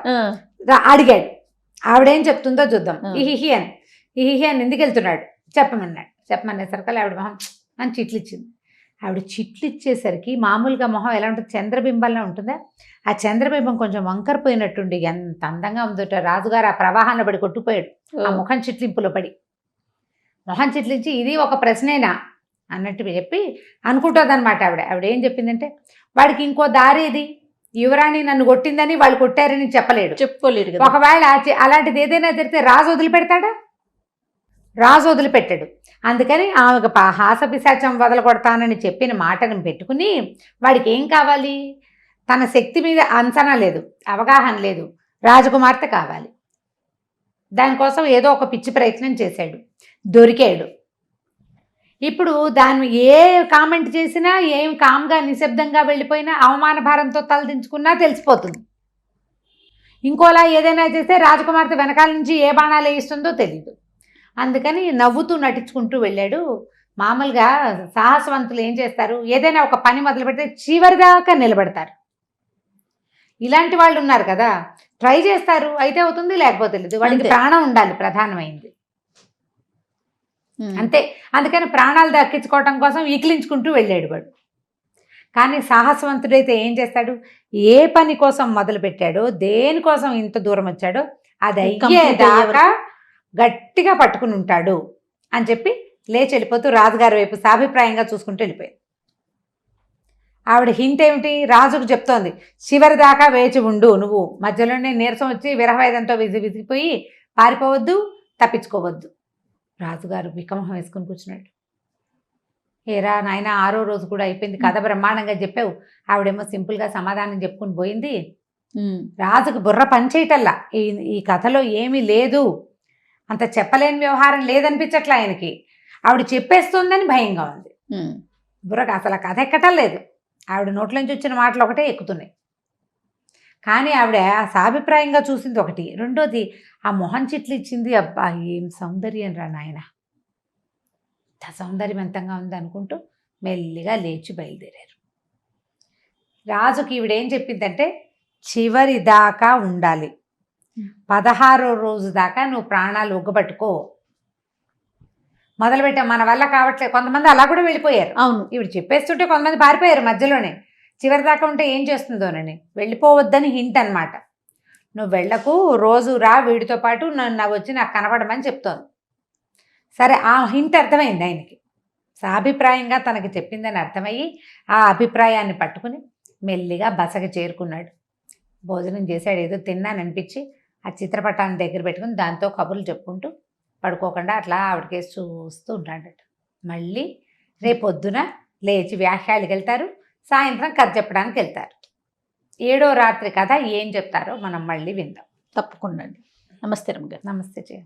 అడిగాడు. ఆవిడేం చెప్తుందో చూద్దాం. ఇహిహి అని ఎందుకు వెళ్తున్నాడు చెప్పమనేసరికి ఆవిడ మొహం అని చిట్లు ఇచ్చింది. ఆవిడ చిట్లు ఇచ్చేసరికి మామూలుగా మొహం ఎలా ఉంటుంది, చంద్రబింబంలో ఉంటుందా, ఆ చంద్రబింబం కొంచెం వంకరపోయినట్టుండి ఎంత అందంగా ఉందట. రాజుగారు ఆ ప్రవాహంలో పడి కొట్టుపోయాడు, ఆ ముఖం చిట్లింపులో పడి. మొహం చిట్లించి ఇది ఒక ప్రశ్నేనా అన్నట్టు చెప్పి అనుకుంటుందన్నమాట. ఆవిడ ఏం చెప్పిందంటే, వాడికి ఇంకో దారి ఇది, యువరాణి నన్ను కొట్టిందని వాళ్ళు కొట్టారని చెప్పుకోలేడు. ఒకవేళ అలాంటిది ఏదైనా జరిగితే రాజు వదిలిపెడతాడా? రాజు వదిలిపెట్టాడు. అందుకని ఆమెకు హాస పిశాచం వదలకొడతానని చెప్పిన మాటను పెట్టుకుని వాడికి ఏం కావాలి? తన శక్తి మీద అంచనా లేదు, అవగాహన లేదు, రాజకుమార్తె కావాలి. దానికోసం ఏదో ఒక పిచ్చి ప్రయత్నం చేశాడు, దొరికాడు. ఇప్పుడు దాన్ని ఏ కామెంట్ చేసినా, ఏం కామ్గా నిశ్శబ్దంగా వెళ్ళిపోయినా, అవమాన భారంతో తలదించుకున్నా తెలిసిపోతుంది. ఇంకోలా ఏదైనా చేస్తే రాజకుమార్తె వెనకాల నుంచి ఏ బాణాలు వేయిస్తుందో తెలియదు. అందుకని నవ్వుతూ నటించుకుంటూ వెళ్ళాడు. మామూలుగా సాహసవంతులు ఏం చేస్తారు, ఏదైనా ఒక పని మొదలు పెడితే చివరిదాకా నిలబడతారు. ఇలాంటి వాళ్ళు ఉన్నారు కదా, ట్రై చేస్తారు, అయితే అవుతుంది, లేకపోతే లేదు. వాడికి ప్రాణం ఉండాలి, ప్రధానమైంది అంతే. అందుకని ప్రాణాలు దక్కించుకోవటం కోసం ఈకిలించుకుంటూ వెళ్ళాడు వాడు. కానీ సాహసవంతుడైతే ఏం చేస్తాడు, ఏ పని కోసం మొదలు పెట్టాడో, దేనికోసం ఇంత దూరం వచ్చాడో అది అయ్యేదాకా గట్టిగా పట్టుకుని ఉంటాడు అని చెప్పి లేచి వెళ్ళిపోతూ రాజుగారి వైపు సాభిప్రాయంగా చూసుకుంటూ వెళ్ళిపోయింది. ఆవిడ హింట్ ఏమిటి, రాజుకు చెప్తోంది, చివరి దాకా వేచి ఉండు, నువ్వు మధ్యలోనే నీరసం వచ్చి విరహవేదంతో విసిగిపోయి పారిపోవద్దు, తప్పించుకోవద్దు. రాజుగారు వికమహం వేసుకుని కూర్చున్నాడు. ఏరా నాయన, 6వ రోజు కూడా అయిపోయింది, కథ బ్రహ్మాండంగా చెప్పావు. ఆవిడేమో సింపుల్గా సమాధానం చెప్పుకుని పోయింది. రాజుకు బుర్ర పనిచేయటల్లా, ఈ కథలో ఏమీ లేదు, అంత చెప్పలేని వ్యవహారం లేదనిపించట్లా ఆయనకి. ఆవిడ చెప్పేస్తుందని భయంగా ఉంది. బుర్రకు అసలు కథ ఎక్కటం లేదు. ఆవిడ నోట్లోంచి వచ్చిన మాటలు ఒకటే ఎక్కుతున్నాయి. కానీ ఆవిడ సాభిప్రాయంగా చూసింది ఒకటి, రెండోది ఆ మొహం చిట్లు ఇచ్చింది. అబ్బా ఏం సౌందర్యం రా నాయన, ఇంత సౌందర్యవంతంగా ఉంది అనుకుంటూ మెల్లిగా లేచి బయలుదేరారు. రాజుకి ఈవిడేం చెప్పిందంటే, చివరి దాకా ఉండాలి, 16వ రోజు దాకా నువ్వు ప్రాణాలు ఒగ్గబట్టుకో. మొదలుపెట్టాం, మన వల్ల కావట్లేదు. కొంతమంది అలా కూడా వెళ్ళిపోయారు. అవును, ఈవిడ చెప్పేస్తుంటే కొంతమంది పారిపోయారు మధ్యలోనే. చివరి దాకా ఉంటే ఏం చేస్తుందోనని, వెళ్ళిపోవద్దని హింట్ అనమాట. నువ్వు వెళ్ళకు, రోజు రా వీడితో పాటు, నన్ను వచ్చి నాకు కనపడమని చెప్తోంది. సరే, ఆ హింట్ అర్థమైంది ఆయనకి, సాభిప్రాయంగా తనకి చెప్పిందని అర్థమయ్యి ఆ అభిప్రాయాన్ని పట్టుకుని మెల్లిగా బసకి చేరుకున్నాడు. భోజనం చేశాడు, ఏదో తిన్నాననిపించి ఆ చిత్రపటాన్ని దగ్గర పెట్టుకుని దాంతో కబుర్లు చెప్పుకుంటూ పడుకోకుండా అట్లా ఆవిడకేసి చూస్తూ ఉంటాడట. మళ్ళీ రేపొద్దున లేచి వ్యాఖ్యాలకు వెళ్తారు, సాయంత్రం కథ చెప్పడానికి వెళ్తారు. 7వ రాత్రి కథ ఏం చెప్తారో మనం మళ్ళీ విందాం. తప్పకుండా. నమస్తే రమ్య గారు. నమస్తే.